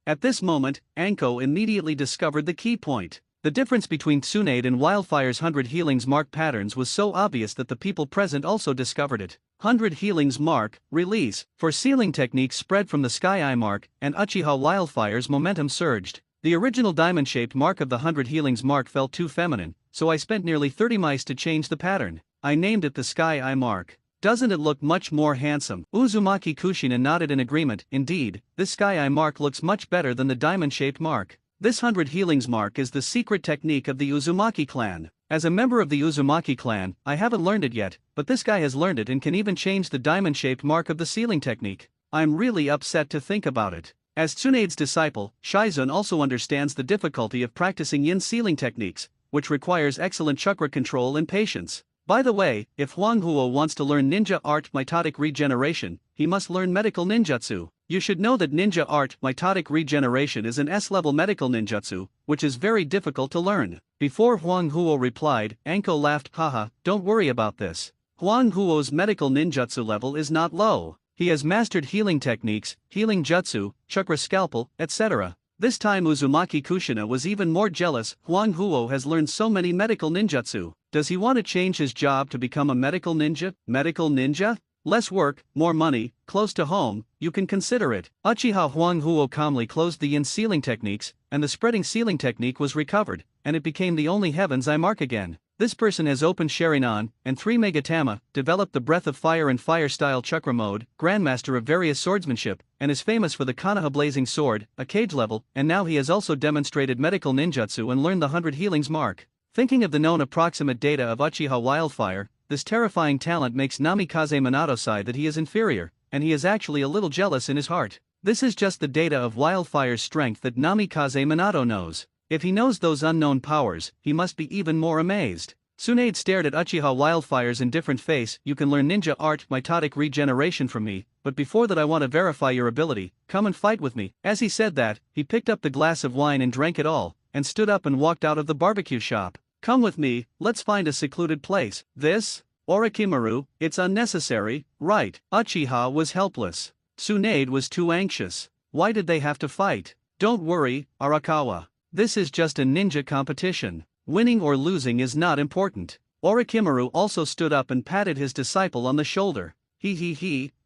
At this moment, Anko immediately discovered the key point. The difference between Tsunade and Wildfire's 100 Healings mark patterns was so obvious that the people present also discovered it. 100 Healings mark, release, for sealing techniques spread from the Sky Eye mark, and Uchiha Wildfire's momentum surged. The original diamond-shaped mark of the 100 Healings mark felt too feminine, so I spent nearly 30 mice to change the pattern. I named it the Sky Eye mark. Doesn't it look much more handsome? Uzumaki Kushina nodded in agreement. Indeed, this Sky Eye mark looks much better than the diamond-shaped mark. This 100 Healings mark is the secret technique of the Uzumaki clan. As a member of the Uzumaki clan, I haven't learned it yet, but this guy has learned it and can even change the diamond-shaped mark of the sealing technique. I'm really upset to think about it. As Tsunade's disciple, Shizun also understands the difficulty of practicing yin sealing techniques, which requires excellent chakra control and patience. By the way, if Huang Huo wants to learn ninja art mitotic regeneration, he must learn medical ninjutsu. You should know that ninja art mitotic regeneration is an S-level medical ninjutsu, which is very difficult to learn. Before Huang Huo replied, Anko laughed, haha, don't worry about this. Huang Huo's medical ninjutsu level is not low. He has mastered healing techniques, healing jutsu, chakra scalpel, etc. This time Uzumaki Kushina was even more jealous. Huang Huo has learned so many medical ninjutsu. Does he want to change his job to become a medical ninja? Medical ninja? Less work, more money, close to home, you can consider it. Uchiha Huang Huo calmly closed the yin sealing techniques, and the spreading sealing technique was recovered, and it became the only Heaven's Eye mark again. This person has opened Sharingan, and 3 Megatama, developed the Breath of Fire and Fire-style Chakra mode, Grandmaster of various swordsmanship, and is famous for the Konoha Blazing Sword, a cage level, and now he has also demonstrated medical ninjutsu and learned the 100 Healings mark. Thinking of the known approximate data of Uchiha Wildfire, this terrifying talent makes Namikaze Minato sigh that he is inferior, and he is actually a little jealous in his heart. This is just the data of Wildfire's strength that Namikaze Minato knows. If he knows those unknown powers, he must be even more amazed. Tsunade stared at Uchiha Wildfire's indifferent face. You can learn ninja art mitotic regeneration from me, but before that I want to verify your ability. Come and fight with me. As he said that, he picked up the glass of wine and drank it all, and stood up and walked out of the barbecue shop. Come with me, let's find a secluded place. This? Orochimaru, it's unnecessary, right? Uchiha was helpless. Tsunade was too anxious. Why did they have to fight? Don't worry, Arakawa. This is just a ninja competition. Winning or losing is not important. Orochimaru also stood up and patted his disciple on the shoulder.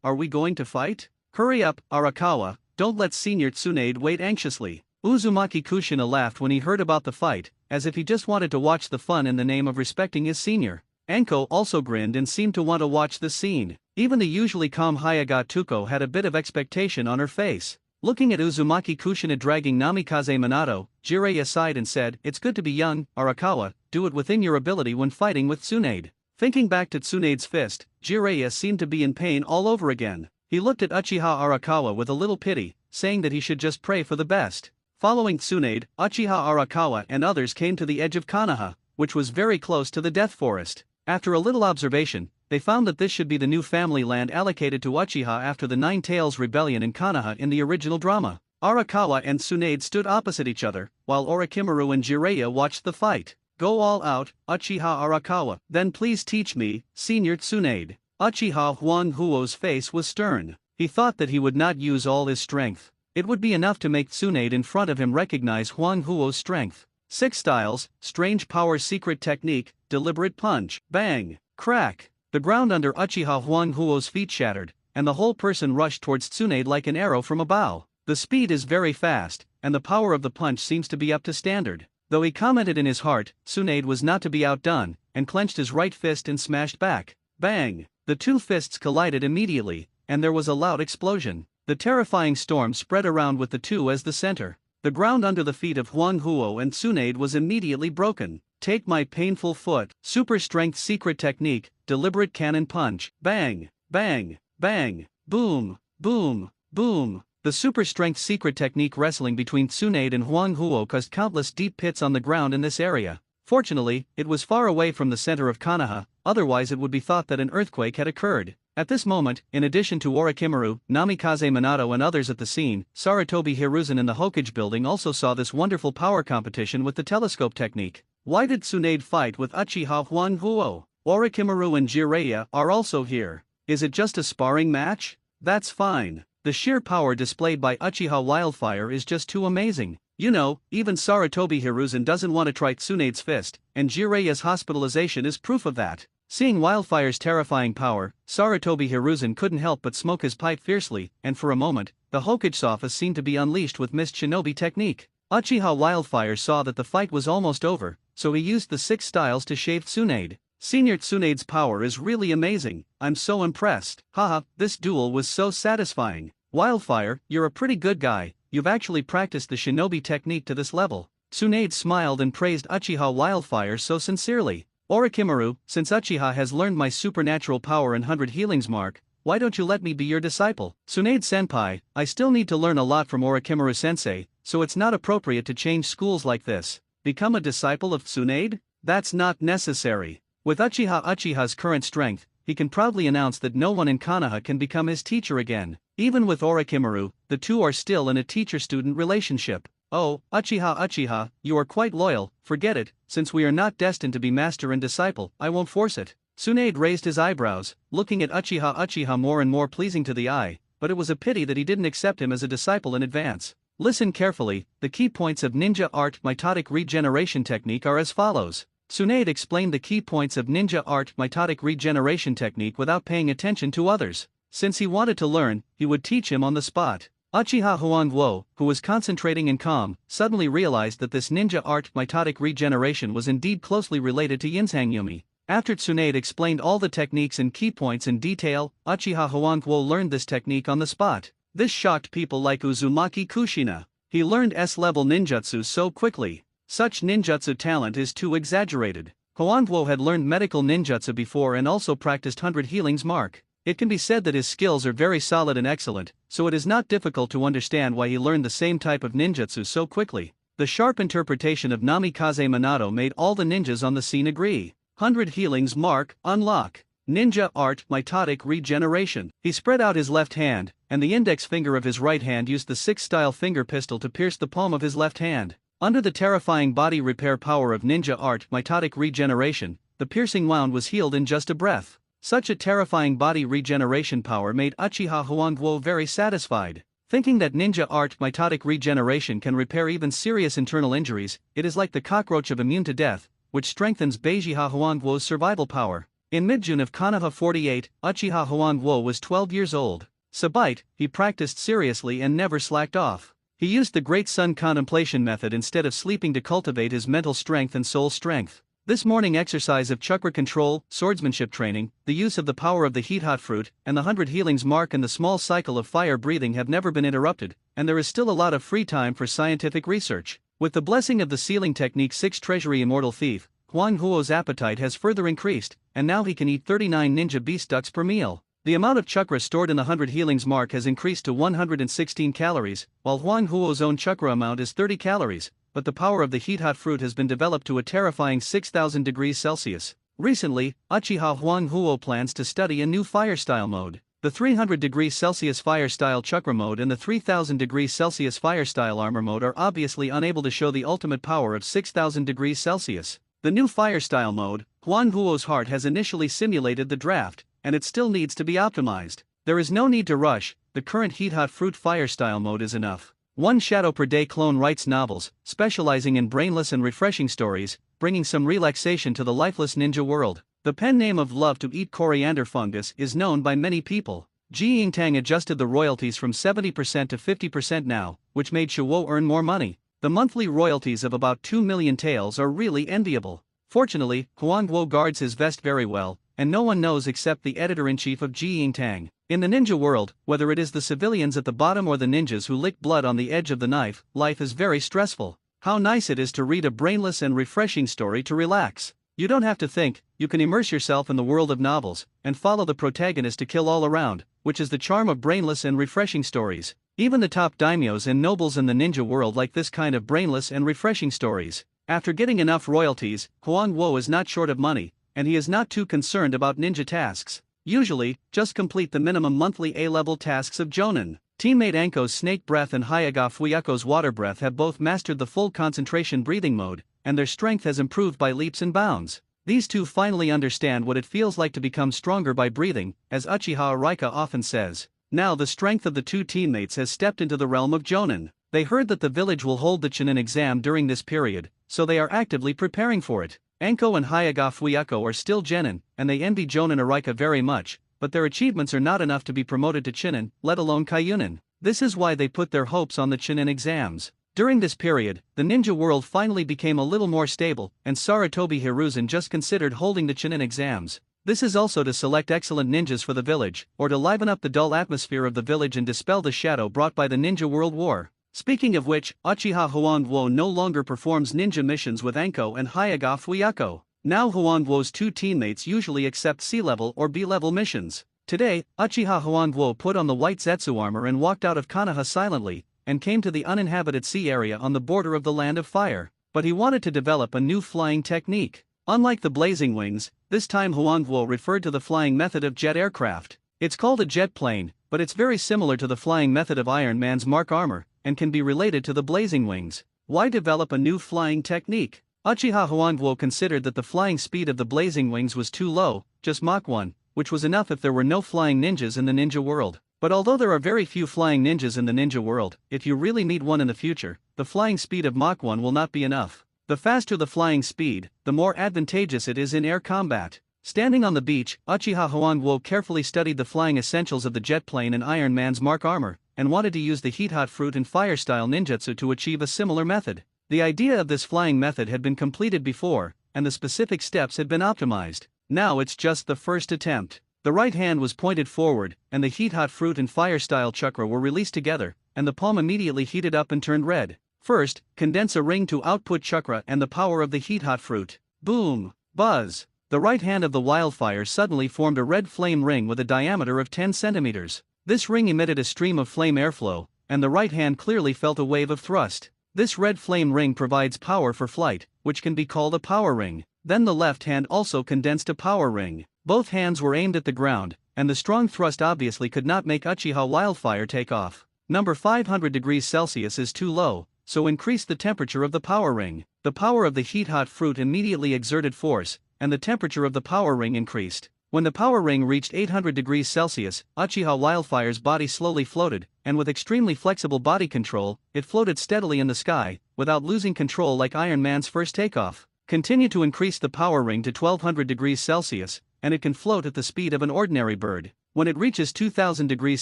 Are we going to fight? Hurry up, Arakawa, don't let Senior Tsunade wait anxiously. Uzumaki Kushina laughed when he heard about the fight, as if he just wanted to watch the fun in the name of respecting his senior. Anko also grinned and seemed to want to watch the scene. Even the usually calm Hayaga Tuko had a bit of expectation on her face. Looking at Uzumaki Kushina dragging Namikaze Minato, Jiraiya sighed and said, it's good to be young, Arakawa, do it within your ability when fighting with Tsunade. Thinking back to Tsunade's fist, Jiraiya seemed to be in pain all over again. He looked at Uchiha Arakawa with a little pity, saying that he should just pray for the best. Following Tsunade, Uchiha Arakawa and others came to the edge of Konoha, which was very close to the Death Forest. After a little observation, they found that this should be the new family land allocated to Uchiha after the Nine Tails Rebellion in Konoha in the original drama. Arakawa and Tsunade stood opposite each other, while Orochimaru and Jiraiya watched the fight. Go all out, Uchiha Arakawa. Then please teach me, Senior Tsunade. Uchiha Huang Huo's face was stern. He thought that he would not use all his strength. It would be enough to make Tsunade in front of him recognize Huang Huo's strength. 6 styles, strange power secret technique, deliberate punch, bang, crack. The ground under Uchiha Huang Huo's feet shattered, and the whole person rushed towards Tsunade like an arrow from a bow. The speed is very fast, and the power of the punch seems to be up to standard. Though he commented in his heart, Tsunade was not to be outdone, and clenched his right fist and smashed back. Bang! The 2 fists collided immediately, and there was a loud explosion. The terrifying storm spread around with the 2 as the center. The ground under the feet of Huang Huo and Tsunade was immediately broken. Take my painful foot. Super strength secret technique, deliberate cannon punch. Bang, bang, bang, boom, boom, boom. The super strength secret technique wrestling between Tsunade and Huang Huo caused countless deep pits on the ground in this area. Fortunately, it was far away from the center of Konoha, otherwise it would be thought that an earthquake had occurred. At this moment, in addition to Orochimaru, Namikaze Minato and others at the scene, Sarutobi Hiruzen in the Hokage building also saw this wonderful power competition with the telescope technique. Why did Tsunade fight with Uchiha Huang Huo? Orochimaru and Jiraiya are also here. Is it just a sparring match? That's fine. The sheer power displayed by Uchiha Wildfire is just too amazing. You know, even Sarutobi Hiruzen doesn't want to try Tsunade's fist, and Jiraiya's hospitalization is proof of that. Seeing Wildfire's terrifying power, Sarutobi Hiruzen couldn't help but smoke his pipe fiercely, and for a moment, the Hokagesafa seemed to be unleashed with Mist Shinobi technique. Uchiha Wildfire saw that the fight was almost over, so he used the 6 styles to shave Tsunade. Senior Tsunade's power is really amazing, I'm so impressed. Haha, this duel was so satisfying. Wildfire, you're a pretty good guy, you've actually practiced the shinobi technique to this level. Tsunade smiled and praised Uchiha Wildfire so sincerely. Orochimaru, since Uchiha has learned my supernatural power and 100 healings mark, why don't you let me be your disciple? Tsunade-senpai, I still need to learn a lot from Orochimaru-sensei, so it's not appropriate to change schools like this. Become a disciple of Tsunade? That's not necessary. With Uchiha's current strength, he can proudly announce that no one in Konoha can become his teacher again. Even with Orochimaru, the two are still in a teacher-student relationship. Oh, Uchiha, you are quite loyal, forget it, since we are not destined to be master and disciple, I won't force it. Tsunade raised his eyebrows, looking at Uchiha more and more pleasing to the eye, but it was a pity that he didn't accept him as a disciple in advance. Listen carefully, the key points of ninja art mitotic regeneration technique are as follows. Tsunade explained the key points of ninja art mitotic regeneration technique without paying attention to others. Since he wanted to learn, he would teach him on the spot. Uchiha Huangguo, who was concentrating and calm, suddenly realized that this ninja art mitotic regeneration was indeed closely related to Yinzhangyumi. After Tsunade explained all the techniques and key points in detail, Uchiha Huangguo learned this technique on the spot. This shocked people like Uzumaki Kushina. He learned S-level ninjutsu so quickly. Such ninjutsu talent is too exaggerated. Huangguo had learned medical ninjutsu before and also practiced 100 healings mark. It can be said that his skills are very solid and excellent, so it is not difficult to understand why he learned the same type of ninjutsu so quickly. The sharp interpretation of Namikaze Minato made all the ninjas on the scene agree. 100 healings mark, unlock. Ninja art mitotic regeneration. He spread out his left hand, and the index finger of his right hand used the 6-style finger pistol to pierce the palm of his left hand. Under the terrifying body repair power of ninja art mitotic regeneration, the piercing wound was healed in just a breath. Such a terrifying body regeneration power made Uchiha Huangguo very satisfied. Thinking that ninja art mitotic regeneration can repair even serious internal injuries, it is like the cockroach of immune to death, which strengthens Uchiha Huangguo's survival power. In mid-June of Konoha 48, Uchiha Huangguo was 12 years old. Sabite, he practiced seriously and never slacked off. He used the Great Sun Contemplation method instead of sleeping to cultivate his mental strength and soul strength. This morning exercise of chakra control, swordsmanship training, the use of the power of the heat hot fruit, and the 100 healings mark and the small cycle of fire breathing have never been interrupted, and there is still a lot of free time for scientific research. With the blessing of the sealing technique 6 Treasury Immortal Thief, Huangguo's appetite has further increased, and now he can eat 39 ninja beast ducks per meal. The amount of chakra stored in the 100 healings mark has increased to 116 calories, while Huangguo's own chakra amount is 30 calories, but the power of the heat hot fruit has been developed to a terrifying 6,000 degrees Celsius. Recently, Uchiha Huangguo plans to study a new fire style mode. The 300 degrees Celsius fire style chakra mode and the 3000 degrees Celsius fire style armor mode are obviously unable to show the ultimate power of 6,000 degrees Celsius. The new fire style mode, Huangguo's heart has initially simulated the draft, and it still needs to be optimized. There is no need to rush, the current heat hot fruit fire style mode is enough. One Shadow Per Day clone writes novels, specializing in brainless and refreshing stories, bringing some relaxation to the lifeless ninja world. The pen name of Love to Eat Coriander Fungus is known by many people. Ji Yingtang adjusted the royalties from 70% to 50% now, which made Shuo earn more money. The monthly royalties of about 2 million taels are really enviable. Fortunately, Huangguo guards his vest very well, and no one knows except the editor-in-chief of Ji Yingtang. In the ninja world, whether it is the civilians at the bottom or the ninjas who lick blood on the edge of the knife, life is very stressful. How nice it is to read a brainless and refreshing story to relax. You don't have to think, you can immerse yourself in the world of novels, and follow the protagonist to kill all around, which is the charm of brainless and refreshing stories. Even the top daimyos and nobles in the ninja world like this kind of brainless and refreshing stories. After getting enough royalties, Huangguo is not short of money, and he is not too concerned about ninja tasks. Usually, just complete the minimum monthly A-level tasks of Jonin. Teammate Anko's Snake Breath and Hayaga Fuyako's Water Breath have both mastered the full concentration breathing mode, and their strength has improved by leaps and bounds. These two finally understand what it feels like to become stronger by breathing, as Uchiha Arika often says. Now the strength of the two teammates has stepped into the realm of Jonin. They heard that the village will hold the Chunin exam during this period, so they are actively preparing for it. Anko and Hyaga Fuyako are still Genin, and they envy Jonin Arika very much, but their achievements are not enough to be promoted to Chunin, let alone Kyunin. This is why they put their hopes on the Chunin exams. During this period, the ninja world finally became a little more stable, and Sarutobi Hiruzen just considered holding the Chunin exams. This is also to select excellent ninjas for the village, or to liven up the dull atmosphere of the village and dispel the shadow brought by the Ninja World War. Speaking of which, Uchiha Huangwo no longer performs ninja missions with Anko and Hyaga Fuyako. Now Huangwo's two teammates usually accept C-level or B-level missions. Today, Uchiha Huangwo put on the white Zetsu armor and walked out of Konoha silently, and came to the uninhabited sea area on the border of the Land of Fire. But he wanted to develop a new flying technique. Unlike the blazing wings, this time Huangwo referred to the flying method of jet aircraft. It's called a jet plane, but it's very similar to the flying method of Iron Man's Mark armor, and can be related to the blazing wings. Why develop a new flying technique? Uchiha Huangwo considered that the flying speed of the blazing wings was too low, just Mach 1, which was enough if there were no flying ninjas in the ninja world. But although there are very few flying ninjas in the ninja world, if you really need one in the future, the flying speed of Mach 1 will not be enough. The faster the flying speed, the more advantageous it is in air combat. Standing on the beach, Uchiha Huangwo carefully studied the flying essentials of the jet plane and Iron Man's Mark armor, and wanted to use the heat hot fruit and fire style ninjutsu to achieve a similar method. The idea of this flying method had been completed before, and the specific steps had been optimized. Now it's just the first attempt. The right hand was pointed forward, and the heat hot fruit and fire style chakra were released together, and the palm immediately heated up and turned red. First, condense a ring to output chakra and the power of the heat hot fruit. Boom! Buzz! The right hand of the wildfire suddenly formed a red flame ring with a diameter of 10 centimeters. This ring emitted a stream of flame airflow, and the right hand clearly felt a wave of thrust. This red flame ring provides power for flight, which can be called a power ring. Then the left hand also condensed a power ring. Both hands were aimed at the ground, and the strong thrust obviously could not make Uchiha Wildfire take off. Number 500 degrees Celsius is too low, so increase the temperature of the power ring. The power of the heat-hot fruit immediately exerted force, and the temperature of the power ring increased. When the power ring reached 800 degrees Celsius, Uchiha Wildfire's body slowly floated, and with extremely flexible body control, it floated steadily in the sky, without losing control like Iron Man's first takeoff. Continue to increase the power ring to 1200 degrees Celsius, and it can float at the speed of an ordinary bird. When it reaches 2000 degrees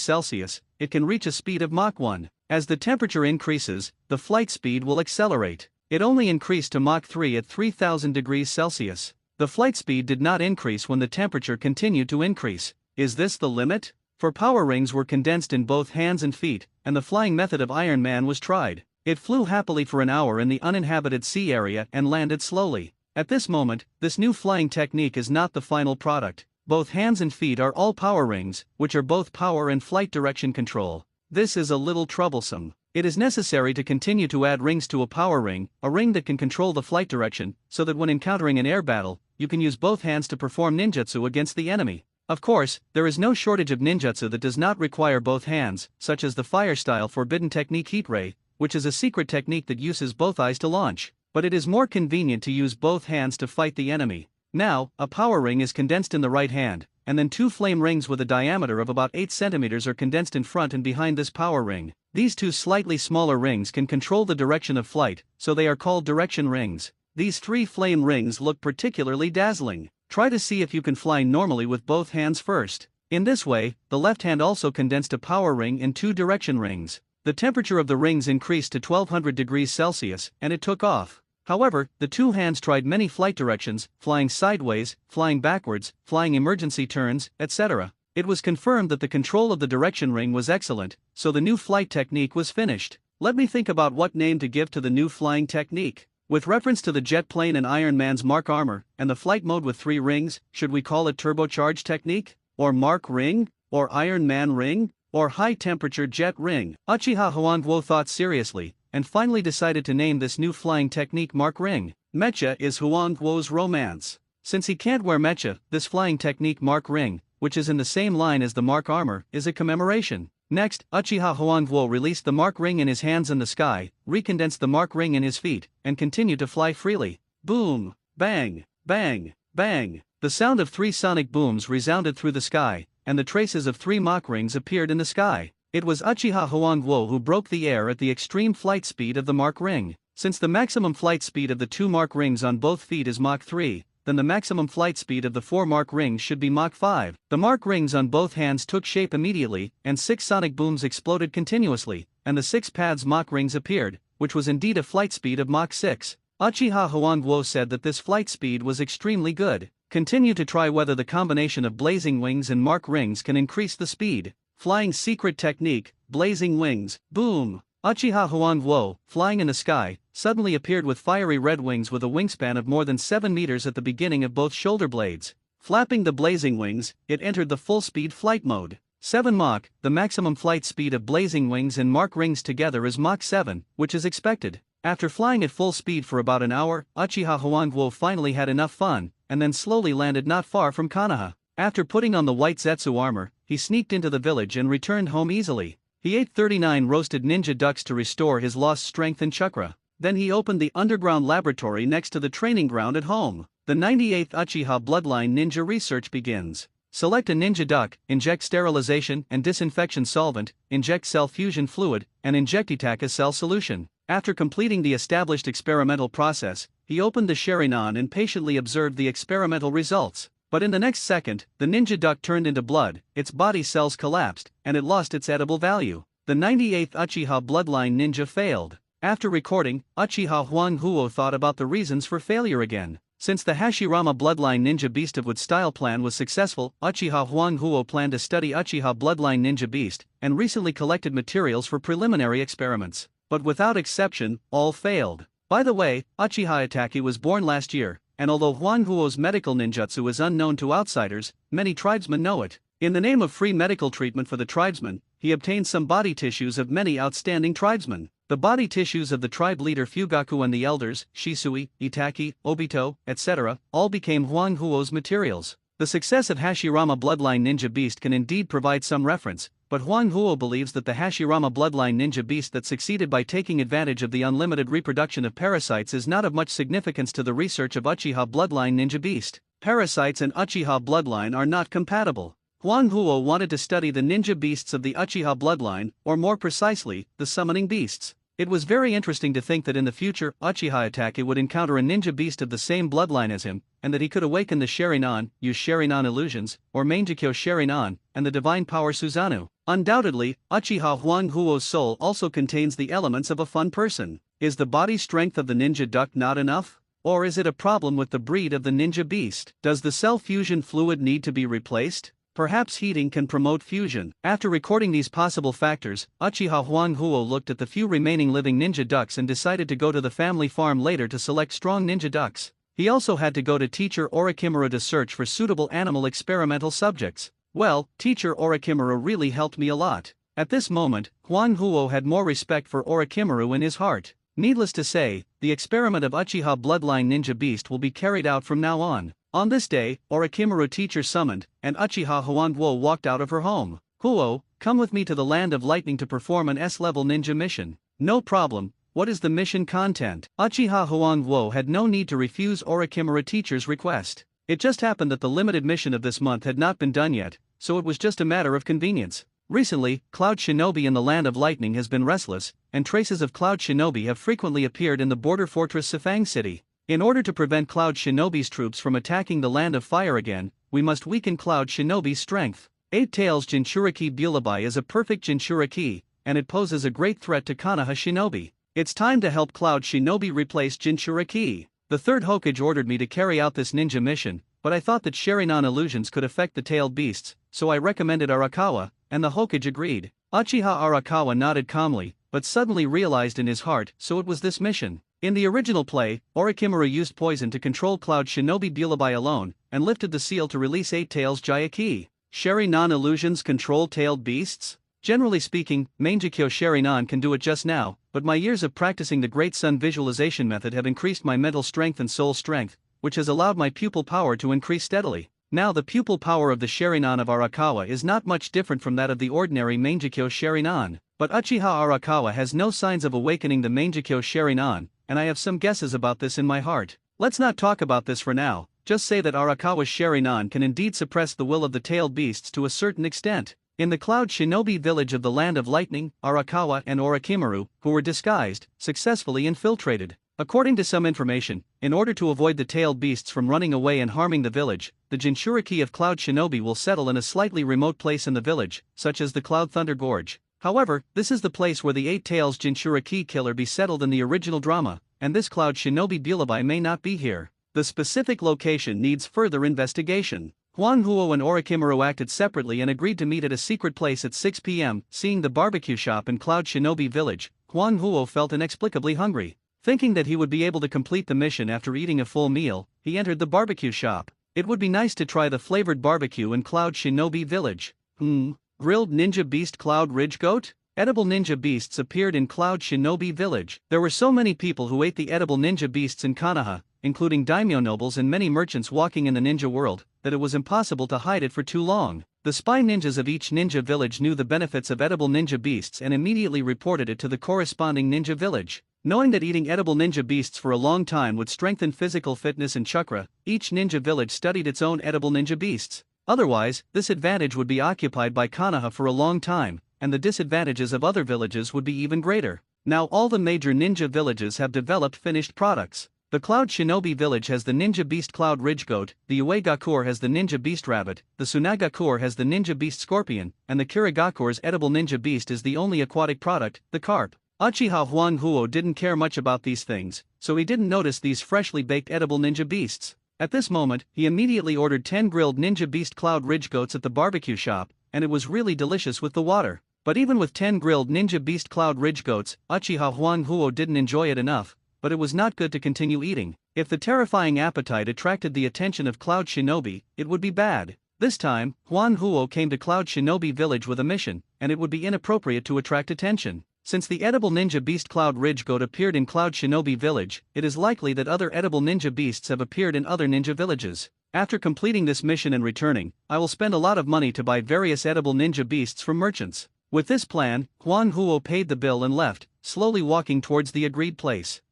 Celsius, it can reach a speed of Mach 1. As the temperature increases, the flight speed will accelerate. It only increased to Mach 3 at 3000 degrees Celsius. The flight speed did not increase when the temperature continued to increase. Is this the limit? For power rings were condensed in both hands and feet, and the flying method of Iron Man was tried. It flew happily for an hour in the uninhabited sea area and landed slowly. At this moment, this new flying technique is not the final product. Both hands and feet are all power rings, which are both power and flight direction control. This is a little troublesome. It is necessary to continue to add rings to a power ring, a ring that can control the flight direction, so that when encountering an air battle, you can use both hands to perform ninjutsu against the enemy. Of course, there is no shortage of ninjutsu that does not require both hands, such as the fire-style forbidden technique Heat Ray, which is a secret technique that uses both eyes to launch. But it is more convenient to use both hands to fight the enemy. Now, a power ring is condensed in the right hand, and then two flame rings with a diameter of about 8 centimeters are condensed in front and behind this power ring. These two slightly smaller rings can control the direction of flight, so they are called direction rings. These 3 flame rings look particularly dazzling. Try to see if you can fly normally with both hands first. In this way, the left hand also condensed a power ring and 2 direction rings. The temperature of the rings increased to 1200 degrees Celsius, and it took off. However, the two hands tried many flight directions, flying sideways, flying backwards, flying emergency turns, etc. It was confirmed that the control of the direction ring was excellent, so the new flight technique was finished. Let me think about what name to give to the new flying technique. With reference to the jet plane and Iron Man's Mark armor, and the flight mode with 3 rings, should we call it turbocharge technique? Or Mark ring? Or Iron Man ring? Or high temperature jet ring? Uchiha Huangwo thought seriously, and finally decided to name this new flying technique Mark Ring. Mecha is Huangwo's romance. Since he can't wear mecha, this flying technique Mark Ring, which is in the same line as the Mark armor, is a commemoration. Next, Uchiha Huangwo released the Mark Ring in his hands in the sky, recondensed the Mark Ring in his feet, and continued to fly freely. Boom! Bang! Bang! Bang! The sound of 3 sonic booms resounded through the sky, and the traces of 3 Mach rings appeared in the sky. It was Uchiha Huangguo who broke the air at the extreme flight speed of the Mach ring. Since the maximum flight speed of the 2 Mach rings on both feet is Mach 3, then the maximum flight speed of the 4 Mach rings should be Mach 5. The Mach rings on both hands took shape immediately, and 6 sonic booms exploded continuously, and the 6 paths Mach rings appeared, which was indeed a flight speed of Mach 6. Uchiha Huangguo said that this flight speed was extremely good. Continue to try whether the combination of blazing wings and Mach rings can increase the speed. Flying secret technique, blazing wings, boom! Uchiha Huangguo, flying in the sky, suddenly appeared with fiery red wings with a wingspan of more than 7 meters at the beginning of both shoulder blades. Flapping the blazing wings, it entered the full-speed flight mode. 7 Mach, the maximum flight speed of blazing wings and Mach rings together is Mach 7, which is expected. After flying at full speed for about an hour, Uchiha Huangguo finally had enough fun, and then slowly landed not far from Konoha. After putting on the white Zetsu armor, he sneaked into the village and returned home easily. He ate 39 roasted ninja ducks to restore his lost strength and chakra. Then he opened the underground laboratory next to the training ground at home. The 98th Uchiha Bloodline Ninja research begins. Select a ninja duck, inject sterilization and disinfection solvent, inject cell fusion fluid, and inject Itaka cell solution. After completing the established experimental process, he opened the Sharingan and patiently observed the experimental results. But in the next second, the ninja duck turned into blood, its body cells collapsed, and it lost its edible value. The 98th Uchiha Bloodline Ninja failed. After recording, Uchiha Huangguo thought about the reasons for failure again. Since the Hashirama Bloodline Ninja Beast of Wood style plan was successful, Uchiha Huangguo planned to study Uchiha Bloodline Ninja Beast, and recently collected materials for preliminary experiments. But without exception, all failed. By the way, Uchiha Itachi was born last year, and although Huangguo's medical ninjutsu is unknown to outsiders, many tribesmen know it. In the name of free medical treatment for the tribesmen, he obtained some body tissues of many outstanding tribesmen. The body tissues of the tribe leader Fugaku and the elders, Shisui, Itaki, Obito, etc., all became Huangguo's materials. The success of Hashirama Bloodline Ninja Beast can indeed provide some reference, but Huangguo believes that the Hashirama Bloodline Ninja Beast that succeeded by taking advantage of the unlimited reproduction of parasites is not of much significance to the research of Uchiha Bloodline Ninja Beast. Parasites and Uchiha Bloodline are not compatible. Huangguo wanted to study the ninja beasts of the Uchiha bloodline, or more precisely, the summoning beasts. It was very interesting to think that in the future, Uchiha Itachi would encounter a ninja beast of the same bloodline as him, and that he could awaken the Sharingan, use Sharingan illusions, or Mangekyo Sharingan, and the divine power Susanoo. Undoubtedly, Uchiha Huangguo's soul also contains the elements of a fun person. Is the body strength of the ninja duck not enough? Or is it a problem with the breed of the ninja beast? Does the cell fusion fluid need to be replaced? Perhaps heating can promote fusion. After recording these possible factors, Uchiha Huangguo looked at the few remaining living ninja ducks and decided to go to the family farm later to select strong ninja ducks. He also had to go to teacher Orochimaru to search for suitable animal experimental subjects. Well, teacher Orochimaru really helped me a lot. At this moment, Huangguo had more respect for Orochimaru in his heart. Needless to say, the experiment of Uchiha Bloodline Ninja Beast will be carried out from now on. On this day, Orochimaru teacher summoned, and Uchiha Huangguo walked out of her home. Huo, come with me to the Land of Lightning to perform an S-level ninja mission. No problem, what is the mission content? Uchiha Huangguo had no need to refuse Orochimaru teacher's request. It just happened that the limited mission of this month had not been done yet, so it was just a matter of convenience. Recently, Cloud Shinobi in the Land of Lightning has been restless, and traces of Cloud Shinobi have frequently appeared in the border fortress Sifang City. In order to prevent Cloud Shinobi's troops from attacking the Land of Fire again, we must weaken Cloud Shinobi's strength. 8 Tails Jinchuriki Bulabai is a perfect Jinchuriki, and it poses a great threat to Konoha Shinobi. It's time to help Cloud Shinobi replace Jinchuriki. The 3rd Hokage ordered me to carry out this ninja mission, but I thought that Sharingan illusions could affect the tailed beasts, so I recommended Arakawa, and the Hokage agreed. Uchiha Arakawa nodded calmly, but suddenly realized in his heart, so it was this mission. In the original play, Orochimaru used poison to control Cloud Shinobi Bulabai alone, and lifted the seal to release 8 Tails Jayaki. Sharingan illusions control tailed beasts? Generally speaking, Mangekyo Sharingan can do it just now, but my years of practicing the Great Sun visualization method have increased my mental strength and soul strength, which has allowed my pupil power to increase steadily. Now the pupil power of the Sharingan of Arakawa is not much different from that of the ordinary Mangekyo Sharingan, but Uchiha Arakawa has no signs of awakening the Mangekyo Sharingan, and I have some guesses about this in my heart. Let's not talk about this for now, just say that Arakawa's Sharingan can indeed suppress the will of the tailed beasts to a certain extent. In the Cloud Shinobi village of the Land of Lightning, Arakawa and Orochimaru, who were disguised, successfully infiltrated. According to some information, in order to avoid the tailed beasts from running away and harming the village, the Jinchuriki of Cloud Shinobi will settle in a slightly remote place in the village, such as the Cloud Thunder Gorge. However, this is the place where the Eight Tails Jinchuriki killer be settled in the original drama, and this Cloud Shinobi Bulabai may not be here. The specific location needs further investigation. Huang Huo and Orochimaru acted separately and agreed to meet at a secret place at 6 p.m. Seeing the barbecue shop in Cloud Shinobi village, Huang Huo felt inexplicably hungry. Thinking that he would be able to complete the mission after eating a full meal, he entered the barbecue shop. It would be nice to try the flavored barbecue in Cloud Shinobi village. Grilled ninja beast Cloud Ridge Goat? Edible ninja beasts appeared in Cloud Shinobi village. There were so many people who ate the edible ninja beasts in Konoha, including daimyo nobles and many merchants walking in the ninja world, that it was impossible to hide it for too long. The spy ninjas of each ninja village knew the benefits of edible ninja beasts and immediately reported it to the corresponding ninja village. Knowing that eating edible ninja beasts for a long time would strengthen physical fitness and chakra, each ninja village studied its own edible ninja beasts. Otherwise, this advantage would be occupied by Konoha for a long time, and the disadvantages of other villages would be even greater. Now all the major ninja villages have developed finished products. The Cloud Shinobi village has the ninja beast Cloud Ridge Goat, the Uegakur has the ninja beast Rabbit, the Tsunagakur has the ninja beast Scorpion, and the Kirigakur's edible ninja beast is the only aquatic product, the carp. Uchiha Huang Huo didn't care much about these things, so he didn't notice these freshly baked edible ninja beasts. At this moment, he immediately ordered 10 grilled ninja beast Cloud Ridge Goats at the barbecue shop, and it was really delicious with the water. But even with 10 grilled ninja beast Cloud Ridge Goats, Uchiha Huang Huo didn't enjoy it enough. But it was not good to continue eating. If the terrifying appetite attracted the attention of Cloud Shinobi, it would be bad. This time, Huang Huo came to Cloud Shinobi village with a mission, and it would be inappropriate to attract attention. Since the edible ninja beast Cloud Ridge Goat appeared in Cloud Shinobi village, it is likely that other edible ninja beasts have appeared in other ninja villages. After completing this mission and returning, I will spend a lot of money to buy various edible ninja beasts from merchants. With this plan, Huang Huo paid the bill and left, slowly walking towards the agreed place.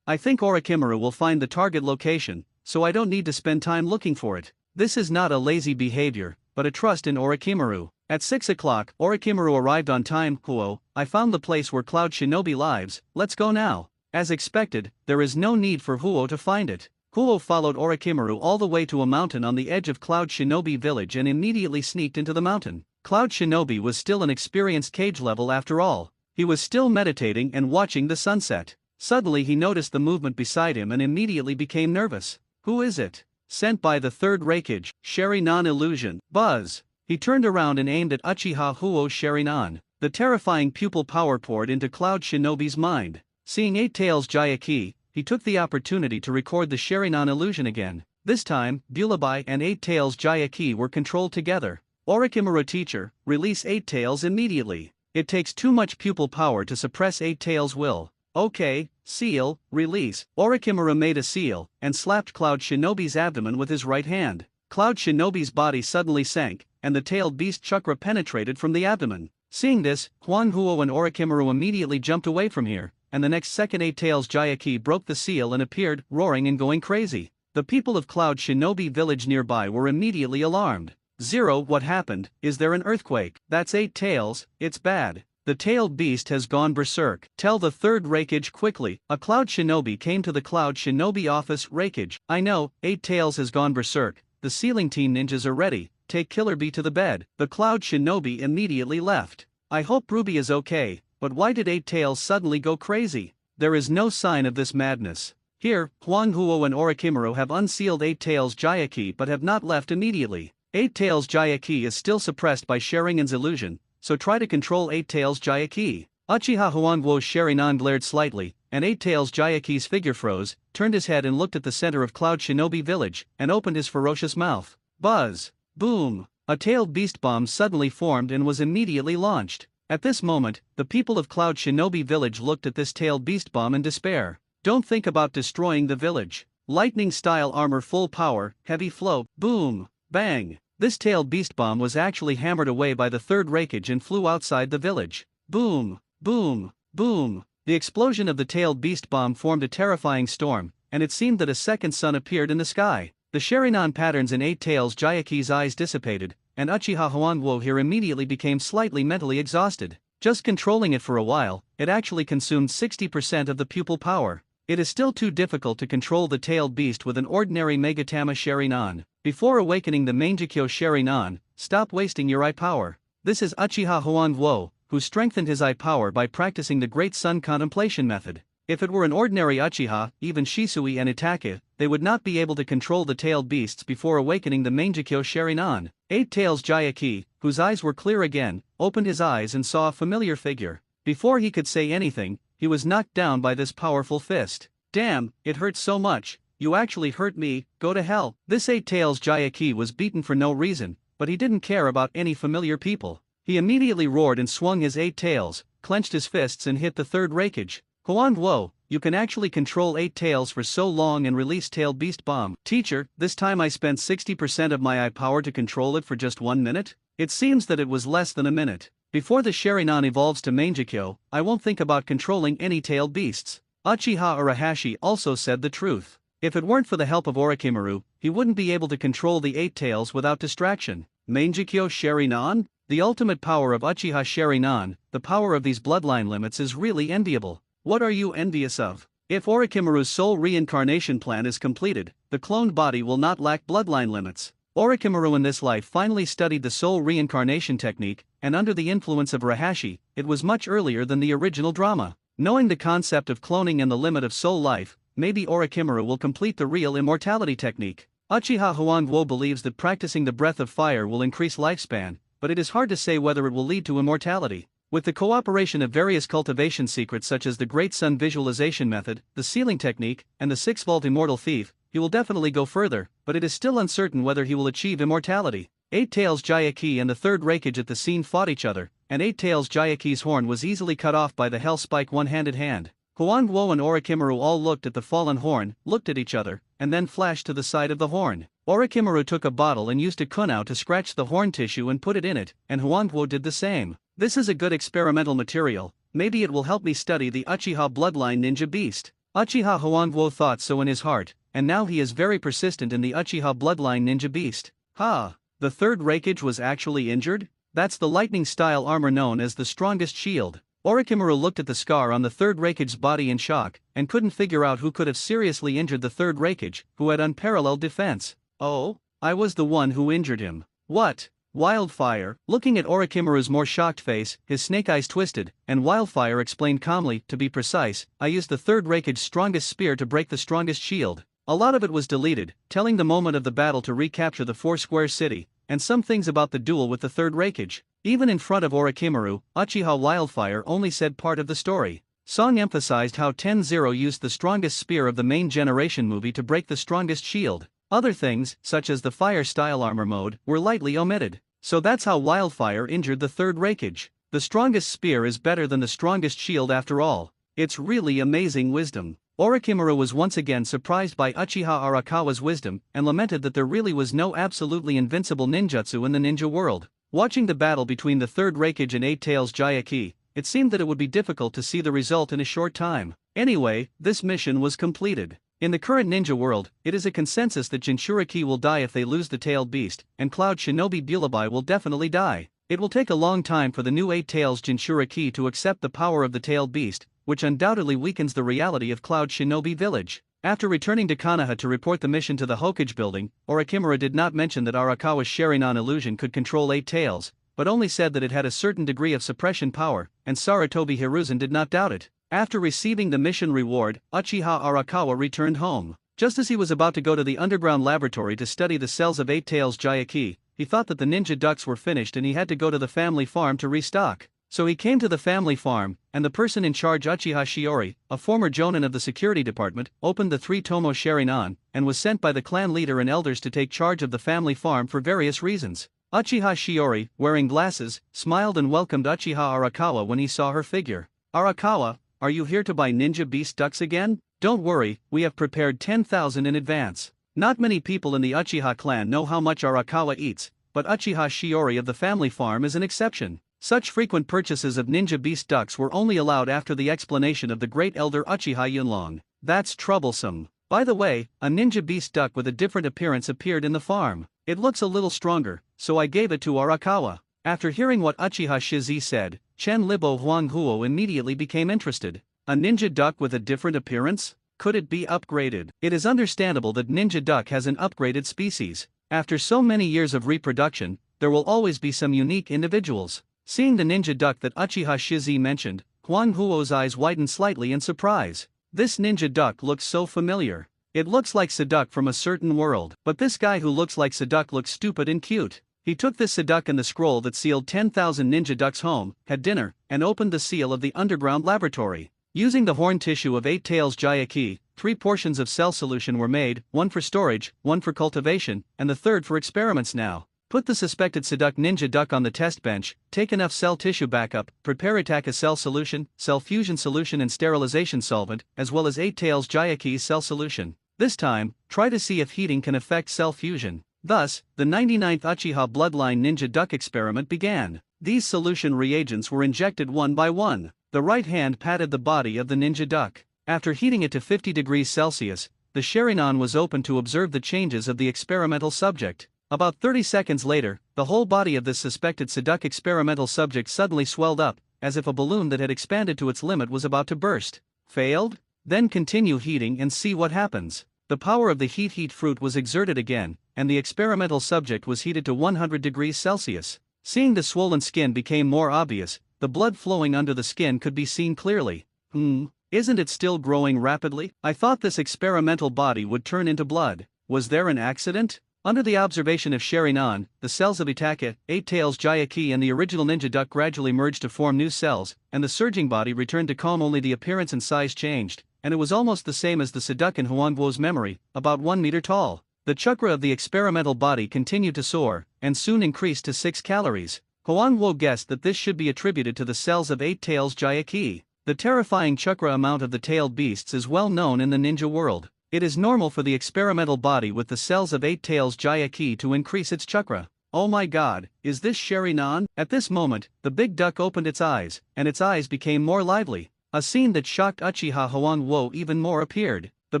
I think Orochimaru will find the target location, so I don't need to spend time looking for it. This is not a lazy behavior, but a trust in Orochimaru. At 6 o'clock, Orochimaru arrived on time. Huo, I found the place where Cloud Shinobi lives, let's go now. As expected, there is no need for Huo to find it. Huo followed Orochimaru all the way to a mountain on the edge of Cloud Shinobi village and immediately sneaked into the mountain. Cloud Shinobi was still an experienced cage level after all. He was still meditating and watching the sunset. Suddenly he noticed the movement beside him and immediately became nervous. Who is it? Sent by the third Raikage, Sharingan illusion. Buzz. He turned around and aimed at Uchiha Huo's Sharingan. The terrifying pupil power poured into Cloud Shinobi's mind. Seeing Eight Tails Jayaki, he took the opportunity to record the Sharingan illusion again. This time, Bulabai and Eight Tails Jayaki were controlled together. Orochimaru teacher, release Eight Tails immediately. It takes too much pupil power to suppress Eight Tails' will. Okay, seal, release. Orochimaru made a seal, and slapped Cloud Shinobi's abdomen with his right hand. Cloud Shinobi's body suddenly sank, and the tailed beast chakra penetrated from the abdomen. Seeing this, Huang Huo and Orochimaru immediately jumped away from here, and the next second Eight Tails Jayaki broke the seal and appeared, roaring and going crazy. The people of Cloud Shinobi village nearby were immediately alarmed. Zero, what happened? Is there an earthquake? That's Eight Tails, it's bad. The tailed beast has gone berserk. Tell the third Raikage quickly. A Cloud Shinobi came to the Cloud Shinobi office. Raikage, I know, Eight Tails has gone berserk. The sealing team ninjas are ready. Take Killer Bee to the bed. The Cloud Shinobi immediately left. I hope Ruby is okay, but why did Eight Tails suddenly go crazy? There is no sign of this madness. Here, Huang Huo and Orochimaru have unsealed Eight Tails Jayaki but have not left immediately. Eight Tails Jayaki is still suppressed by Sharingan's illusion, so try to control Eight Tails Jayaki. Uchiha Huang Huo's Sharingan glared slightly, and Eight Tails Jayaki's figure froze, turned his head and looked at the center of Cloud Shinobi village, and opened his ferocious mouth. Buzz! Boom! A tailed beast bomb suddenly formed and was immediately launched. At this moment, the people of Cloud Shinobi village looked at this tailed beast bomb in despair. Don't think about destroying the village. Lightning-style armor full power, heavy flow, boom! Bang! This tailed beast bomb was actually hammered away by the third Raikage and flew outside the village. Boom! Boom! Boom! The explosion of the tailed beast bomb formed a terrifying storm, and it seemed that a second sun appeared in the sky. The Sharingan patterns in Eight Tails Jaiki's eyes dissipated, and Uchiha Huangwo here immediately became slightly mentally exhausted. Just controlling it for a while, it actually consumed 60% of the pupil power. It is still too difficult to control the tailed beast with an ordinary Megatama Sharingan. Before awakening the Mangekyo Sharingan, stop wasting your eye power. This is Uchiha Huangwo, who strengthened his eye power by practicing the Great Sun Contemplation method. If it were an ordinary Uchiha, even Shisui and Itachi, they would not be able to control the tailed beasts before awakening the Mangekyo Sharingan. Eight Tails Jayaki, whose eyes were clear again, opened his eyes and saw a familiar figure. Before he could say anything, he was knocked down by this powerful fist. Damn, it hurts so much. You actually hurt me, go to hell. This Eight Tails Jayaki was beaten for no reason, but he didn't care about any familiar people. He immediately roared and swung his eight tails, clenched his fists and hit the third Raikage. Huangwo, you can actually control eight tails for so long and release tailed beast bomb. Teacher, this time I spent 60% of my eye power to control it for just 1 minute? It seems that it was less than a minute. Before the Sharingan evolves to Mangekyo, I won't think about controlling any tailed beasts. Uchiha Urahashi also said the truth. If it weren't for the help of Orochimaru, he wouldn't be able to control the eight tails without distraction. Mangekyo Sharingan? The ultimate power of Uchiha Sharingan, the power of these bloodline limits is really enviable. What are you envious of? If Orochimaru's soul reincarnation plan is completed, the cloned body will not lack bloodline limits. Orochimaru in this life finally studied the soul reincarnation technique, and under the influence of Urahashi, it was much earlier than the original drama. Knowing the concept of cloning and the limit of soul life, maybe Orochimaru will complete the real immortality technique. Uchiha Huangwo believes that practicing the breath of fire will increase lifespan, but it is hard to say whether it will lead to immortality. With the cooperation of various cultivation secrets such as the Great Sun Visualization Method, the Sealing Technique, and the 6-Vault Immortal Thief, he will definitely go further, but it is still uncertain whether he will achieve immortality. Eight Tails Jayaki and the third Raikage at the scene fought each other, and Eight Tails Jayaki's horn was easily cut off by the Hell Spike one-handed hand. Huangwo and Orochimaru all looked at the fallen horn, looked at each other, and then flashed to the side of the horn. Orochimaru took a bottle and used a kunao to scratch the horn tissue and put it in it, and Huangwo did the same. This is a good experimental material, maybe it will help me study the Uchiha bloodline ninja beast. Uchiha Huangwo thought so in his heart, and now he is very persistent in the Uchiha bloodline ninja beast. The third Raikage was actually injured? That's the lightning-style armor known as the strongest shield. Orochimaru looked at the scar on the third Raikage's body in shock, and couldn't figure out who could have seriously injured the third Raikage, who had unparalleled defense. Oh, I was the one who injured him. What? Wildfire. Looking at Orochimaru's more shocked face, his snake eyes twisted, and Wildfire explained calmly, to be precise, I used the third Raikage's strongest spear to break the strongest shield. A lot of it was deleted, telling the moment of the battle to recapture the Four-Square City, and some things about the duel with the third Raikage. Even in front of Orochimaru, Uchiha Wildfire only said part of the story. Song emphasized how 10-0 used the strongest spear of the main generation movie to break the strongest shield. Other things, such as the fire-style armor mode, were lightly omitted. So that's how Wildfire injured the third Raikage. The strongest spear is better than the strongest shield after all. It's really amazing wisdom. Orochimaru was once again surprised by Uchiha Arakawa's wisdom and lamented that there really was no absolutely invincible ninjutsu in the ninja world. Watching the battle between the third Raikage and Eight Tails Jayaki, it seemed that it would be difficult to see the result in a short time. Anyway, this mission was completed. In the current ninja world, it is a consensus that Jinchuriki will die if they lose the tailed beast, and Cloud Shinobi Bulabai will definitely die. It will take a long time for the new Eight Tails Jinchuriki to accept the power of the tailed beast, which undoubtedly weakens the reality of Cloud Shinobi Village. After returning to Konoha to report the mission to the Hokage building, Orochimaru did not mention that Arakawa's Sharingan illusion could control Eight Tails, but only said that it had a certain degree of suppression power, and Sarutobi Hiruzen did not doubt it. After receiving the mission reward, Uchiha Arakawa returned home. Just as he was about to go to the underground laboratory to study the cells of Eight Tails Jayaki, he thought that the ninja ducks were finished and he had to go to the family farm to restock. So he came to the family farm, and the person in charge, Uchiha Shiori, a former jonin of the security department, opened the 3-tomo Sharingan, and was sent by the clan leader and elders to take charge of the family farm for various reasons. Uchiha Shiori, wearing glasses, smiled and welcomed Uchiha Arakawa when he saw her figure. Arakawa, are you here to buy ninja beast ducks again? Don't worry, we have prepared 10,000 in advance. Not many people in the Uchiha clan know how much Arakawa eats, but Uchiha Shiori of the family farm is an exception. Such frequent purchases of ninja beast ducks were only allowed after the explanation of the great elder Uchiha Yunlong. That's troublesome. By the way, a ninja beast duck with a different appearance appeared in the farm. It looks a little stronger, so I gave it to Arakawa. After hearing what Uchiha Shizi said, Chen Libo Huanghuo immediately became interested. A ninja duck with a different appearance? Could it be upgraded? It is understandable that ninja duck has an upgraded species. After so many years of reproduction, there will always be some unique individuals. Seeing the ninja duck that Uchiha Shizi mentioned, Huanghuo's eyes widened slightly in surprise. This ninja duck looks so familiar. It looks like Saduk from a certain world. But this guy who looks like Saduk looks stupid and cute. He took this Saduk and the scroll that sealed 10,000 ninja ducks home, had dinner, and opened the seal of the underground laboratory. Using the horn tissue of 8 tails Jayaki, 3 portions of cell solution were made, 1 for storage, 1 for cultivation, and the third for experiments now. Put the suspected Saduk ninja duck on the test bench, take enough cell tissue backup, prepare Itaka cell solution, cell fusion solution and sterilization solvent, as well as 8 tails Jayaki cell solution. This time, try to see if heating can affect cell fusion. Thus, the 99th Uchiha Bloodline Ninja Duck experiment began. These solution reagents were injected one by one. The right hand patted the body of the ninja duck. After heating it to 50 degrees Celsius, the Sharingan was opened to observe the changes of the experimental subject. About 30 seconds later, the whole body of this suspected Saduk experimental subject suddenly swelled up, as if a balloon that had expanded to its limit was about to burst. Failed? Then continue heating and see what happens. The power of the heat fruit was exerted again, and the experimental subject was heated to 100 degrees Celsius. Seeing the swollen skin became more obvious, the blood flowing under the skin could be seen clearly. Isn't it still growing rapidly? I thought this experimental body would turn into blood. Was there an accident? Under the observation of Sharingan, the cells of Itaka, 8 tails Jayaki and the original ninja duck gradually merged to form new cells, and the surging body returned to calm. Only the appearance and size changed, and it was almost the same as the Saduk in Huangguo's memory, about 1 meter tall. The chakra of the experimental body continued to soar, and soon increased to 6 calories. Huangguo guessed that this should be attributed to the cells of 8 tails Jayaki. The terrifying chakra amount of the tailed beasts is well known in the ninja world. It is normal for the experimental body with the cells of 8 tails Jayaki to increase its chakra. Oh my god, is this Sharingan? At this moment, the big duck opened its eyes, and its eyes became more lively. A scene that shocked Uchiha Huangguo even more appeared. The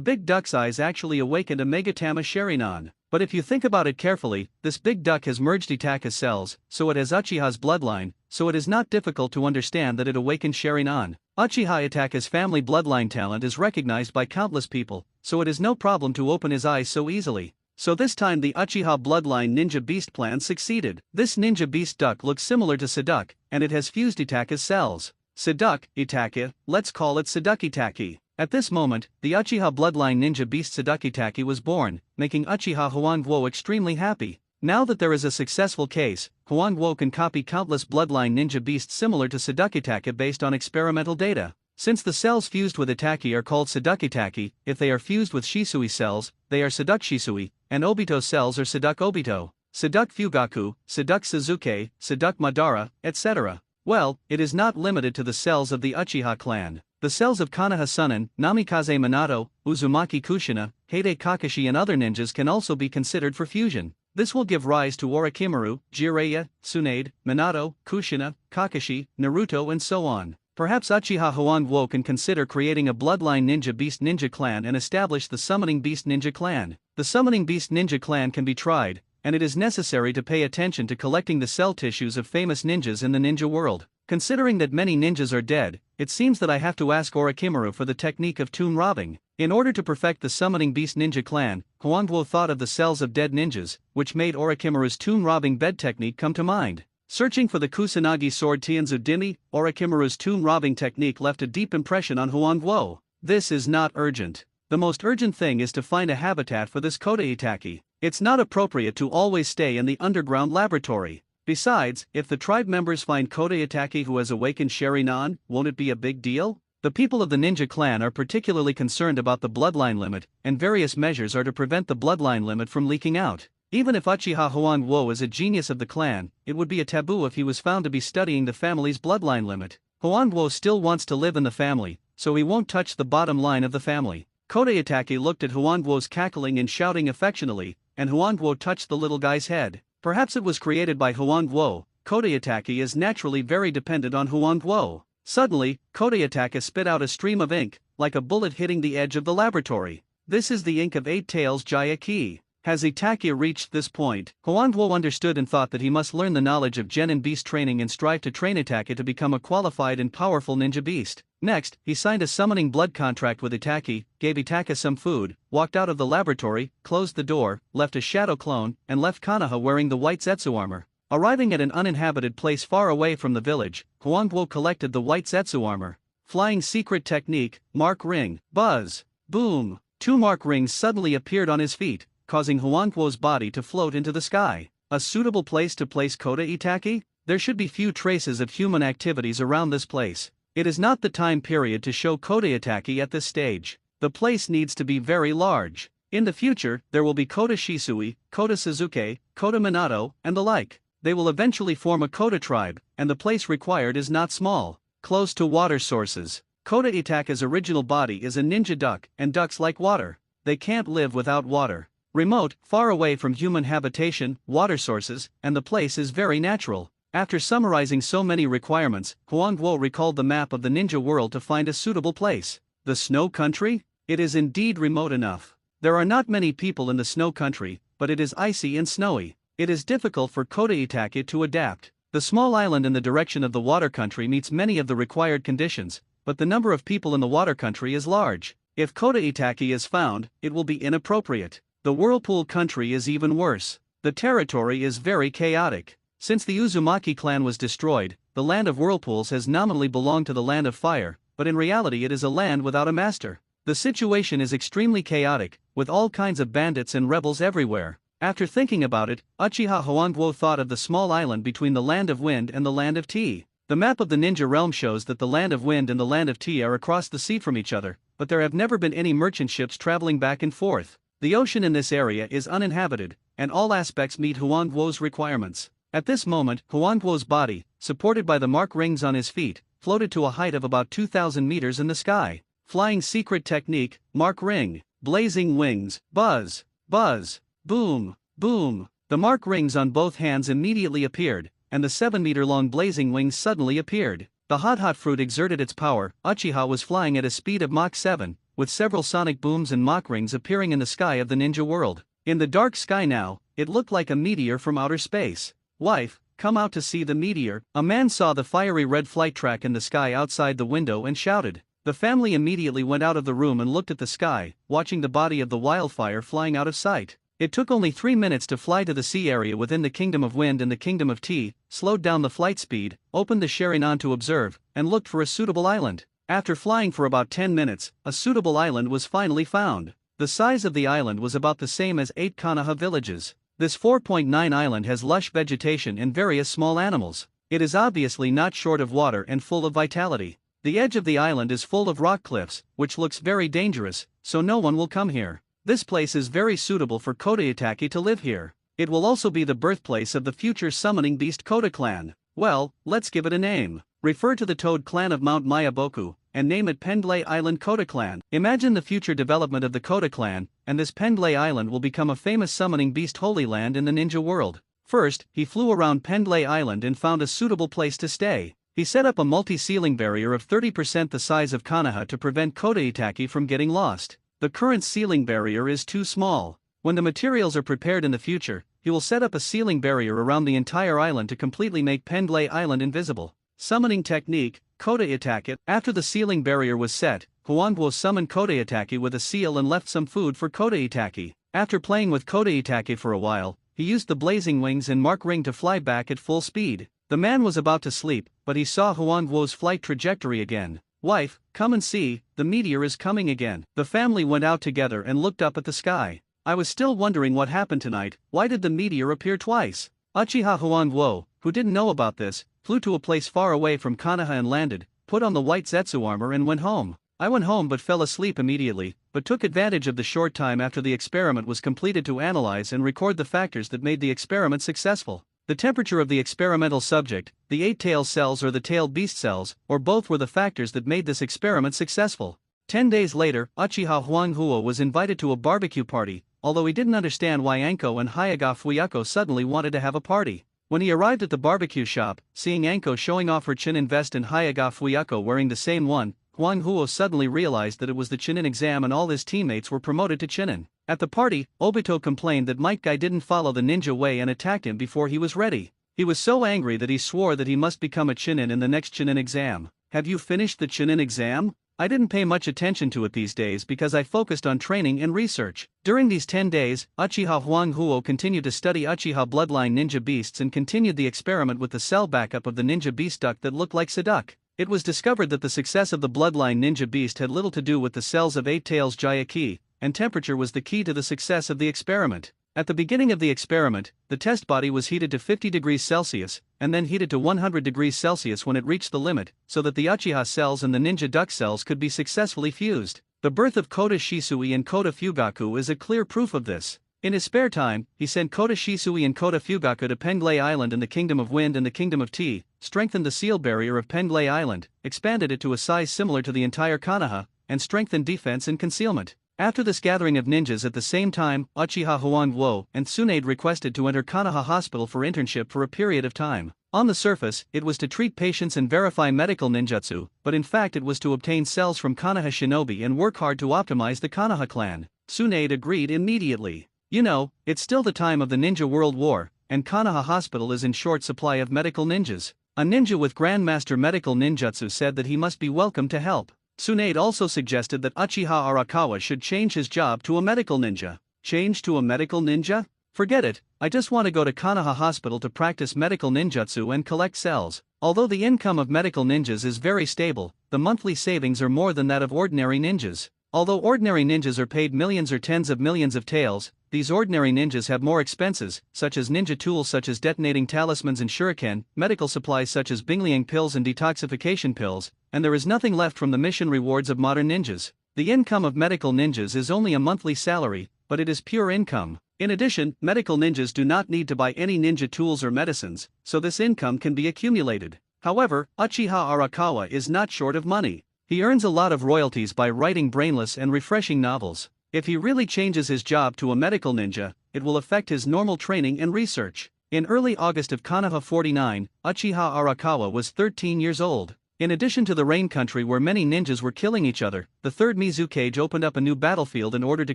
big duck's eyes actually awakened a Megatama Sharingan. But if you think about it carefully, this big duck has merged Itaka's cells, so it has Uchiha's bloodline, so it is not difficult to understand that it awakened Sharingan. Uchiha Itaka's family bloodline talent is recognized by countless people, so it is no problem to open his eyes so easily. So this time the Uchiha bloodline ninja beast plan succeeded. This ninja beast duck looks similar to Saduk, and it has fused Itaka's cells. Saduk, Itaka, let's call it Saduk Itaki. At this moment, the Uchiha bloodline ninja beast Saduk Itaki was born, making Uchiha Huangguo extremely happy. Now that there is a successful case, Huangguo can copy countless bloodline ninja beasts similar to Saduk Itaki based on experimental data. Since the cells fused with Itaki are called Saduk Itaki, if they are fused with Shisui cells, they are Saduk Shisui, and Obito cells are Saduk Obito, Saduk Fugaku, Saduk Suzuki, Saduk Madara, etc. Well, it is not limited to the cells of the Uchiha clan. The cells of Konoha Sunen, Namikaze Minato, Uzumaki Kushina, Heide Kakashi and other ninjas can also be considered for fusion. This will give rise to Orochimaru, Jiraiya, Tsunade, Minato, Kushina, Kakashi, Naruto and so on. Perhaps Uchiha Huangguo can consider creating a bloodline ninja beast ninja clan and establish the summoning beast ninja clan. The summoning beast ninja clan can be tried, and it is necessary to pay attention to collecting the cell tissues of famous ninjas in the ninja world. Considering that many ninjas are dead, it seems that I have to ask Orochimaru for the technique of tomb robbing. In order to perfect the summoning beast ninja clan, Huangguo thought of the cells of dead ninjas, which made Orochimaru's tomb robbing bed technique come to mind. Searching for the Kusanagi sword Tianzu Dimi, Orochimaru's tomb robbing technique left a deep impression on Huangguo. This is not urgent. The most urgent thing is to find a habitat for this Kota Itaki. It's not appropriate to always stay in the underground laboratory. Besides, if the tribe members find Kota Itaki who has awakened Sharingan, won't it be a big deal? The people of the ninja clan are particularly concerned about the bloodline limit, and various measures are to prevent the bloodline limit from leaking out. Even if Uchiha Huangguo is a genius of the clan, it would be a taboo if he was found to be studying the family's bloodline limit. Huangguo still wants to live in the family, so he won't touch the bottom line of the family. Kota Itaki looked at Huangguo's cackling and shouting affectionately, and Huangguo touched the little guy's head. Perhaps it was created by Huangguo. Kota Itaki is naturally very dependent on Huangguo. Suddenly, Kota Itaki spit out a stream of ink, like a bullet hitting the edge of the laboratory. This is the ink of 8 Tails Jaya Ki. Has Itachi reached this point? Huangguo understood and thought that he must learn the knowledge of Genin beast training and strive to train Itachi to become a qualified and powerful ninja beast. Next, he signed a summoning blood contract with Itachi, gave Itachi some food, walked out of the laboratory, closed the door, left a shadow clone, and left Konoha wearing the white Zetsu armor. Arriving at an uninhabited place far away from the village, Huangguo collected the white Zetsu armor. Flying secret technique, mark ring, buzz, boom. 2 mark rings suddenly appeared on his feet, causing Huangguo's body to float into the sky. A suitable place to place Kota Itachi? There should be few traces of human activities around this place. It is not the time period to show Kota Itachi at this stage. The place needs to be very large. In the future, there will be Kota Shisui, Kota Suzuki, Kota Minato, and the like. They will eventually form a Kota tribe, and the place required is not small. Close to water sources. Kota Itachi's original body is a ninja duck, and ducks like water. They can't live without water. Remote, far away from human habitation, water sources, and the place is very natural. After summarizing so many requirements, Huangguo recalled the map of the ninja world to find a suitable place. The snow country? It is indeed remote enough. There are not many people in the snow country, but it is icy and snowy. It is difficult for Kota Itachi to adapt. The small island in the direction of the water country meets many of the required conditions, but the number of people in the water country is large. If Kota Itachi is found, it will be inappropriate. The whirlpool country is even worse. The territory is very chaotic. Since the Uzumaki clan was destroyed, the land of whirlpools has nominally belonged to the land of fire, but in reality it is a land without a master. The situation is extremely chaotic, with all kinds of bandits and rebels everywhere. After thinking about it, Uchiha Huangguo thought of the small island between the land of wind and the land of tea. The map of the ninja realm shows that the land of wind and the land of tea are across the sea from each other, but there have never been any merchant ships traveling back and forth. The ocean in this area is uninhabited, and all aspects meet Huangguo's requirements. At this moment, Huangguo's body, supported by the mark rings on his feet, floated to a height of about 2,000 meters in the sky. Flying secret technique, mark ring, blazing wings, buzz, buzz, boom, boom. The mark rings on both hands immediately appeared, and the 7-meter-long blazing wings suddenly appeared. The hot fruit exerted its power. Uchiha was flying at a speed of Mach 7, with several sonic booms and Mach rings appearing in the sky of the ninja world. In the dark sky now, it looked like a meteor from outer space. Wife, come out to see the meteor. A man saw the fiery red flight track in the sky outside the window and shouted. The family immediately went out of the room and looked at the sky, watching the body of the wildfire flying out of sight. It took only 3 minutes to fly to the sea area within the Kingdom of Wind and the Kingdom of Tea, slowed down the flight speed, opened the Sharingan to observe, and looked for a suitable island. After flying for about 10 minutes, a suitable island was finally found. The size of the island was about the same as 8 Konoha villages. This 4.9 island has lush vegetation and various small animals. It is obviously not short of water and full of vitality. The edge of the island is full of rock cliffs, which looks very dangerous, so no one will come here. This place is very suitable for Kota Itachi to live here. It will also be the birthplace of the future summoning beast Kota clan. Well, let's give it a name. Refer to the Toad clan of Mount Mayaboku, and name it Pendlay Island Kota clan. Imagine the future development of the Kota clan, and this Pendlay Island will become a famous summoning beast holy land in the ninja world. First, he flew around Pendlay Island and found a suitable place to stay. He set up a multi-ceiling barrier of 30% the size of Konoha to prevent Kota Itachi from getting lost. The current ceiling barrier is too small. When the materials are prepared in the future, he will set up a ceiling barrier around the entire island to completely make Pendlay Island invisible. Summoning technique, Kota Itachi. After the ceiling barrier was set, Huangguo summoned Kota Itachi with a seal and left some food for Kota Itachi. After playing with Kota Itachi for a while, he used the blazing wings and mark ring to fly back at full speed. The man was about to sleep, but he saw Huangguo's flight trajectory again. Wife, come and see, the meteor is coming again. The family went out together and looked up at the sky. I was still wondering what happened tonight. Why did the meteor appear twice? Uchiha Huangguo, who didn't know about this, flew to a place far away from Konoha and landed, put on the white Zetsu armor and went home. I went home but fell asleep immediately, but took advantage of the short time after the experiment was completed to analyze and record the factors that made the experiment successful. The temperature of the experimental subject, the 8-tailed cells or the tailed beast cells, or both were the factors that made this experiment successful. 10 days later, Uchiha Huangguo was invited to a barbecue party, although he didn't understand why Anko and Hayaga Fuyako suddenly wanted to have a party. When he arrived at the barbecue shop, seeing Anko showing off her chin and vest and Hayaga Fuyako wearing the same one, Huang Huo suddenly realized that it was the Chunin exam and all his teammates were promoted to Chunin. At the party, Obito complained that Might Guy didn't follow the ninja way and attacked him before he was ready. He was so angry that he swore that he must become a Chunin in the next Chunin exam. Have you finished the Chunin exam? I didn't pay much attention to it these days because I focused on training and research. During these 10 days, Uchiha Huang Huo continued to study Uchiha bloodline ninja beasts and continued the experiment with the cell backup of the ninja beast duck that looked like Saduk. It was discovered that the success of the bloodline ninja beast had little to do with the cells of 8 Tails Jaya-ki, and temperature was the key to the success of the experiment. At the beginning of the experiment, the test body was heated to 50 degrees Celsius, and then heated to 100 degrees Celsius when it reached the limit, so that the Uchiha cells and the ninja duck cells could be successfully fused. The birth of Kota Shisui and Kota Fugaku is a clear proof of this. In his spare time, he sent Kota Shisui and Kota Fugaku to Penglei Island in the Kingdom of Wind and the Kingdom of Tea, strengthened the seal barrier of Penglei Island, expanded it to a size similar to the entire Konoha, and strengthened defense and concealment. After this gathering of ninjas at the same time, Uchiha Huang Huo and Tsunade requested to enter Konoha Hospital for internship for a period of time. On the surface, it was to treat patients and verify medical ninjutsu, but in fact it was to obtain cells from Konoha shinobi and work hard to optimize the Konoha clan. Tsunade agreed immediately. You know, it's still the time of the Ninja World War, and Konoha Hospital is in short supply of medical ninjas. A ninja with Grandmaster Medical Ninjutsu said that he must be welcome to help. Tsunade also suggested that Uchiha Arakawa should change his job to a medical ninja. Change to a medical ninja? Forget it, I just want to go to Konoha Hospital to practice medical ninjutsu and collect cells. Although the income of medical ninjas is very stable, the monthly savings are more than that of ordinary ninjas. Although ordinary ninjas are paid millions or tens of millions of taels, these ordinary ninjas have more expenses, such as ninja tools such as detonating talismans and shuriken, medical supplies such as Bingliang pills and detoxification pills, and there is nothing left from the mission rewards of modern ninjas. The income of medical ninjas is only a monthly salary, but it is pure income. In addition, medical ninjas do not need to buy any ninja tools or medicines, so this income can be accumulated. However, Uchiha Arakawa is not short of money. He earns a lot of royalties by writing brainless and refreshing novels. If he really changes his job to a medical ninja, it will affect his normal training and research. In early August of Konoha 49, Uchiha Arakawa was 13 years old. In addition to the Rain Country where many ninjas were killing each other, the 3rd Mizukage opened up a new battlefield in order to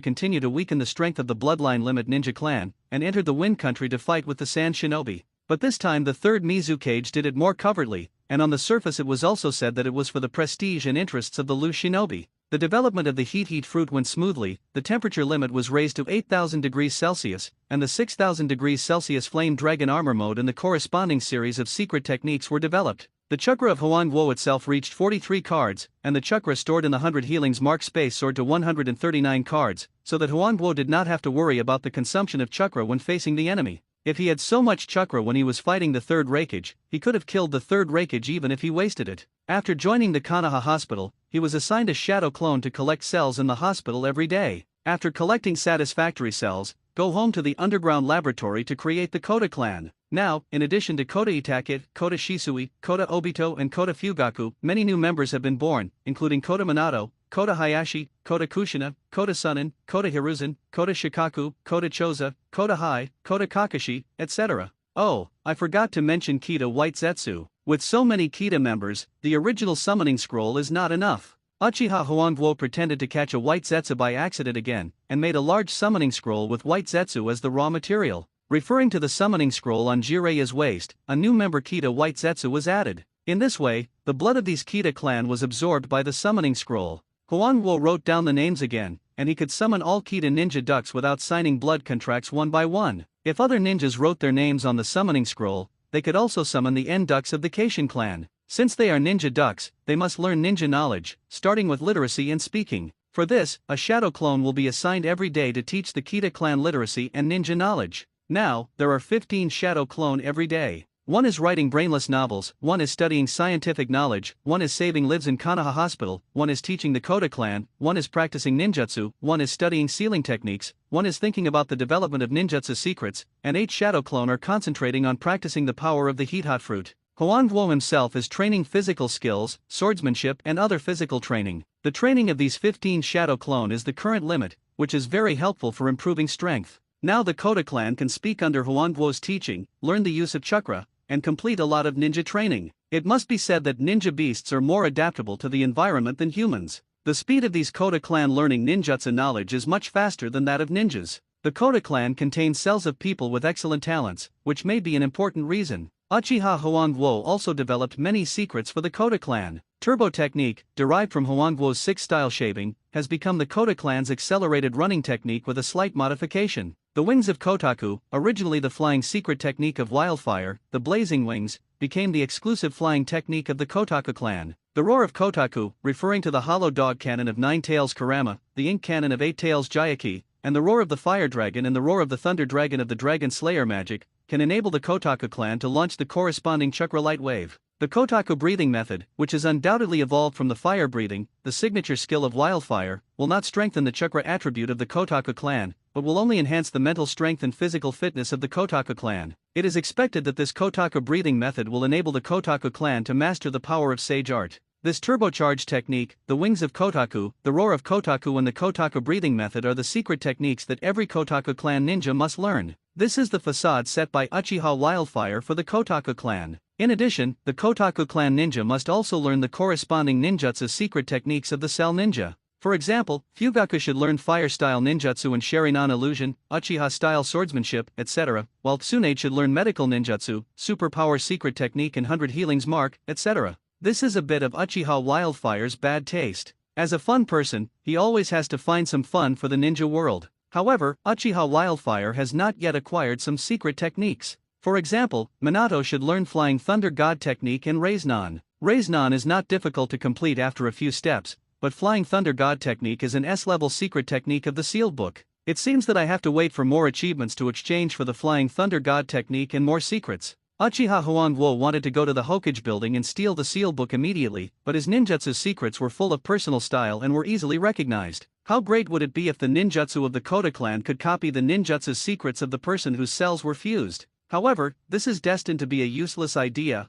continue to weaken the strength of the Bloodline Limit Ninja clan, and entered the Wind Country to fight with the Sand Shinobi. But this time the 3rd Mizukage did it more covertly, and on the surface it was also said that it was for the prestige and interests of the Lu Shinobi. The development of the heat fruit went smoothly, the temperature limit was raised to 8,000 degrees Celsius, and the 6,000 degrees Celsius Flame Dragon Armor mode and the corresponding series of secret techniques were developed. The chakra of Huang Huo itself reached 43 cards, and the chakra stored in the 100 healings mark space soared to 139 cards, so that Huang Huo did not have to worry about the consumption of chakra when facing the enemy. If he had so much chakra when he was fighting the 3rd Raikage, he could have killed the 3rd Raikage even if he wasted it. After joining the Konoha Hospital, he was assigned a shadow clone to collect cells in the hospital every day. After collecting satisfactory cells, go home to the underground laboratory to create the Kota clan. Now, in addition to Kota Itachi, Kota Shisui, Kota Obito and Kota Fugaku, many new members have been born, including Kota Minato, Kota Hayashi, Kota Kushina, Kota Sunin, Kota Hiruzen, Kota Shikaku, Kota Choza, Kota Hai, Kota Kakashi, etc. Oh, I forgot to mention Kita White Zetsu. With so many Kita members, the original summoning scroll is not enough. Uchiha Huang Huo pretended to catch a White Zetsu by accident again, and made a large summoning scroll with White Zetsu as the raw material. Referring to the summoning scroll on Jireya's waist, a new member Kita White Zetsu was added. In this way, the blood of these Kita clan was absorbed by the summoning scroll. Huang Huo wrote down the names again, and he could summon all Kita ninja ducks without signing blood contracts one by one. If other ninjas wrote their names on the summoning scroll, they could also summon the N ducks of the Keishin clan. Since they are ninja ducks, they must learn ninja knowledge, starting with literacy and speaking. For this, a shadow clone will be assigned every day to teach the Kita clan literacy and ninja knowledge. Now, there are 15 shadow clone every day. One is writing brainless novels, one is studying scientific knowledge, one is saving lives in Konoha Hospital, one is teaching the Kota clan, one is practicing ninjutsu, one is studying sealing techniques, one is thinking about the development of ninjutsu secrets, and 8 shadow clone are concentrating on practicing the power of the heat fruit. Huang Huo himself is training physical skills, swordsmanship and other physical training. The training of these 15 shadow clone is the current limit, which is very helpful for improving strength. Now the Kota clan can speak under Huang Huo's teaching, learn the use of chakra, and complete a lot of ninja training. It must be said that ninja beasts are more adaptable to the environment than humans. The speed of these Koda clan learning ninjutsu knowledge is much faster than that of ninjas. The Koda clan contains cells of people with excellent talents, which may be an important reason. Uchiha Huangguo also developed many secrets for the Koda clan. Turbo technique, derived from Huangguo's 6-style shaping, has become the Koda clan's accelerated running technique with a slight modification. The wings of Kotaku, originally the flying secret technique of Wildfire, the blazing wings, became the exclusive flying technique of the Kotaku clan. The roar of Kotaku, referring to the hollow dog cannon of 9 tails Kurama, the ink cannon of 8 tails Jayaki, and the roar of the fire dragon and the roar of the thunder dragon of the dragon slayer magic, can enable the Kotaku clan to launch the corresponding chakra light wave. The Kotaku breathing method, which has undoubtedly evolved from the fire breathing, the signature skill of Wildfire, will not strengthen the chakra attribute of the Kotaku clan, but will only enhance the mental strength and physical fitness of the Kotaku clan. It is expected that this Kotaku breathing method will enable the Kotaku clan to master the power of sage art. This turbocharged technique, the wings of Kotaku, the roar of Kotaku and the Kotaku breathing method are the secret techniques that every Kotaku clan ninja must learn. This is the facade set by Uchiha Wildfire for the Kotaku clan. In addition, the Kotaku clan ninja must also learn the corresponding ninjutsu secret techniques of the Cell ninja. For example, Fugaku should learn fire-style ninjutsu and Sharingan illusion, Uchiha-style swordsmanship, etc., while Tsunade should learn medical ninjutsu, superpower secret technique and 100 healings mark, etc. This is a bit of Uchiha Wildfire's bad taste. As a fun person, he always has to find some fun for the ninja world. However, Uchiha Wildfire has not yet acquired some secret techniques. For example, Minato should learn Flying Thunder God technique and Reisnan. Reisnan is not difficult to complete after a few steps, but Flying Thunder God technique is an S-level secret technique of the sealed book. It seems that I have to wait for more achievements to exchange for the Flying Thunder God technique and more secrets. Uchiha Huangguo wanted to go to the Hokage building and steal the seal book immediately, but his ninjutsu secrets were full of personal style and were easily recognized. How great would it be if the ninjutsu of the Koda clan could copy the ninjutsu secrets of the person whose cells were fused? However, this is destined to be a useless idea,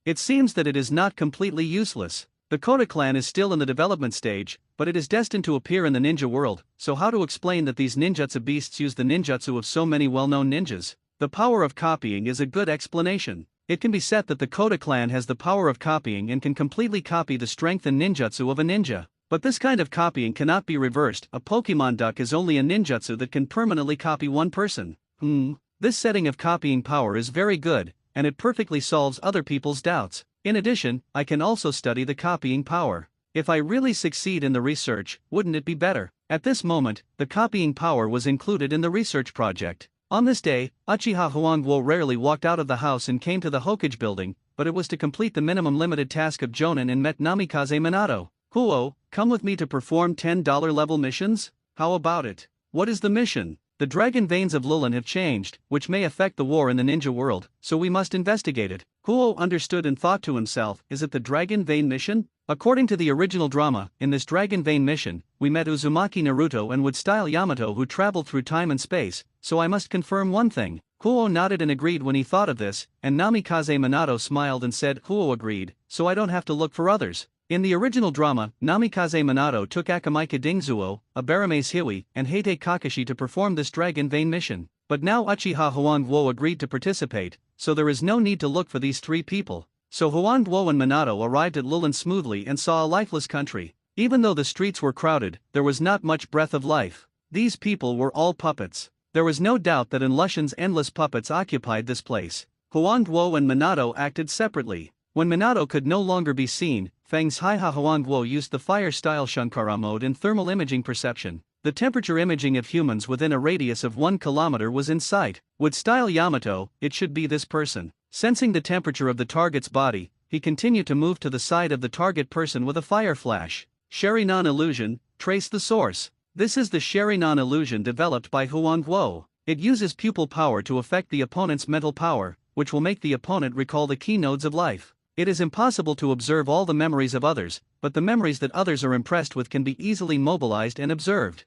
It seems that it is not completely useless. The Koda clan is still in the development stage, but it is destined to appear in the ninja world, so how to explain that these ninjutsu beasts use the ninjutsu of so many well-known ninjas? The power of copying is a good explanation. It can be said that the Koda clan has the power of copying and can completely copy the strength and ninjutsu of a ninja. But this kind of copying cannot be reversed. A Pokemon duck is only a ninjutsu that can permanently copy one person. This setting of copying power is very good, and it perfectly solves other people's doubts. In addition, I can also study the copying power. If I really succeed in the research, wouldn't it be better? At this moment, the copying power was included in the research project. On this day, Uchiha Huangguo rarely walked out of the house and came to the Hokage building, but it was to complete the minimum limited task of Jonin and met Namikaze Minato. Huo, come with me to perform $10 level missions? How about it? What is the mission? The dragon veins of Lulin have changed, which may affect the war in the ninja world, so we must investigate it. Huo understood and thought to himself, is it the dragon vein mission? According to the original drama, in this dragon vein mission, we met Uzumaki Naruto and wood-style Yamato who traveled through time and space, so I must confirm one thing. Huo nodded and agreed when he thought of this, and Namikaze Minato smiled and said Huo agreed, so I don't have to look for others. In the original drama, Namikaze Minato took Akamaika Dingzuo, Abaramaze Hiwi, and Heite Kakashi to perform this dragon vein mission. But now Uchiha Huangguo agreed to participate, so there is no need to look for these three people. So Huangguo and Minato arrived at Lulin smoothly and saw a lifeless country. Even though the streets were crowded, there was not much breath of life. These people were all puppets. There was no doubt that Enlushen's endless puppets occupied this place. Huangguo and Minato acted separately. When Minato could no longer be seen, Fang's Haiha Huangguo used the fire-style Shankara mode in thermal imaging perception. The temperature imaging of humans within a radius of 1 kilometer was in sight. With style Yamato, it should be this person. Sensing the temperature of the target's body, he continued to move to the side of the target person with a fire flash. Sharingan illusion, trace the source. This is the Sharingan illusion developed by Huangguo. It uses pupil power to affect the opponent's mental power, which will make the opponent recall the key nodes of life. It is impossible to observe all the memories of others, but the memories that others are impressed with can be easily mobilized and observed.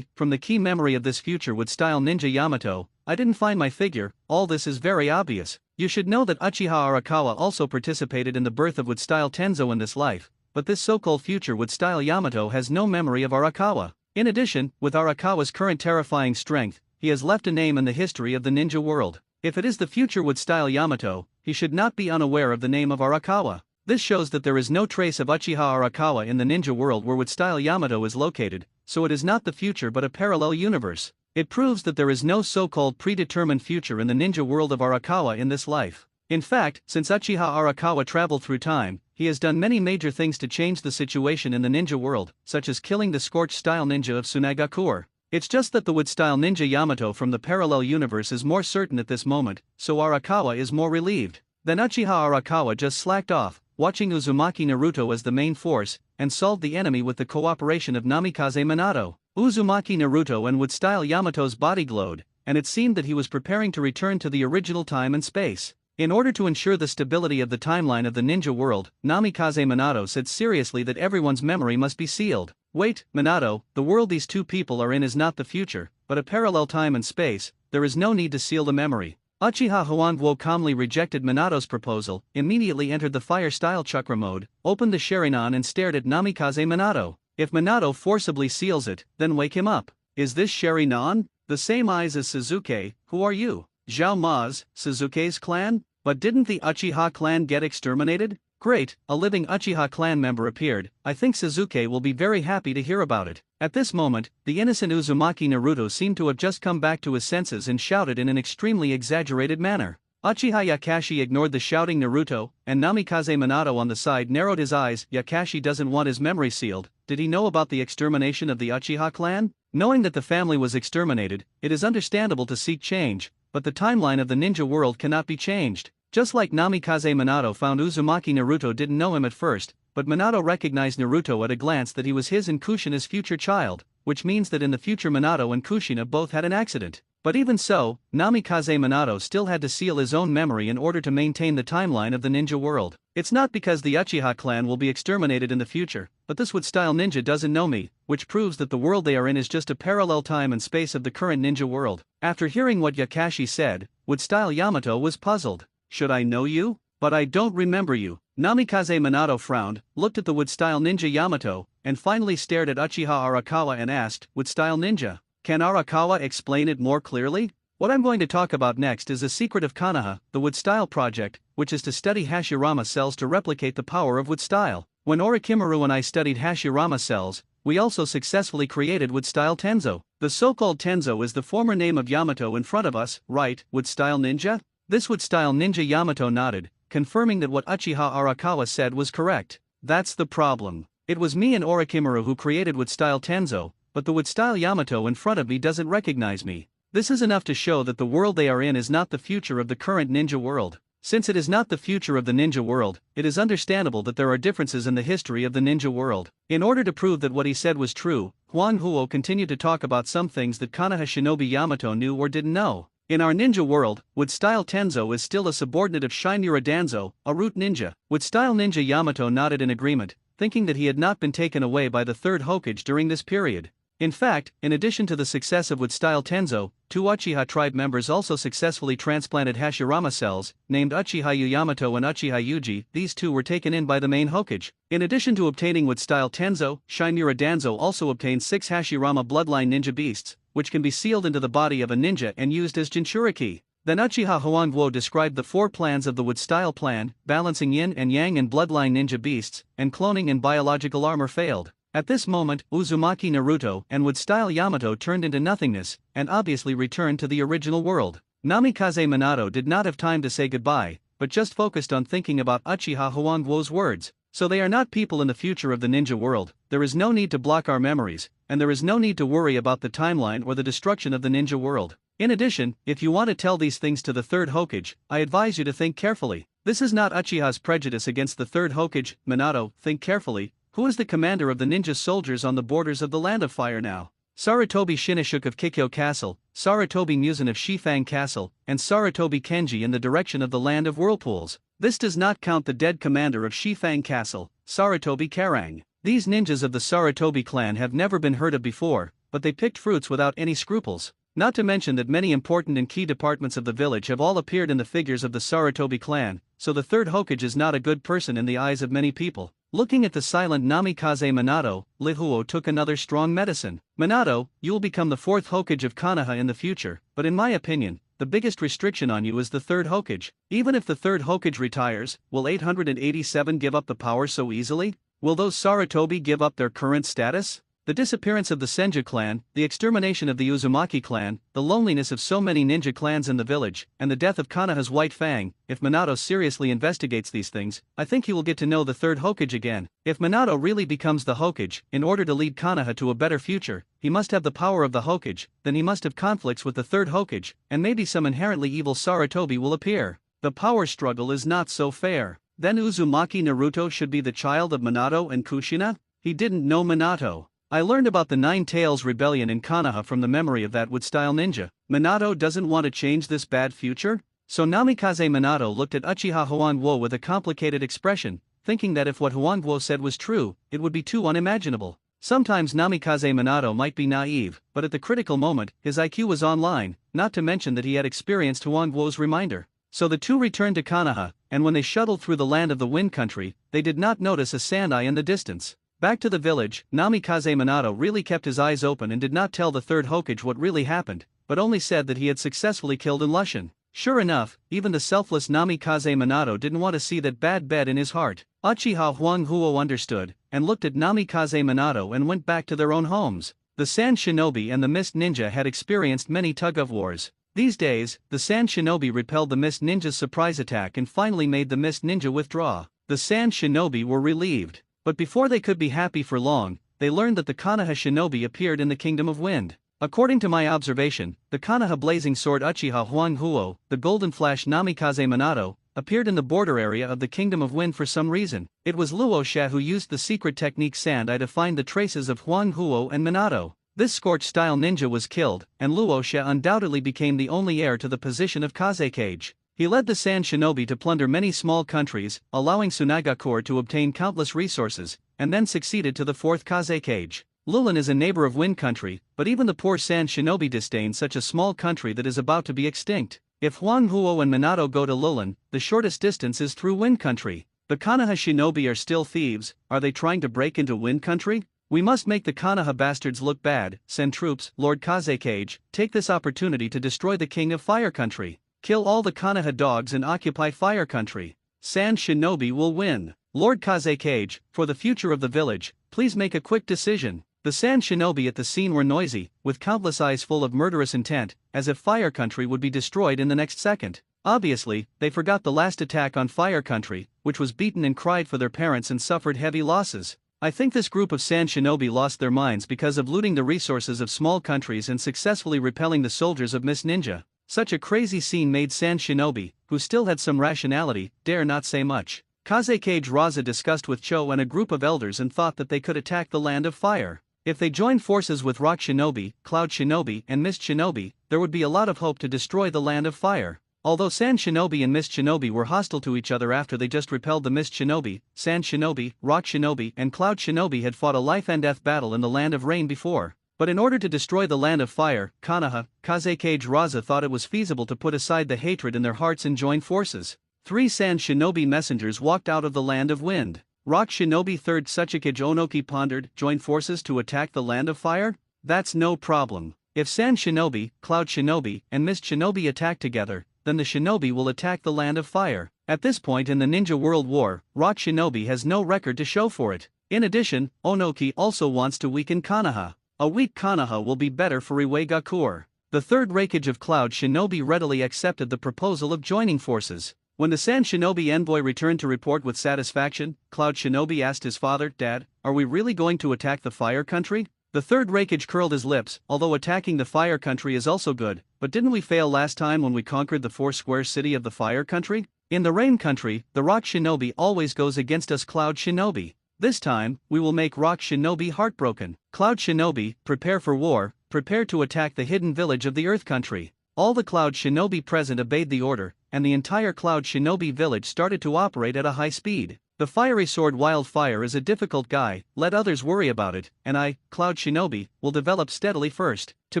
From the key memory of this future wood-style ninja Yamato, I didn't find my figure. All this is very obvious. You should know that Uchiha Arakawa also participated in the birth of wood-style Tenzo in this life, but this so-called future wood-style Yamato has no memory of Arakawa. In addition, with Arakawa's current terrifying strength, he has left a name in the history of the ninja world. If it is the future wood-style Yamato, he should not be unaware of the name of Arakawa. This shows that there is no trace of Uchiha Arakawa in the ninja world where wood-style Yamato is located, so it is not the future but a parallel universe. It proves that there is no so-called predetermined future in the ninja world of Arakawa in this life. In fact, since Uchiha Arakawa traveled through time, he has done many major things to change the situation in the ninja world, such as killing the scorched-style ninja of Tsunagakure. It's just that the wood-style ninja Yamato from the parallel universe is more certain at this moment, so Arakawa is more relieved. Then Uchiha Arakawa just slacked off, watching Uzumaki Naruto as the main force, and solved the enemy with the cooperation of Namikaze Minato. Uzumaki Naruto and wood-style Yamato's body glowed, and it seemed that he was preparing to return to the original time and space. In order to ensure the stability of the timeline of the ninja world, Namikaze Minato said seriously that everyone's memory must be sealed. Wait, Minato, the world these two people are in is not the future, but a parallel time and space. There is no need to seal the memory. Uchiha Huangguo calmly rejected Minato's proposal, immediately entered the fire-style chakra mode, opened the Sharingan and stared at Namikaze Minato. If Minato forcibly seals it, then wake him up. Is this Sharingan? The same eyes as Suzuki. Who are you? Zhao Maz, Suzuki's clan? But didn't the Uchiha clan get exterminated? Great, a living Uchiha clan member appeared. I think Suzuki will be very happy to hear about it. At this moment, the innocent Uzumaki Naruto seemed to have just come back to his senses and shouted in an extremely exaggerated manner. Uchiha Yakashi ignored the shouting Naruto, and Namikaze Minato on the side narrowed his eyes. Yakashi doesn't want his memory sealed. Did he know about the extermination of the Uchiha clan? Knowing that the family was exterminated, it is understandable to seek change, but the timeline of the ninja world cannot be changed. Just like Namikaze Minato found Uzumaki Naruto didn't know him at first, but Minato recognized Naruto at a glance that he was his and Kushina's future child, which means that in the future Minato and Kushina both had an accident. But even so, Namikaze Minato still had to seal his own memory in order to maintain the timeline of the ninja world. It's not because the Uchiha clan will be exterminated in the future, but this wood-style ninja doesn't know me, which proves that the world they are in is just a parallel time and space of the current ninja world. After hearing what Yakashi said, wood-style Yamato was puzzled. Should I know you? But I don't remember you. Namikaze Minato frowned, looked at the wood-style ninja Yamato, and finally stared at Uchiha Arakawa and asked, Wood-style ninja, can Arakawa explain it more clearly? What I'm going to talk about next is the secret of Konoha, the wood-style project, which is to study Hashirama cells to replicate the power of wood-style. When Orochimaru and I studied Hashirama cells, we also successfully created wood-style Tenzo. The so-called Tenzo is the former name of Yamato in front of us, right, wood-style ninja? This wood-style ninja Yamato nodded, confirming that what Uchiha Arakawa said was correct. That's the problem. It was me and Orochimaru who created wood-style Tenzo, but the wood-style Yamato in front of me doesn't recognize me. This is enough to show that the world they are in is not the future of the current ninja world. Since it is not the future of the ninja world, it is understandable that there are differences in the history of the ninja world. In order to prove that what he said was true, Huang Huo continued to talk about some things that Konoha Shinobi Yamato knew or didn't know. In our ninja world, wood-style Tenzo is still a subordinate of Shinura Danzo, a root ninja. Wood-style ninja Yamato nodded in agreement, thinking that he had not been taken away by the third Hokage during this period. In fact, in addition to the success of wood-style Tenzo, two Uchiha tribe members also successfully transplanted Hashirama cells, named Uchiha Yamato and Uchiha Yuji. These two were taken in by the main Hokage. In addition to obtaining wood-style Tenzo, Shinura Danzo also obtained 6 Hashirama bloodline ninja beasts, which can be sealed into the body of a ninja and used as Jinchuriki. Then Uchiha Huangguo described the 4 plans of the wood-style plan, balancing yin and yang and bloodline ninja beasts, and cloning and biological armor failed. At this moment, Uzumaki Naruto and wood-style Yamato turned into nothingness, and obviously returned to the original world. Namikaze Minato did not have time to say goodbye, but just focused on thinking about Uchiha Huangguo's words. So they are not people in the future of the ninja world. There is no need to block our memories, and there is no need to worry about the timeline or the destruction of the ninja world. In addition, if you want to tell these things to the third Hokage, I advise you to think carefully. This is not Uchiha's prejudice against the third Hokage. Minato, think carefully. Who is the commander of the ninja soldiers on the borders of the Land of Fire now? Sarutobi Shinashuk of Kikyo Castle, Sarutobi Muzan of Shifang Castle, and Sarutobi Kenji in the direction of the Land of Whirlpools. This does not count the dead commander of Shifang Castle, Sarutobi Karang. These ninjas of the Sarutobi clan have never been heard of before, but they picked fruits without any scruples. Not to mention that many important and key departments of the village have all appeared in the figures of the Sarutobi clan, so the third Hokage is not a good person in the eyes of many people. Looking at the silent Namikaze Minato, Lihuo took another strong medicine. Minato, you will become the 4th Hokage of Konoha in the future, but in my opinion, the biggest restriction on you is the third Hokage. Even if the third Hokage retires, will 887 give up the power so easily? Will those Sarutobi give up their current status? The disappearance of the Senju clan, the extermination of the Uzumaki clan, the loneliness of so many ninja clans in the village, and the death of Konoha's White Fang. If Minato seriously investigates these things, I think he will get to know the third Hokage again. If Minato really becomes the Hokage, in order to lead Konoha to a better future, he must have the power of the Hokage, then he must have conflicts with the third Hokage, and maybe some inherently evil Sarutobi will appear. The power struggle is not so fair. Then Uzumaki Naruto should be the child of Minato and Kushina? He didn't know Minato. I learned about the Nine Tails rebellion in Konoha from the memory of that wood-style ninja. Minato doesn't want to change this bad future? So Namikaze Minato looked at Uchiha Huangwo with a complicated expression, thinking that if what Huangwo said was true, it would be too unimaginable. Sometimes Namikaze Minato might be naive, but at the critical moment, his IQ was online, not to mention that he had experienced Huangwo's reminder. So the two returned to Konoha, and when they shuttled through the land of the Wind Country, they did not notice a sand-eye in the distance. Back to the village, Namikaze Minato really kept his eyes open and did not tell the third Hokage what really happened, but only said that he had successfully killed Lushan. Sure enough, even the selfless Namikaze Minato didn't want to see that bad bed in his heart. Uchiha Huanghuo understood, and looked at Namikaze Minato and went back to their own homes. The Sand Shinobi and the Mist Ninja had experienced many tug-of-wars. These days, the Sand Shinobi repelled the Mist Ninja's surprise attack and finally made the Mist Ninja withdraw. The Sand Shinobi were relieved. But before they could be happy for long, they learned that the Konoha Shinobi appeared in the Kingdom of Wind. According to my observation, the Konoha Blazing Sword Uchiha Huanghuo, the Golden Flash Namikaze Minato, appeared in the border area of the Kingdom of Wind for some reason. It was Luosha who used the secret technique Sand-Eye to find the traces of Huanghuo and Minato. This Scorch-style ninja was killed, and Luosha undoubtedly became the only heir to the position of Kazekage. He led the Sand Shinobi to plunder many small countries, allowing Tsunagakure to obtain countless resources, and then succeeded to the fourth Kazekage. Lulin is a neighbor of Wind Country, but even the poor Sand Shinobi disdain such a small country that is about to be extinct. If Huanghuo and Minato go to Lulin, the shortest distance is through Wind Country. The Konoha Shinobi are still thieves. Are they trying to break into Wind Country? We must make the Konoha bastards look bad. Send troops, Lord Kazekage, take this opportunity to destroy the king of Fire Country. Kill all the Konoha dogs and occupy Fire Country. Sand Shinobi will win. Lord Kazekage, for the future of the village, please make a quick decision. The Sand Shinobi at the scene were noisy, with countless eyes full of murderous intent, as if Fire Country would be destroyed in the next second. Obviously, they forgot the last attack on Fire Country, which was beaten and cried for their parents and suffered heavy losses. I think this group of Sand Shinobi lost their minds because of looting the resources of small countries and successfully repelling the soldiers of Miss Ninja. Such a crazy scene made Sand Shinobi, who still had some rationality, dare not say much. Kazekage Raza discussed with Cho and a group of elders and thought that they could attack the Land of Fire. If they joined forces with Rock Shinobi, Cloud Shinobi, and Mist Shinobi, there would be a lot of hope to destroy the Land of Fire. Although Sand Shinobi and Mist Shinobi were hostile to each other after they just repelled the Mist Shinobi, Sand Shinobi, Rock Shinobi, and Cloud Shinobi had fought a life-and-death battle in the Land of Rain before. But in order to destroy the Land of Fire, Konoha, Kazekage Raza thought it was feasible to put aside the hatred in their hearts and join forces. 3 Sand Shinobi messengers walked out of the Land of Wind. Rock Shinobi 3rd Tsuchikage Onoki pondered, join forces to attack the Land of Fire? That's no problem. If Sand Shinobi, Cloud Shinobi, and Mist Shinobi attack together, then the Shinobi will attack the Land of Fire. At this point in the Ninja World War, Rock Shinobi has no record to show for it. In addition, Onoki also wants to weaken Konoha. A weak Konoha will be better for Iwagakure. The 3rd Raikage of Cloud Shinobi readily accepted the proposal of joining forces. When the Sand Shinobi envoy returned to report with satisfaction, Cloud Shinobi asked his father, Dad, are we really going to attack the Fire Country? The 3rd Raikage curled his lips, although attacking the Fire Country is also good, but didn't we fail last time when we conquered the 4-square city of the Fire Country? In the Rain Country, the Rock Shinobi always goes against us Cloud Shinobi. This time, we will make Rock Shinobi heartbroken. Cloud Shinobi, prepare for war, prepare to attack the hidden village of the Earth Country. All the Cloud Shinobi present obeyed the order, and the entire Cloud Shinobi village started to operate at a high speed. The fiery sword Wildfire is a difficult guy, let others worry about it, and I, Cloud Shinobi, will develop steadily first. To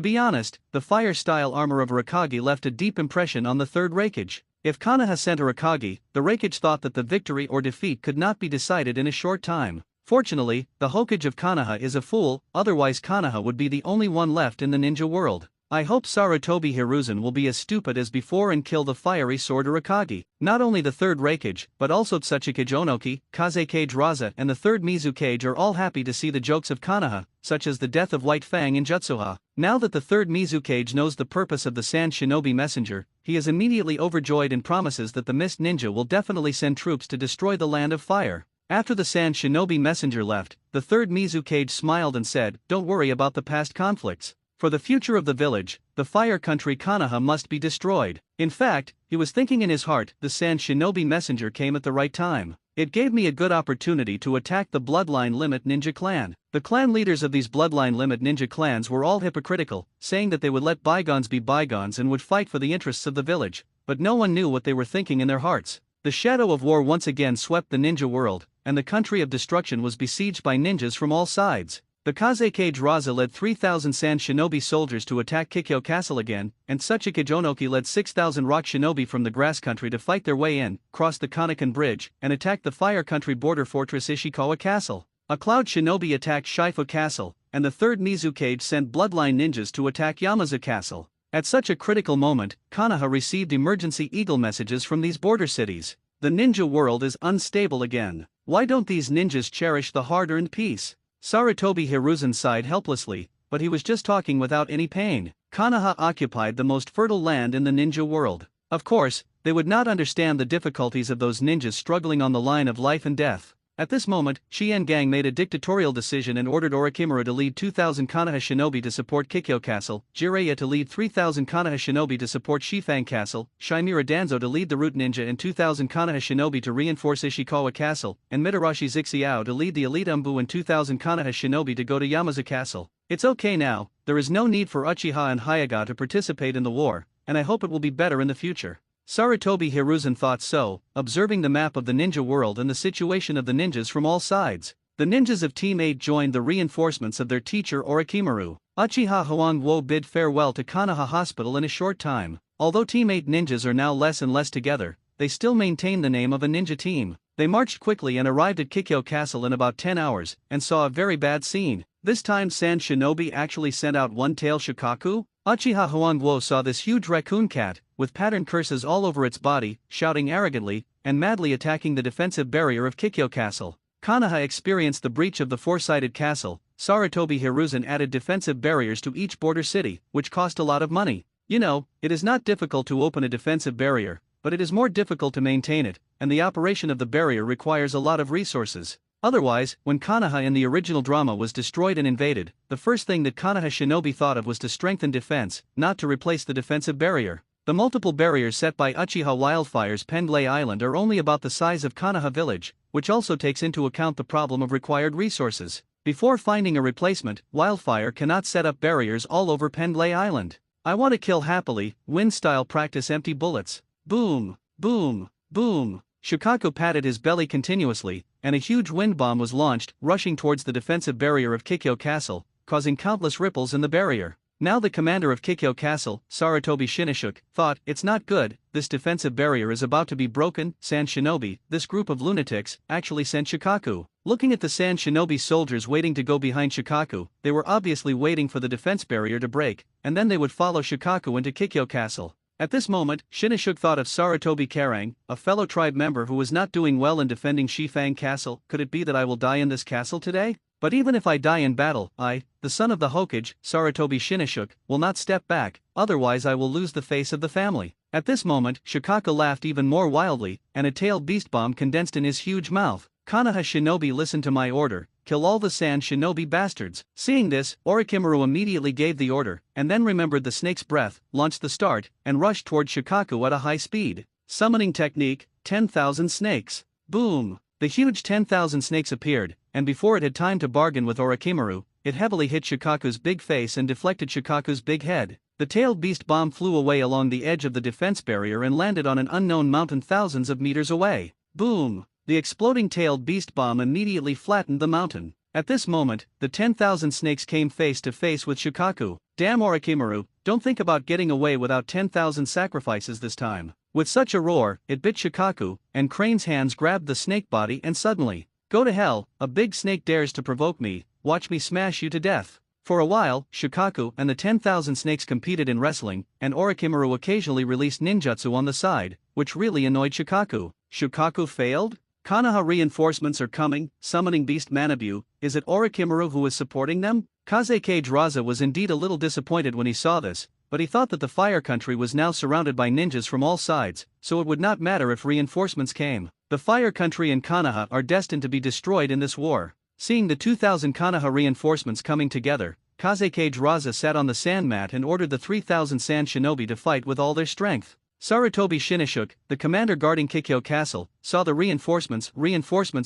be honest, the fire-style armor of Raikage left a deep impression on the 3rd Raikage. If Konoha sent a Raikage, the Raikage thought that the victory or defeat could not be decided in a short time. Fortunately, the Hokage of Konoha is a fool, otherwise Konoha would be the only one left in the ninja world. I hope Sarutobi Hiruzen will be as stupid as before and kill the fiery sword Urakage. Not only the third Raikage, but also Tsuchikage Onoki, Kazekage Raza and the third Mizukage are all happy to see the jokes of Konoha, such as the death of White Fang in Jutsuha. Now that the third Mizukage knows the purpose of the Sand Shinobi Messenger, he is immediately overjoyed and promises that the Mist Ninja will definitely send troops to destroy the Land of Fire. After the Sand Shinobi Messenger left, the third Mizukage smiled and said, "Don't worry about the past conflicts. For the future of the village, the Fire Country Konoha must be destroyed." In fact, he was thinking in his heart, the Sand Shinobi Messenger came at the right time. It gave me a good opportunity to attack the Bloodline Limit Ninja Clan. The clan leaders of these Bloodline Limit Ninja clans were all hypocritical, saying that they would let bygones be bygones and would fight for the interests of the village, but no one knew what they were thinking in their hearts. The shadow of war once again swept the ninja world, and the country of destruction was besieged by ninjas from all sides. The Kazekage Raza led 3,000 Sand Shinobi soldiers to attack Kikyo Castle again, and Tsuchikage Onoki led 6,000 Rock Shinobi from the Grass Country to fight their way in, cross the Konokan Bridge, and attack the Fire Country border fortress Ishikawa Castle. A Cloud Shinobi attacked Shifu Castle, and the third Mizukage sent Bloodline ninjas to attack Yamaza Castle. At such a critical moment, Konoha received emergency eagle messages from these border cities. The ninja world is unstable again. Why don't these ninjas cherish the hard-earned peace? Sarutobi Hiruzen sighed helplessly, but he was just talking without any pain. Konoha occupied the most fertile land in the ninja world. Of course, they would not understand the difficulties of those ninjas struggling on the line of life and death. At this moment, Shien Gang made a dictatorial decision and ordered Orochimaru to lead 2,000 Konoha shinobi to support Kikyo Castle, Jiraiya to lead 3,000 Konoha shinobi to support Shifang Castle, Shimura Danzo to lead the Root Ninja and 2,000 Konoha shinobi to reinforce Ishikawa Castle, and Mitarashi Zixiao to lead the Elite Umbu and 2,000 Konoha shinobi to go to Yamaza Castle. It's okay now, there is no need for Uchiha and Hayaga to participate in the war, and I hope it will be better in the future. Sarutobi Hiruzen thought so, observing the map of the ninja world and the situation of the ninjas from all sides. The ninjas of Team 8 joined the reinforcements of their teacher Orochimaru. Uchiha Huangwo bid farewell to Konoha Hospital in a short time. Although Team 8 ninjas are now less and less together, they still maintain the name of a ninja team. They marched quickly and arrived at Kikyo Castle in about 10 hours, and saw a very bad scene. This time Sand Shinobi actually sent out one-tail Shukaku? Uchiha Huangwo saw this huge raccoon cat, with patterned curses all over its body, shouting arrogantly, and madly attacking the defensive barrier of Kikyo Castle. Konoha experienced the breach of the four-sided castle. Sarutobi Hiruzen added defensive barriers to each border city, which cost a lot of money. You know, it is not difficult to open a defensive barrier, but it is more difficult to maintain it, and the operation of the barrier requires a lot of resources. Otherwise, when Konoha in the original drama was destroyed and invaded, the first thing that Konoha shinobi thought of was to strengthen defense, not to replace the defensive barrier. The multiple barriers set by Uchiha Wildfire's Pendlay Island are only about the size of Konoha village, which also takes into account the problem of required resources. Before finding a replacement, Wildfire cannot set up barriers all over Pendlay Island. I want to kill happily, win-style practice empty bullets. Boom, boom, boom. Shukaku patted his belly continuously, and a huge wind bomb was launched, rushing towards the defensive barrier of Kikyo Castle, causing countless ripples in the barrier. Now the commander of Kikyo Castle, Sarutobi Shinashuk, thought, "It's not good, this defensive barrier is about to be broken." Sand Shinobi, this group of lunatics, actually sent Shukaku. Looking at the Sand Shinobi soldiers waiting to go behind Shukaku, they were obviously waiting for the defense barrier to break, and then they would follow Shukaku into Kikyo Castle. At this moment, Shinashuk thought of Sarutobi Karang, a fellow tribe member who was not doing well in defending Shifang Castle. Could it be that I will die in this castle today? But even if I die in battle, I, the son of the Hokage, Sarutobi Shinashuk, will not step back, otherwise I will lose the face of the family. At this moment, Shukaku laughed even more wildly, and a tailed beast bomb condensed in his huge mouth. Konoha shinobi, listen to my order, kill all the Sand Shinobi bastards. Seeing this, Orochimaru immediately gave the order, and then remembered the snake's breath, launched the start, and rushed toward Shukaku at a high speed. Summoning technique, 10,000 snakes. Boom! The huge 10,000 snakes appeared, and before it had time to bargain with Orochimaru, it heavily hit Shukaku's big face and deflected Shukaku's big head. The tailed beast bomb flew away along the edge of the defense barrier and landed on an unknown mountain thousands of meters away. Boom! The exploding tailed beast bomb immediately flattened the mountain. At this moment, the 10,000 snakes came face to face with Shukaku. Damn Orochimaru, don't think about getting away without 10,000 sacrifices this time. With such a roar, it bit Shukaku, and Crane's hands grabbed the snake body and suddenly, go to hell, a big snake dares to provoke me, watch me smash you to death. For a while, Shukaku and the 10,000 snakes competed in wrestling, and Orochimaru occasionally released ninjutsu on the side, which really annoyed Shukaku. Shukaku failed? Konoha reinforcements are coming, summoning Beast Manabu. Is it Orochimaru who is supporting them? Kazekage Raza was indeed a little disappointed when he saw this, but he thought that the Fire Country was now surrounded by ninjas from all sides, so it would not matter if reinforcements came. The Fire Country and Konoha are destined to be destroyed in this war. Seeing the 2,000 Konoha reinforcements coming together, Kazekage Raza sat on the sand mat and ordered the 3,000 sand shinobi to fight with all their strength. Sarutobi Shinnishuk, the commander guarding Kikyo Castle, saw the reinforcements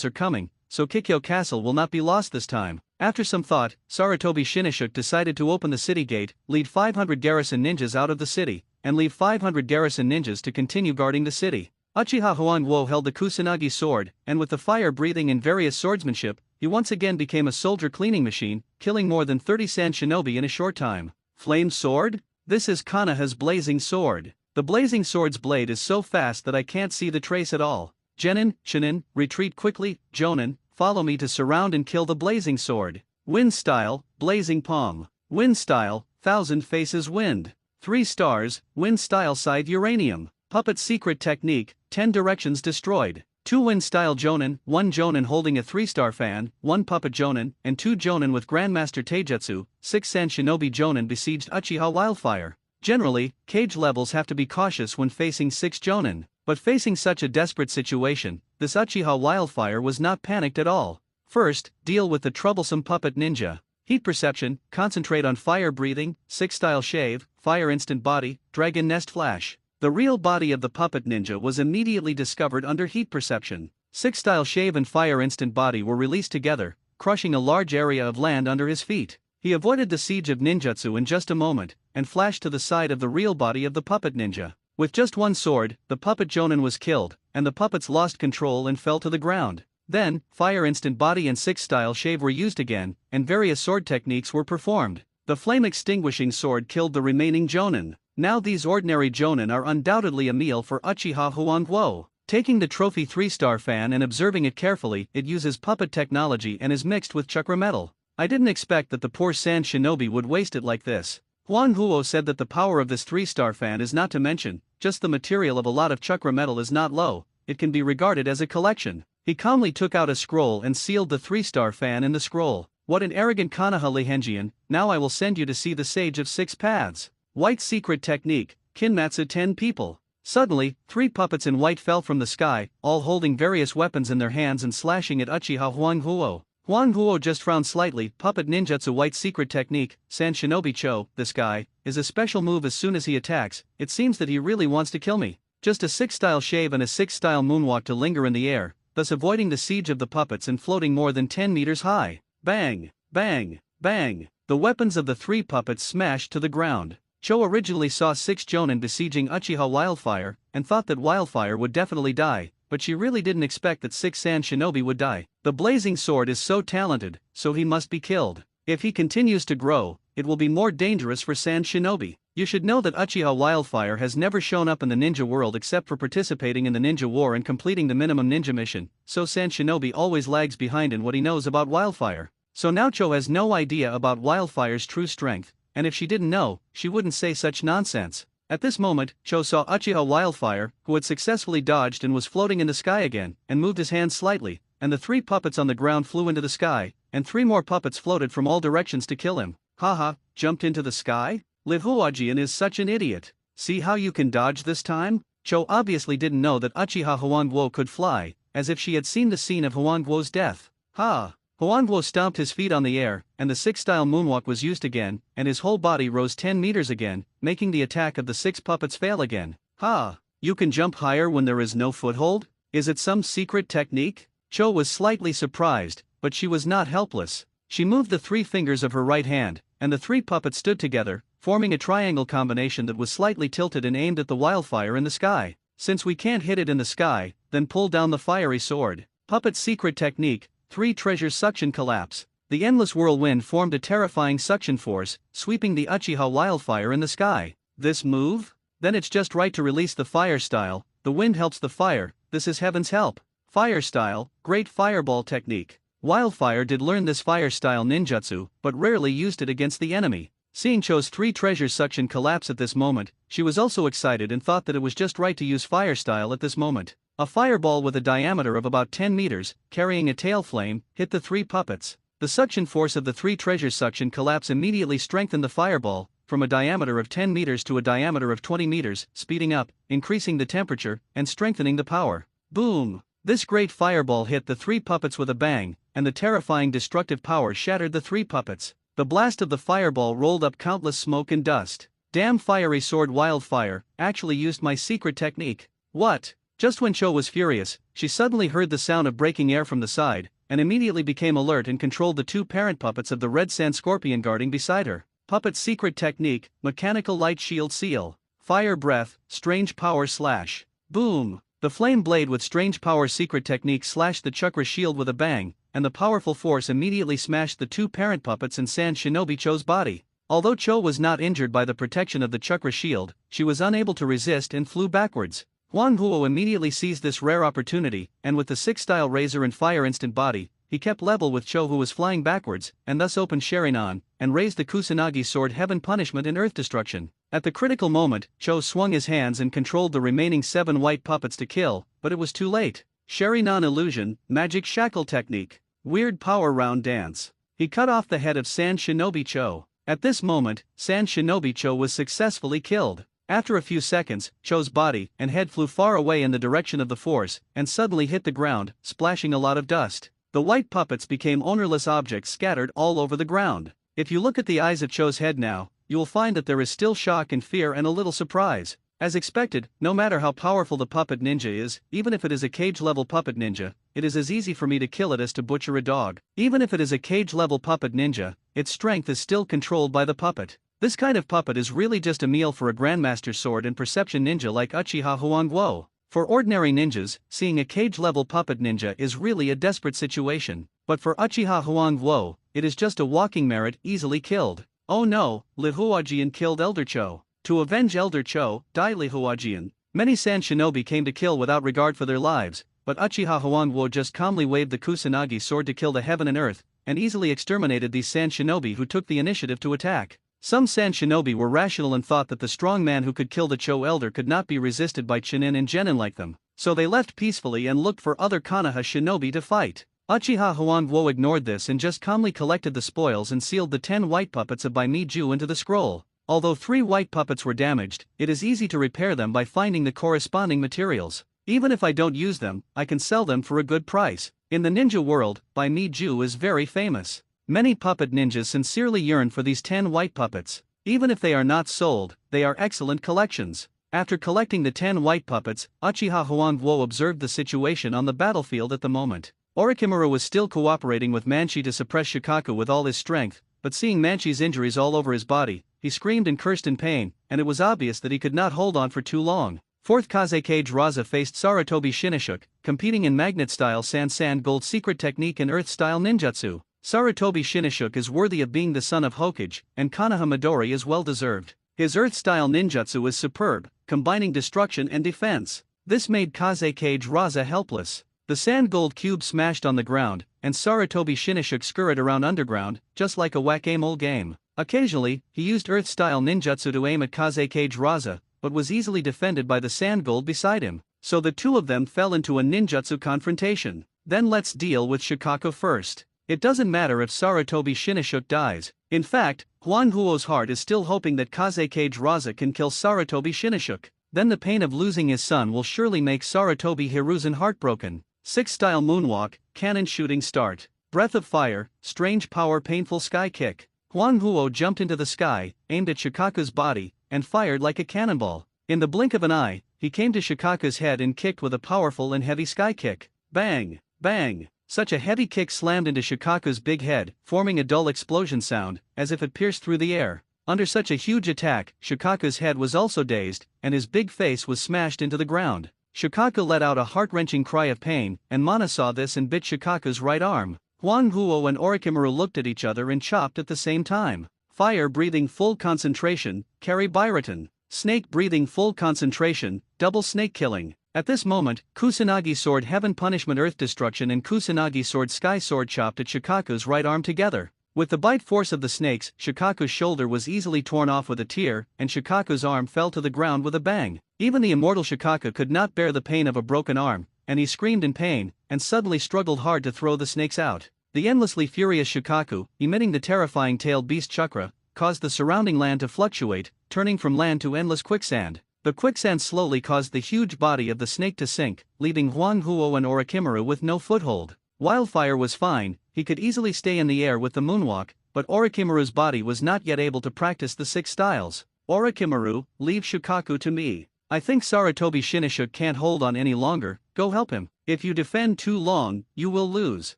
are coming, so Kikyo Castle will not be lost this time. After some thought, Sarutobi Shinnishuk decided to open the city gate, lead 500 garrison ninjas out of the city, and leave 500 garrison ninjas to continue guarding the city. Uchiha Huangwo held the Kusanagi sword, and with the fire-breathing and various swordsmanship, he once again became a soldier cleaning machine, killing more than 30 sand shinobi in a short time. Flame sword? This is Konoha's blazing sword. The blazing sword's blade is so fast that I can't see the trace at all. Genin, Shinin, retreat quickly. Jonin, follow me to surround and kill the blazing sword. Wind style, blazing palm. Wind style, thousand faces wind. 3 stars, wind style side uranium. Puppet secret technique, 10 directions destroyed. 2 wind style Jonin, 1 Jonin holding a 3-star fan, 1 puppet Jonin, and 2 Jonin with Grandmaster Taijutsu. 6 sand shinobi Jonin besieged Uchiha Wildfire. Generally, cage levels have to be cautious when facing 6 Jonin, but facing such a desperate situation, this Uchiha Wildfire was not panicked at all. First, deal with the troublesome puppet ninja. Heat perception, concentrate on fire breathing, 6-style shave, fire instant body, dragon nest flash. The real body of the puppet ninja was immediately discovered under heat perception. 6-style shave and fire instant body were released together, crushing a large area of land under his feet. He avoided the siege of ninjutsu in just a moment, and flashed to the side of the real body of the puppet ninja. With just 1 sword, the puppet Jonin was killed, and the puppets lost control and fell to the ground. Then, fire instant body and 6-style shave were used again, and various sword techniques were performed. The flame extinguishing sword killed the remaining Jonin. Now these ordinary Jonin are undoubtedly a meal for Uchiha Huangwo. Taking the trophy 3-star fan and observing it carefully, it uses puppet technology and is mixed with chakra metal. I didn't expect that the poor sand shinobi would waste it like this. Huang Huo said that the power of this 3-star fan is not to mention, just the material of a lot of chakra metal is not low, it can be regarded as a collection. He calmly took out a scroll and sealed the 3-star fan in the scroll. What an arrogant Konoha Lehenjian, now I will send you to see the Sage of 6 Paths. White secret technique, Kinmatsu 10 people. Suddenly, 3 puppets in white fell from the sky, all holding various weapons in their hands and slashing at Uchiha Huang Huo. Huang Huo just frowned slightly. Puppet ninjutsu white secret technique, San Shinobi Cho, this guy, is a special move as soon as he attacks. It seems that he really wants to kill me. Just a 6-style shave and a 6-style moonwalk to linger in the air, thus avoiding the siege of the puppets and floating more than 10 meters high. Bang, bang, bang. The weapons of the 3 puppets smashed to the ground. Cho originally saw 6 Jonin besieging Uchiha Wildfire, and thought that Wildfire would definitely die, but she really didn't expect that 6 sand shinobi would die. The blazing sword is so talented, so he must be killed. If he continues to grow, it will be more dangerous for sand shinobi. You should know that Uchiha Wildfire has never shown up in the ninja world except for participating in the ninja war and completing the minimum ninja mission, so sand shinobi always lags behind in what he knows about Wildfire. So now Cho has no idea about Wildfire's true strength, and if she didn't know, she wouldn't say such nonsense. At this moment, Cho saw Uchiha Wildfire, who had successfully dodged and was floating in the sky again, and moved his hands slightly, and the 3 puppets on the ground flew into the sky, and 3 more puppets floated from all directions to kill him. Haha, jumped into the sky? Liv Huajian is such an idiot. See how you can dodge this time? Cho obviously didn't know that Uchiha Huangwo could fly, as if she had seen the scene of Huangwo's death. Ha! Huangwo stomped his feet on the air, and the 6-style moonwalk was used again, and his whole body rose 10 meters again, making the attack of the 6 puppets fail again. Ha! You can jump higher when there is no foothold? Is it some secret technique? Cho was slightly surprised, but she was not helpless. She moved the 3 fingers of her right hand, and the 3 puppets stood together, forming a triangle combination that was slightly tilted and aimed at the Wildfire in the sky. Since we can't hit it in the sky, then pull down the fiery sword. Puppet secret technique, 3 treasures suction collapse. The endless whirlwind formed a terrifying suction force, sweeping the Uchiha Wildfire in the sky. This move? Then it's just right to release the fire style. The wind helps the fire, this is heaven's help. Fire style, great fireball technique. Wildfire did learn this fire-style ninjutsu, but rarely used it against the enemy. Seeing Cho's 3 treasures suction collapse at this moment, she was also excited and thought that it was just right to use fire style at this moment. A fireball with a diameter of about 10 meters, carrying a tail flame, hit the 3 puppets. The suction force of the 3 treasures suction collapse immediately strengthened the fireball, from a diameter of 10 meters to a diameter of 20 meters, speeding up, increasing the temperature, and strengthening the power. Boom! This great fireball hit the 3 puppets with a bang, and the terrifying destructive power shattered the 3 puppets. The blast of the fireball rolled up countless smoke and dust. Damn, fiery sword Wildfire actually used my secret technique. What? Just when Cho was furious, she suddenly heard the sound of breaking air from the side, and immediately became alert and controlled the 2 parent puppets of the red sand scorpion guarding beside her. Puppet secret technique, mechanical light shield seal. Fire breath, strange power slash. Boom! The flame blade with strange power secret technique slashed the chakra shield with a bang, and the powerful force immediately smashed the 2 parent puppets and Sand Shinobi Cho's body. Although Cho was not injured by the protection of the chakra shield, she was unable to resist and flew backwards. Huang Huo immediately seized this rare opportunity, and with the 6-style razor and fire instant body, he kept level with Cho, who was flying backwards, and thus opened Sharingan, and raised the Kusanagi sword Heaven Punishment and Earth Destruction. At the critical moment, Cho swung his hands and controlled the remaining 7 white puppets to kill, but it was too late. Sharingan illusion, magic shackle technique, weird power round dance. He cut off the head of Sand Shinobi Cho. At this moment, Sand Shinobi Cho was successfully killed. After a few seconds, Cho's body and head flew far away in the direction of the force, and suddenly hit the ground, splashing a lot of dust. The white puppets became ownerless objects scattered all over the ground. If you look at the eyes of Cho's head now, you will find that there is still shock and fear and a little surprise. As expected, no matter how powerful the puppet ninja is, even if it is a cage-level puppet ninja, it is as easy for me to kill it as to butcher a dog. Even if it is a cage-level puppet ninja, its strength is still controlled by the puppet. This kind of puppet is really just a meal for a Grandmaster Sword and Perception ninja like Uchiha Huangguo. For ordinary ninjas, seeing a cage-level puppet ninja is really a desperate situation, but for Uchiha Huangguo, it is just a walking merit easily killed. Oh no, Li Huajian killed Elder Cho. To avenge Elder Cho, died Li Huajian. Many Sand Shinobi came to kill without regard for their lives, but Uchiha Huangguo just calmly waved the Kusanagi sword to kill the heaven and earth, and easily exterminated these Sand Shinobi who took the initiative to attack. Some Sand Shinobi were rational and thought that the strong man who could kill the Cho elder could not be resisted by Chunin and Genin like them, so they left peacefully and looked for other Konoha Shinobi to fight. Uchiha Huangguo ignored this and just calmly collected the spoils and sealed the 10 white puppets of Bai Mi-ju into the scroll. Although 3 white puppets were damaged, it is easy to repair them by finding the corresponding materials. Even if I don't use them, I can sell them for a good price. In the ninja world, Bai Mi-ju is very famous. Many puppet ninjas sincerely yearn for these 10 white puppets. Even if they are not sold, they are excellent collections. After collecting the 10 white puppets, Uchiha Huangguo observed the situation on the battlefield at the moment. Orochimaru was still cooperating with Manchi to suppress Shikaku with all his strength, but seeing Manchi's injuries all over his body, he screamed and cursed in pain, and it was obvious that he could not hold on for too long. 4th Kazekage Raza faced Sarutobi Shinashuk, competing in Magnet-style Sand Gold secret technique and Earth-style ninjutsu. Sarutobi Shinashuk is worthy of being the son of Hokage, and Konoha Midori is well-deserved. His Earth-style ninjutsu is superb, combining destruction and defense. This made Kazekage Raza helpless. The sand gold cube smashed on the ground, and Sarutobi Shinashuk scurried around underground, just like a whack-a-mole game. Occasionally, he used Earth-style ninjutsu to aim at Kazekage Raza, but was easily defended by the sand gold beside him, so the two of them fell into a ninjutsu confrontation. Then let's deal with Shikaku first. It doesn't matter if Sarutobi Shinashuk dies. In fact, Huang Huo's heart is still hoping that Kazekage Raza can kill Sarutobi Shinashuk. Then the pain of losing his son will surely make Sarutobi Hiruzen heartbroken. 6-style moonwalk, cannon shooting start. Breath of fire, strange power painful sky kick. Huang Huo jumped into the sky, aimed at Shikaku's body, and fired like a cannonball. In the blink of an eye, he came to Shikaku's head and kicked with a powerful and heavy sky kick. Bang! Bang! Such a heavy kick slammed into Shikaku's big head, forming a dull explosion sound, as if it pierced through the air. Under such a huge attack, Shikaku's head was also dazed, and his big face was smashed into the ground. Shikaku let out a heart-wrenching cry of pain, and Mana saw this and bit Shikaku's right arm. Huang Huo and Orochimaru looked at each other and chopped at the same time. Fire breathing full concentration, carry Biraton. Snake breathing full concentration, double snake killing. At this moment, Kusanagi Sword Heaven Punishment Earth Destruction and Kusanagi Sword Sky Sword chopped at Shikaku's right arm together. With the bite force of the snakes, Shikaku's shoulder was easily torn off with a tear, and Shikaku's arm fell to the ground with a bang. Even the immortal Shikaku could not bear the pain of a broken arm, and he screamed in pain, and suddenly struggled hard to throw the snakes out. The endlessly furious Shikaku, emitting the terrifying tailed beast chakra, caused the surrounding land to fluctuate, turning from land to endless quicksand. The quicksand slowly caused the huge body of the snake to sink, leaving Huang Huo and Orochimaru with no foothold. Wildfire was fine, he could easily stay in the air with the moonwalk, but Orochimaru's body was not yet able to practice the 6 styles. Orochimaru, leave Shikaku to me. I think Sarutobi Shinnishuk can't hold on any longer, go help him. If you defend too long, you will lose.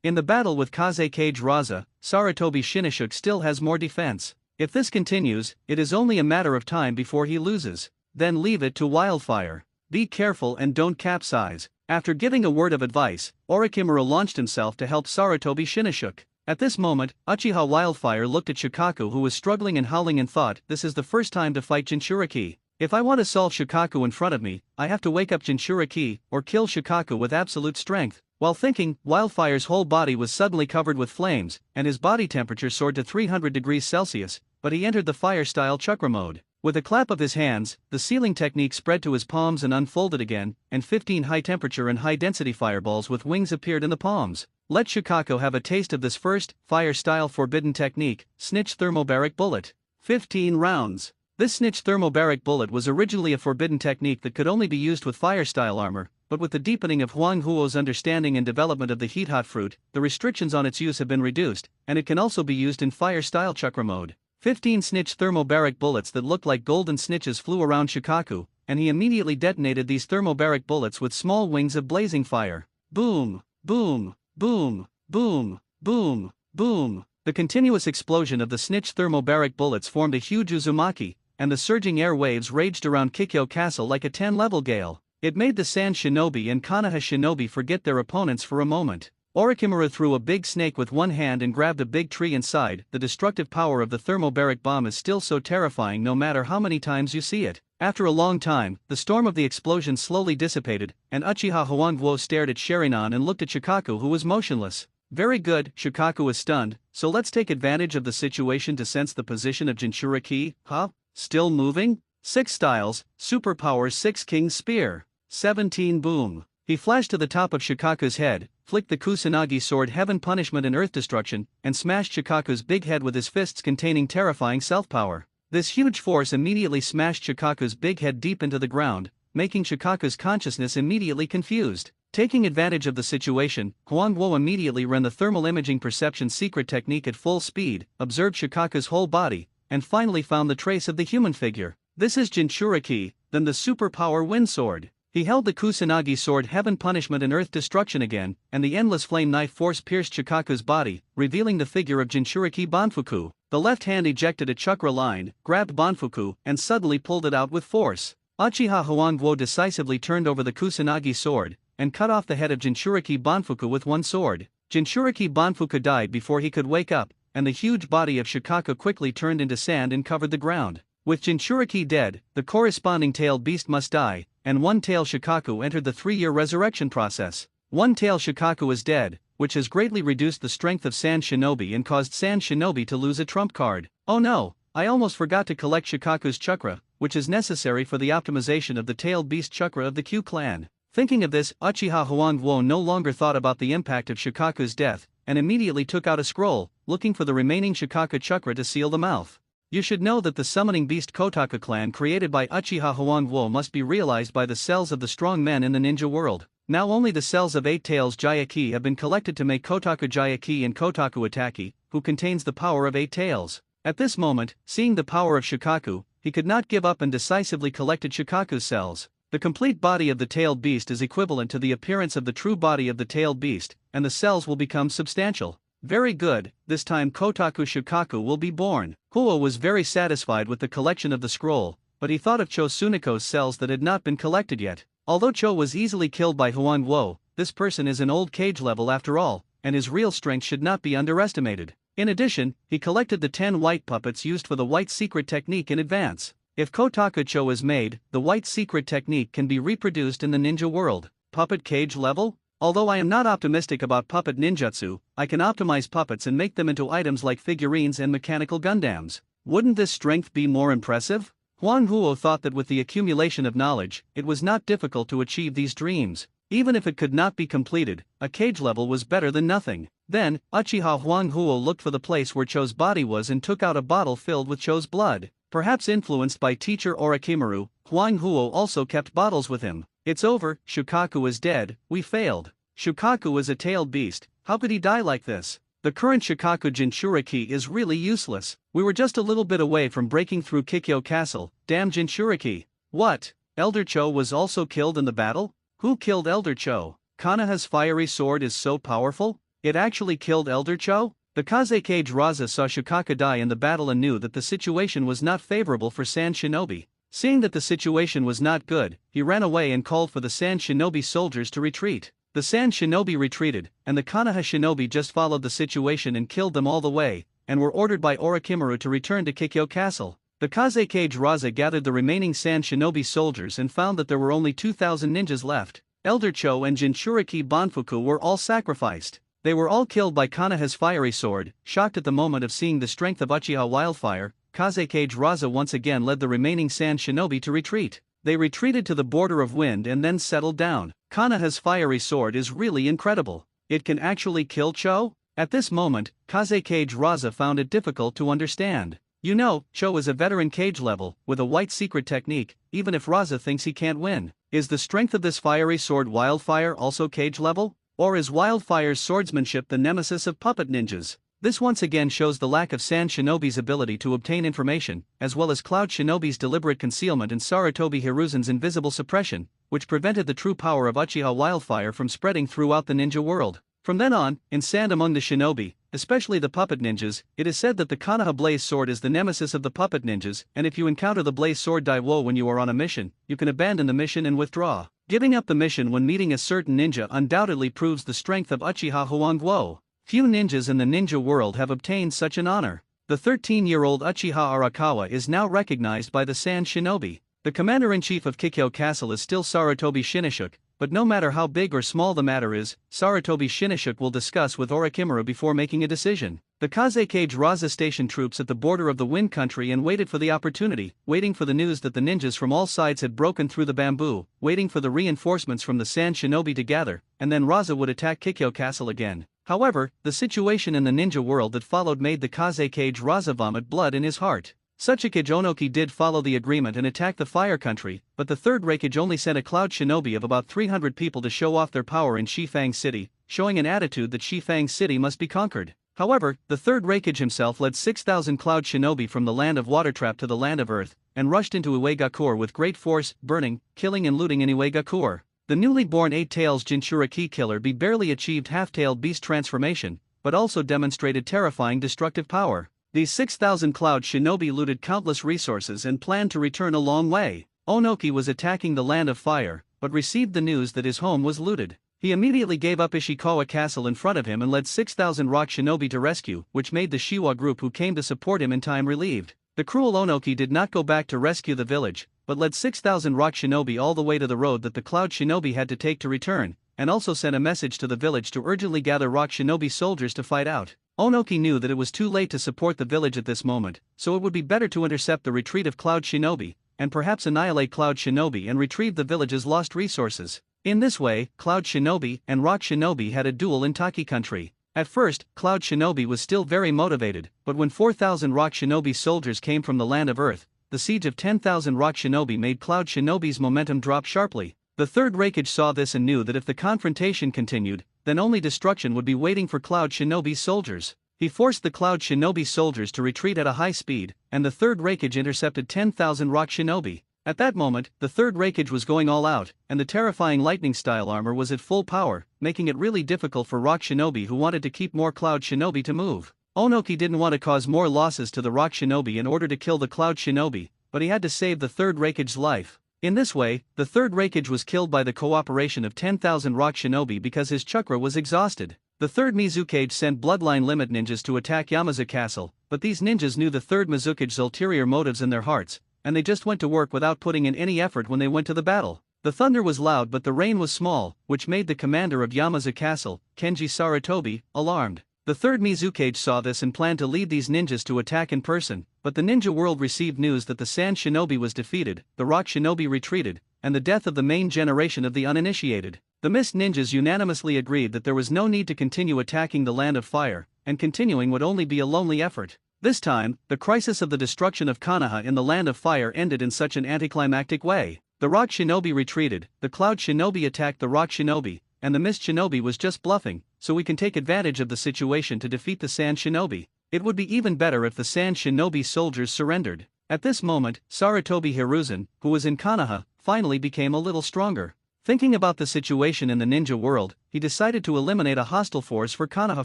In the battle with Kaze Kage Raza, Sarutobi Shinnishuk still has more defense. If this continues, it is only a matter of time before he loses. Then leave it to Wildfire. Be careful and don't capsize. After giving a word of advice, Orochimaru launched himself to help Sarutobi Shinnishuk. At this moment, Uchiha Wildfire looked at Shikaku, who was struggling and howling, and thought, this is the first time to fight Jinchuriki. If I want to solve Shikaku in front of me, I have to wake up Jinchuriki, or kill Shikaku with absolute strength. While thinking, Wildfire's whole body was suddenly covered with flames, and his body temperature soared to 300 degrees Celsius, but he entered the fire-style chakra mode. With a clap of his hands, the sealing technique spread to his palms and unfolded again, and 15 high-temperature and high-density fireballs with wings appeared in the palms. Let Shikaku have a taste of this first, fire-style forbidden technique, Snitch Thermobaric Bullet. 15 rounds. This Snitch Thermobaric Bullet was originally a forbidden technique that could only be used with fire-style armor, but with the deepening of Huang Huo's understanding and development of the Heat Hot Fruit, the restrictions on its use have been reduced, and it can also be used in fire-style chakra mode. 15 snitch thermobaric bullets that looked like golden snitches flew around Shikaku, and he immediately detonated these thermobaric bullets with small wings of blazing fire. Boom, boom, boom, boom, boom, boom. The continuous explosion of the snitch thermobaric bullets formed a huge uzumaki, and the surging air waves raged around Kikyo Castle like a 10-level gale. It made the Sand Shinobi and Konoha Shinobi forget their opponents for a moment. Orochimaru threw a big snake with one hand and grabbed a big tree inside. The destructive power of the thermobaric bomb is still so terrifying no matter how many times you see it. After a long time, the storm of the explosion slowly dissipated, and Uchiha Huangguo stared at Sharinan and looked at Shikaku, who was motionless. Very good, Shikaku is stunned, so let's take advantage of the situation to sense the position of Jinchuriki. Huh? Still moving? 6 styles, superpower 6 King's Spear. 17 boom. He flashed to the top of Shikaku's head, flicked the Kusanagi Sword Heaven Punishment and Earth Destruction, and smashed Shikaku's big head with his fists containing terrifying self-power. This huge force immediately smashed Shikaku's big head deep into the ground, making Shikaku's consciousness immediately confused. Taking advantage of the situation, Huangguo immediately ran the Thermal Imaging Perception secret technique at full speed, observed Shikaku's whole body, and finally found the trace of the human figure. This is Jinchuriki, then the superpower Wind Sword. He held the Kusanagi Sword Heaven Punishment and Earth Destruction again, and the endless flame knife force pierced Shikaku's body, revealing the figure of Jinchuriki Banfuku. The left hand ejected a chakra line, grabbed Banfuku, and suddenly pulled it out with force. Uchiha Huangguo decisively turned over the Kusanagi sword, and cut off the head of Jinchuriki Banfuku with one sword. Jinchuriki Banfuku died before he could wake up, and the huge body of Shikaku quickly turned into sand and covered the ground. With Jinchuriki dead, the corresponding tailed beast must die, and one-tail Shikaku entered the 3-year resurrection process. One-tail Shikaku is dead, which has greatly reduced the strength of Sand Shinobi and caused Sand Shinobi to lose a trump card. Oh no, I almost forgot to collect Shikaku's chakra, which is necessary for the optimization of the tailed beast chakra of the Q clan. Thinking of this, Uchiha Huangguo no longer thought about the impact of Shikaku's death, and immediately took out a scroll, looking for the remaining Shikaku chakra to seal the mouth. You should know that the summoning beast Kotaku clan created by Uchiha Huangguo must be realized by the cells of the strong men in the ninja world. Now only the cells of 8 tails Jayaki have been collected to make Kotaku Jayaki and Kotaku Ataki, who contains the power of 8 tails. At this moment, seeing the power of Shikaku, he could not give up and decisively collected Shikaku's cells. The complete body of the tailed beast is equivalent to the appearance of the true body of the tailed beast, and the cells will become substantial. Very good, this time Kotaku Shikaku will be born. Huo was very satisfied with the collection of the scroll, but he thought of Cho Suniko's cells that had not been collected yet. Although Cho was easily killed by Huangguo, this person is an old cage level after all, and his real strength should not be underestimated. In addition, he collected the 10 white puppets used for the white secret technique in advance. If Kotakucho is made, the white secret technique can be reproduced in the ninja world. Puppet cage level? Although I am not optimistic about puppet ninjutsu, I can optimize puppets and make them into items like figurines and mechanical Gundams. Wouldn't this strength be more impressive? Huang Huo thought that with the accumulation of knowledge, it was not difficult to achieve these dreams. Even if it could not be completed, a cage level was better than nothing. Then, Uchiha Huang Huo looked for the place where Cho's body was and took out a bottle filled with Cho's blood. Perhaps influenced by teacher Orochimaru, Huang Huo also kept bottles with him. It's over, Shukaku is dead, we failed. Shukaku is a tailed beast, how could he die like this? The current Shukaku Jinchuriki is really useless. We were just a little bit away from breaking through Kikyo Castle, damn Jinchuriki. What? Elder Cho was also killed in the battle? Who killed Elder Cho? Konoha's fiery sword is so powerful? It actually killed Elder Cho? The Kazekage Raza saw Shukaku die in the battle and knew that the situation was not favorable for Sand Shinobi. Seeing that the situation was not good, he ran away and called for the Sand Shinobi soldiers to retreat. The Sand Shinobi retreated, and the Konoha Shinobi just followed the situation and killed them all the way, and were ordered by Orochimaru to return to Kikyo Castle. The Kazekage Raza gathered the remaining Sand Shinobi soldiers and found that there were only 2,000 ninjas left. Elder Cho and Jinchuriki Banfuku were all sacrificed. They were all killed by Konoha's fiery sword. Shocked at the moment of seeing the strength of Uchiha Wildfire, Kazekage Raza once again led the remaining Sand Shinobi to retreat. They retreated to the border of wind and then settled down. Konoha's fiery sword is really incredible. It can actually kill Cho? At this moment, Kazekage Raza found it difficult to understand. You know, Cho is a veteran cage level, with a white secret technique, even if Raza thinks he can't win. Is the strength of this fiery sword Wildfire also cage level? Or is Wildfire's swordsmanship the nemesis of puppet ninjas? This once again shows the lack of Sand Shinobi's ability to obtain information, as well as Cloud Shinobi's deliberate concealment and Sarutobi Hiruzen's invisible suppression, which prevented the true power of Uchiha Wildfire from spreading throughout the ninja world. From then on, in Sand among the shinobi, especially the puppet ninjas, it is said that the Konoha Blaze Sword is the nemesis of the puppet ninjas, and if you encounter the Blaze Sword Daiwo when you are on a mission, you can abandon the mission and withdraw. Giving up the mission when meeting a certain ninja undoubtedly proves the strength of Uchiha Huangguo. Few ninjas in the ninja world have obtained such an honor. The 13-year-old Uchiha Arakawa is now recognized by the Sand Shinobi. The commander-in-chief of Kikyo Castle is still Sarutobi Shinashuk, but no matter how big or small the matter is, Sarutobi Shinashuk will discuss with Orochimaru before making a decision. The Kazekage Raza stationed troops at the border of the Wind Country and waited for the opportunity, waiting for the news that the ninjas from all sides had broken through the bamboo, waiting for the reinforcements from the Sand Shinobi to gather, and then Raza would attack Kikyo Castle again. However, the situation in the ninja world that followed made the Kazekage Raza vomit blood in his heart. Suchikage Onoki did follow the agreement and attack the Fire Country, but the Third Raikage only sent a Cloud Shinobi of about 300 people to show off their power in Shifang City, showing an attitude that Shifang City must be conquered. However, the Third Raikage himself led 6,000 Cloud Shinobi from the land of Watertrap to the land of Earth, and rushed into Uegakur with great force, burning, killing and looting in Uegakur. The newly born 8 Tails Jinchuriki Killer Bee barely achieved half-tailed beast transformation, but also demonstrated terrifying destructive power. These 6,000 Cloud Shinobi looted countless resources and planned to return a long way. Onoki was attacking the Land of Fire, but received the news that his home was looted. He immediately gave up Ishikawa Castle in front of him and led 6,000 Rock Shinobi to rescue, which made the Shiwa group who came to support him in time relieved. The cruel Onoki did not go back to rescue the village, but led 6,000 Rock Shinobi all the way to the road that the Cloud Shinobi had to take to return, and also sent a message to the village to urgently gather Rock Shinobi soldiers to fight out. Onoki knew that it was too late to support the village at this moment, so it would be better to intercept the retreat of Cloud Shinobi, and perhaps annihilate Cloud Shinobi and retrieve the village's lost resources. In this way, Cloud Shinobi and Rock Shinobi had a duel in Taki Country. At first, Cloud Shinobi was still very motivated, but when 4,000 Rock Shinobi soldiers came from the land of Earth, the siege of 10,000 Rock Shinobi made Cloud Shinobi's momentum drop sharply. The Third Raikage saw this and knew that if the confrontation continued, then only destruction would be waiting for Cloud Shinobi's soldiers. He forced the Cloud Shinobi soldiers to retreat at a high speed, and the Third Raikage intercepted 10,000 Rock Shinobi. At that moment, the Third Raikage was going all out, and the terrifying lightning-style armor was at full power, making it really difficult for Rock Shinobi who wanted to keep more Cloud Shinobi to move. Onoki didn't want to cause more losses to the Rock Shinobi in order to kill the Cloud Shinobi, but he had to save the Third Raikage's life. In this way, the Third Raikage was killed by the cooperation of 10,000 Rock Shinobi because his chakra was exhausted. The Third Mizukage sent Bloodline Limit ninjas to attack Yamaza Castle, but these ninjas knew the Third Mizukage's ulterior motives in their hearts, and they just went to work without putting in any effort when they went to the battle. The thunder was loud but the rain was small, which made the commander of Yamaza Castle, Kenji Sarutobi, alarmed. The third Mizukage saw this and planned to lead these ninjas to attack in person, but the ninja world received news that the Sand Shinobi was defeated, the Rock Shinobi retreated, and the death of the main generation of the uninitiated. The Mist ninjas unanimously agreed that there was no need to continue attacking the Land of Fire, and continuing would only be a lonely effort. This time, the crisis of the destruction of Konoha in the Land of Fire ended in such an anticlimactic way. The Rock Shinobi retreated, the Cloud Shinobi attacked the Rock Shinobi, and the Mist Shinobi was just bluffing, so we can take advantage of the situation to defeat the Sand Shinobi. It would be even better if the Sand Shinobi soldiers surrendered. At this moment, Sarutobi Hiruzen, who was in Konoha, finally became a little stronger. Thinking about the situation in the ninja world, he decided to eliminate a hostile force for Konoha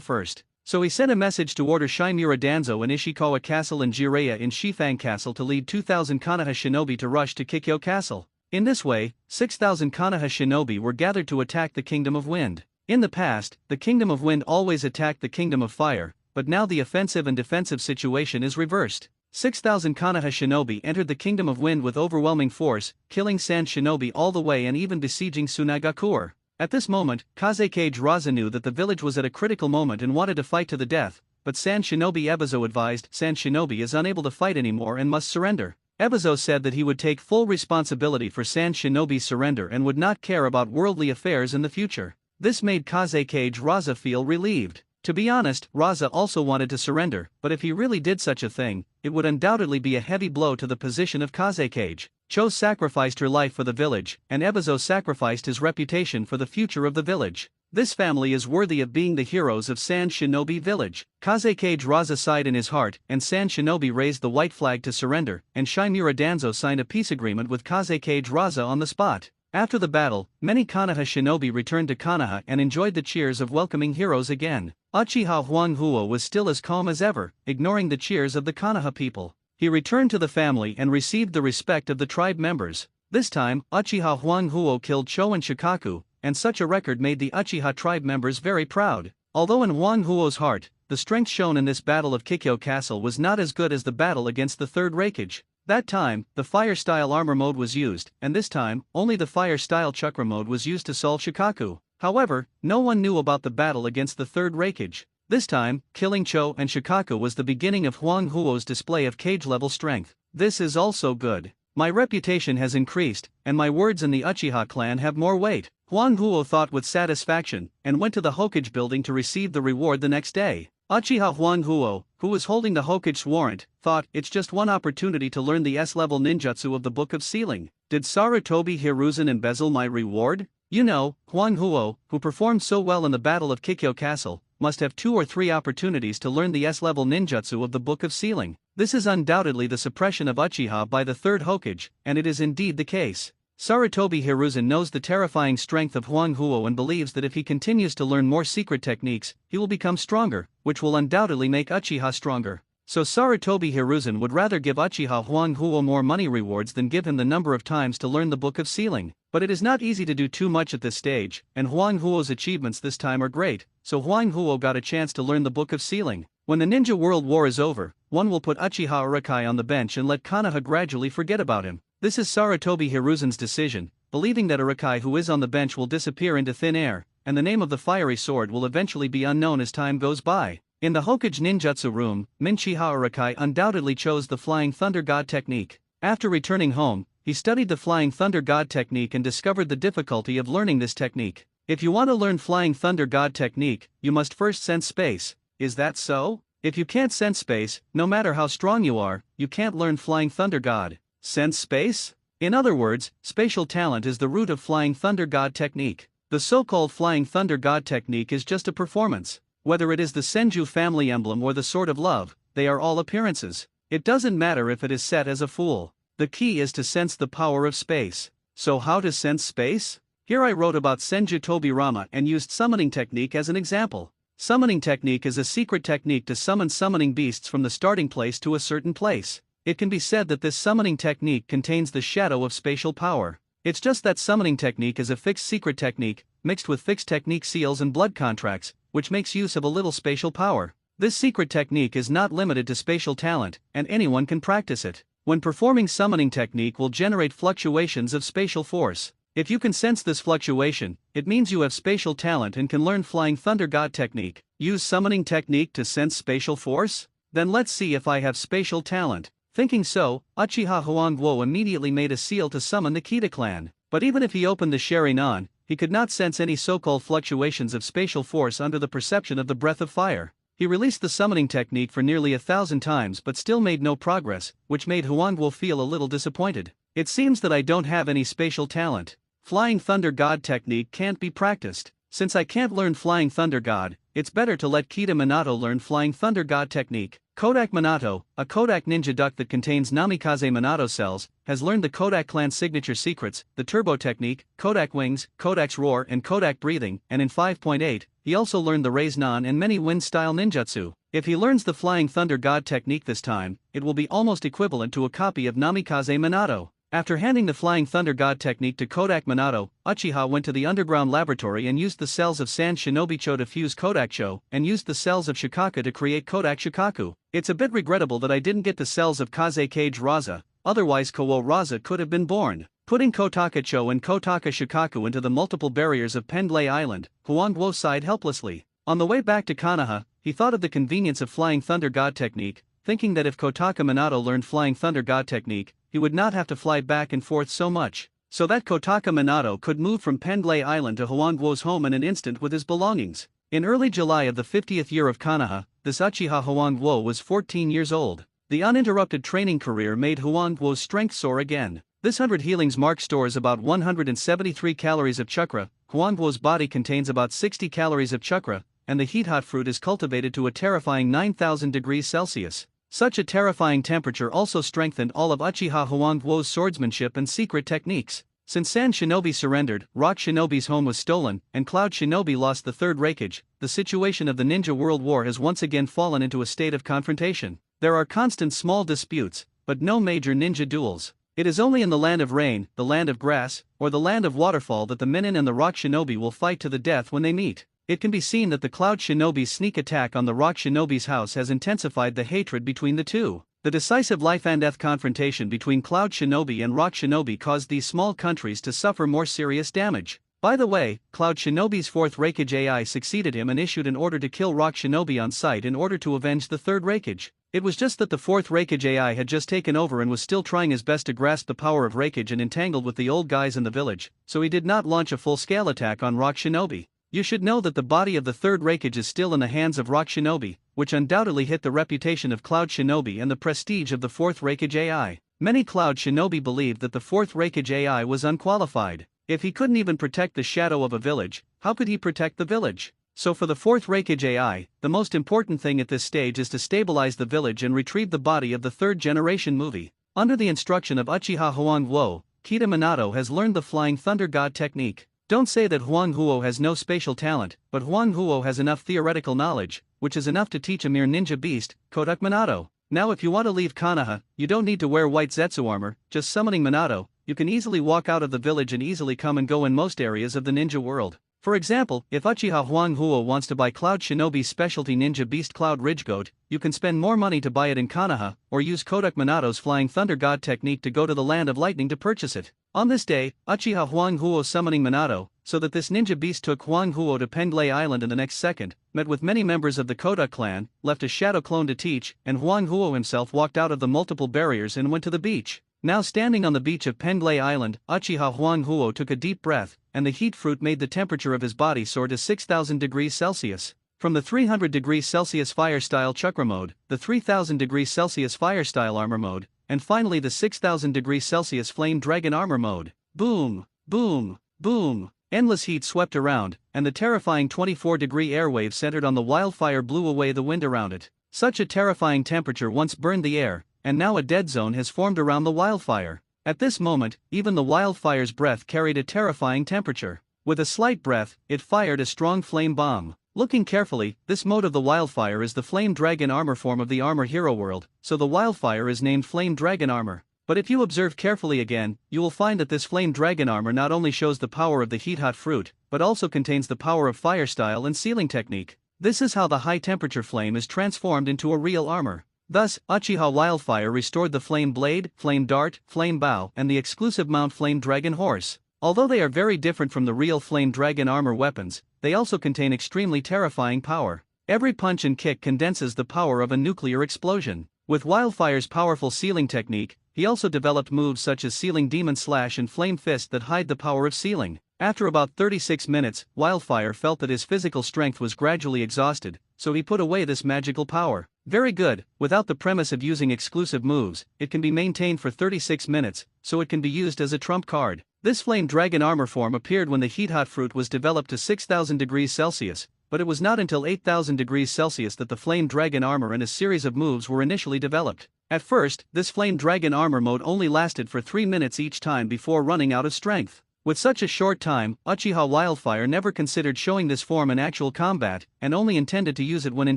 first. So he sent a message to order Shimura Danzo in Ishikawa Castle and Jiraiya in Shifang Castle to lead 2,000 Konoha shinobi to rush to Kikyo Castle. In this way, 6,000 Konoha shinobi were gathered to attack the Kingdom of Wind. In the past, the Kingdom of Wind always attacked the Kingdom of Fire, but now the offensive and defensive situation is reversed. 6,000 Konoha shinobi entered the Kingdom of Wind with overwhelming force, killing Sand Shinobi all the way and even besieging Tsunagakure. At this moment, Kazekage Raza knew that the village was at a critical moment and wanted to fight to the death, but Sand Shinobi Ebizo advised Sand Shinobi is unable to fight anymore and must surrender. Ebizo said that he would take full responsibility for Sand Shinobi's surrender and would not care about worldly affairs in the future. This made Kazekage Raza feel relieved. To be honest, Raza also wanted to surrender, but if he really did such a thing, it would undoubtedly be a heavy blow to the position of Kazekage. Cho sacrificed her life for the village, and Ebizo sacrificed his reputation for the future of the village. This family is worthy of being the heroes of Sand Shinobi Village. Kazekage Raza sighed in his heart, and Sand Shinobi raised the white flag to surrender, and Shimura Danzo signed a peace agreement with Kazekage Raza on the spot. After the battle, many Konoha shinobi returned to Konoha and enjoyed the cheers of welcoming heroes again. Uchiha Huanghuo was still as calm as ever, ignoring the cheers of the Konoha people. He returned to the family and received the respect of the tribe members. This time, Uchiha Huanghuo killed Cho and Shikaku, and such a record made the Uchiha tribe members very proud. Although in Huanghuo's heart, the strength shown in this battle of Kikyo Castle was not as good as the battle against the Third Raikage. That time, the Fire-style armor mode was used, and this time, only the Fire-style chakra mode was used to solve Shikaku. However, no one knew about the battle against the Third Raikage. This time, killing Cho and Shikaku was the beginning of Huanghuo's display of cage-level strength. This is also good. My reputation has increased, and my words in the Uchiha clan have more weight. Huanghuo thought with satisfaction, and went to the Hokage building to receive the reward the next day. Uchiha Huanghuo, who was holding the Hokage's warrant, thought, it's just one opportunity to learn the S-level ninjutsu of the Book of Sealing. Did Sarutobi Hiruzen embezzle my reward? You know, Huanghuo, who performed so well in the Battle of Kikyo Castle, must have 2 or 3 opportunities to learn the S-level ninjutsu of the Book of Sealing. This is undoubtedly the suppression of Uchiha by the Third Hokage, and it is indeed the case. Sarutobi Hiruzen knows the terrifying strength of Huanghuo and believes that if he continues to learn more secret techniques, he will become stronger, which will undoubtedly make Uchiha stronger. So Sarutobi Hiruzen would rather give Uchiha Huanghuo more money rewards than give him the number of times to learn the Book of Sealing. But it is not easy to do too much at this stage, and Huanghuo's achievements this time are great, so Huanghuo got a chance to learn the Book of Sealing. When the Ninja World War is over, one will put Uchiha Urakai on the bench and let Konoha gradually forget about him. This is Sarutobi Hiruzen's decision, believing that Urakai who is on the bench will disappear into thin air, and the name of the fiery sword will eventually be unknown as time goes by. In the Hokage ninjutsu room, Minchiha Urakai undoubtedly chose the Flying Thunder God technique. After returning home, he studied the Flying Thunder God technique and discovered the difficulty of learning this technique. If you want to learn Flying Thunder God technique, you must first sense space. Is that so? If you can't sense space, no matter how strong you are, you can't learn Flying Thunder God. Sense space? In other words, spatial talent is the root of Flying Thunder God technique. The so-called Flying Thunder God technique is just a performance. Whether it is the Senju family emblem or the Sword of Love, they are all appearances. It doesn't matter if it is set as a fool. The key is to sense the power of space. So how to sense space? Here I wrote about Senju Tobirama and used summoning technique as an example. Summoning technique is a secret technique to summon summoning beasts from the starting place to a certain place. It can be said that this summoning technique contains the shadow of spatial power. It's just that summoning technique is a fixed secret technique, mixed with fixed technique seals and blood contracts, which makes use of a little spatial power. This secret technique is not limited to spatial talent, and anyone can practice it. when performing summoning technique will generate fluctuations of spatial force. If you can sense this fluctuation, it means you have spatial talent and can learn Flying Thunder God technique. Use summoning technique to sense spatial force? Then let's see if I have spatial talent. Thinking so, Uchiha Huangguo immediately made a seal to summon the Kita clan. But even if he opened the Sharingan, he could not sense any so-called fluctuations of spatial force under the perception of the breath of fire. He released the summoning technique for nearly 1,000 times but still made no progress, which made Huangguo feel a little disappointed. It seems that I don't have any spatial talent. Flying Thunder God technique can't be practiced. Since I can't learn Flying Thunder God, it's better to let Kita Minato learn Flying Thunder God technique. Kodak Minato, a Kodak ninja duck that contains Namikaze Minato cells, has learned the Kodak clan signature secrets, the turbo technique, Kodak wings, Kodak's roar and Kodak breathing, and in 5.8, he also learned the Raise Nan and many wind-style ninjutsu. If he learns the Flying Thunder God technique this time, it will be almost equivalent to a copy of Namikaze Minato. After handing the Flying Thunder God technique to Kodak Minato, Uchiha went to the underground laboratory and used the cells of San Shinobi-cho to fuse Kodak-cho, and used the cells of Shikaka to create Kodak Shikaku. It's a bit regrettable that I didn't get the cells of Kaze Kage Raza, otherwise Kowo Raza could have been born. Putting Kotaka-cho and Kotaka Shikaku into the multiple barriers of Pendlay Island, Huangguo sighed helplessly. On the way back to Konoha, he thought of the convenience of Flying Thunder God technique, thinking that if Kotaka Minato learned Flying Thunder God technique, he would not have to fly back and forth so much, so that Kotaka Minato could move from Pendlay Island to Huangguo's home in an instant with his belongings. In early July of the 50th year of Konoha, this Uchiha Huangguo was 14 years old. The uninterrupted training career made Huangguo's strength soar again. This 100 healings mark stores about 173 calories of chakra. Huangguo's body contains about 60 calories of chakra, and the heat hot fruit is cultivated to a terrifying 9,000 degrees Celsius. Such a terrifying temperature also strengthened all of Uchiha Huangguo's swordsmanship and secret techniques. Since San Shinobi surrendered, Rock Shinobi's home was stolen, and Cloud Shinobi lost the third Raikage, the situation of the Ninja World War has once again fallen into a state of confrontation. There are constant small disputes, but no major ninja duels. It is only in the land of rain, the land of grass, or the land of waterfall that the Minin and the Rock Shinobi will fight to the death when they meet. It can be seen that the Cloud Shinobi's sneak attack on the Rock Shinobi's house has intensified the hatred between the two. The decisive life-and-death confrontation between Cloud Shinobi and Rock Shinobi caused these small countries to suffer more serious damage. By the way, Cloud Shinobi's fourth Raikage AI succeeded him and issued an order to kill Rock Shinobi on sight in order to avenge the third Raikage. It was just that the fourth Raikage AI had just taken over and was still trying his best to grasp the power of Raikage and entangled with the old guys in the village, so he did not launch a full-scale attack on Rock Shinobi. You should know that the body of the third Raikage is still in the hands of Rock Shinobi, which undoubtedly hit the reputation of Cloud Shinobi and the prestige of the fourth Raikage AI. Many Cloud Shinobi believed that the fourth Raikage AI was unqualified. If he couldn't even protect the shadow of a village, how could he protect the village? So for the fourth Raikage AI, the most important thing at this stage is to stabilize the village and retrieve the body of the third generation movie. Under the instruction of Uchiha Huangguo, Kita Minato has learned the Flying Thunder God technique. Don't say that Huangguo has no spatial talent, but Huangguo has enough theoretical knowledge, which is enough to teach a mere ninja beast, Kodak Minato. Now if you want to leave Konoha, you don't need to wear white Zetsu armor, just summoning Minato, you can easily walk out of the village and easily come and go in most areas of the ninja world. For example, if Uchiha Huangguo wants to buy Cloud Shinobi's specialty ninja beast Cloud Ridgegoat, you can spend more money to buy it in Konoha, or use Kodak Minato's Flying Thunder God technique to go to the Land of Lightning to purchase it. On this day, Uchiha Huangguo summoning Minato, so that this ninja beast took Huangguo to Pendlay Island in the next second, met with many members of the Kodak clan, left a shadow clone to teach, and Huangguo himself walked out of the multiple barriers and went to the beach. Now standing on the beach of Pendlay Island, Uchiha Huangguo took a deep breath, and the heat fruit made the temperature of his body soar to 6,000 degrees Celsius. From the 300 degrees Celsius fire style chakra mode, the 3,000 degrees Celsius fire style armor mode, and finally the 6,000 degrees Celsius flame dragon armor mode. Boom, boom, boom. Endless heat swept around, and the terrifying 24-degree airwave centered on the wildfire blew away the wind around it. Such a terrifying temperature once burned the air, and now a dead zone has formed around the wildfire. At this moment, even the wildfire's breath carried a terrifying temperature. With a slight breath, it fired a strong flame bomb. Looking carefully, this mode of the wildfire is the flame dragon armor form of the armor hero world, so the wildfire is named flame dragon armor. But if you observe carefully again, you will find that this flame dragon armor not only shows the power of the heat hot fruit, but also contains the power of fire style and sealing technique. This is how the high temperature flame is transformed into a real armor. Thus, Uchiha Wildfire restored the Flame Blade, Flame Dart, Flame Bow, and the exclusive mount Flame Dragon Horse. Although they are very different from the real Flame Dragon armor weapons, they also contain extremely terrifying power. Every punch and kick condenses the power of a nuclear explosion. With Wildfire's powerful sealing technique, he also developed moves such as Sealing Demon Slash and Flame Fist that hide the power of sealing. After about 36 minutes, Wildfire felt that his physical strength was gradually exhausted, so he put away this magical power. Very good, without the premise of using exclusive moves, it can be maintained for 36 minutes, so it can be used as a trump card. This Flame Dragon armor form appeared when the heat hot fruit was developed to 6,000 degrees Celsius, but it was not until 8,000 degrees Celsius that the Flame Dragon armor and a series of moves were initially developed. At first, this Flame Dragon armor mode only lasted for 3 minutes each time before running out of strength. With such a short time, Uchiha Wildfire never considered showing this form in actual combat, and only intended to use it when in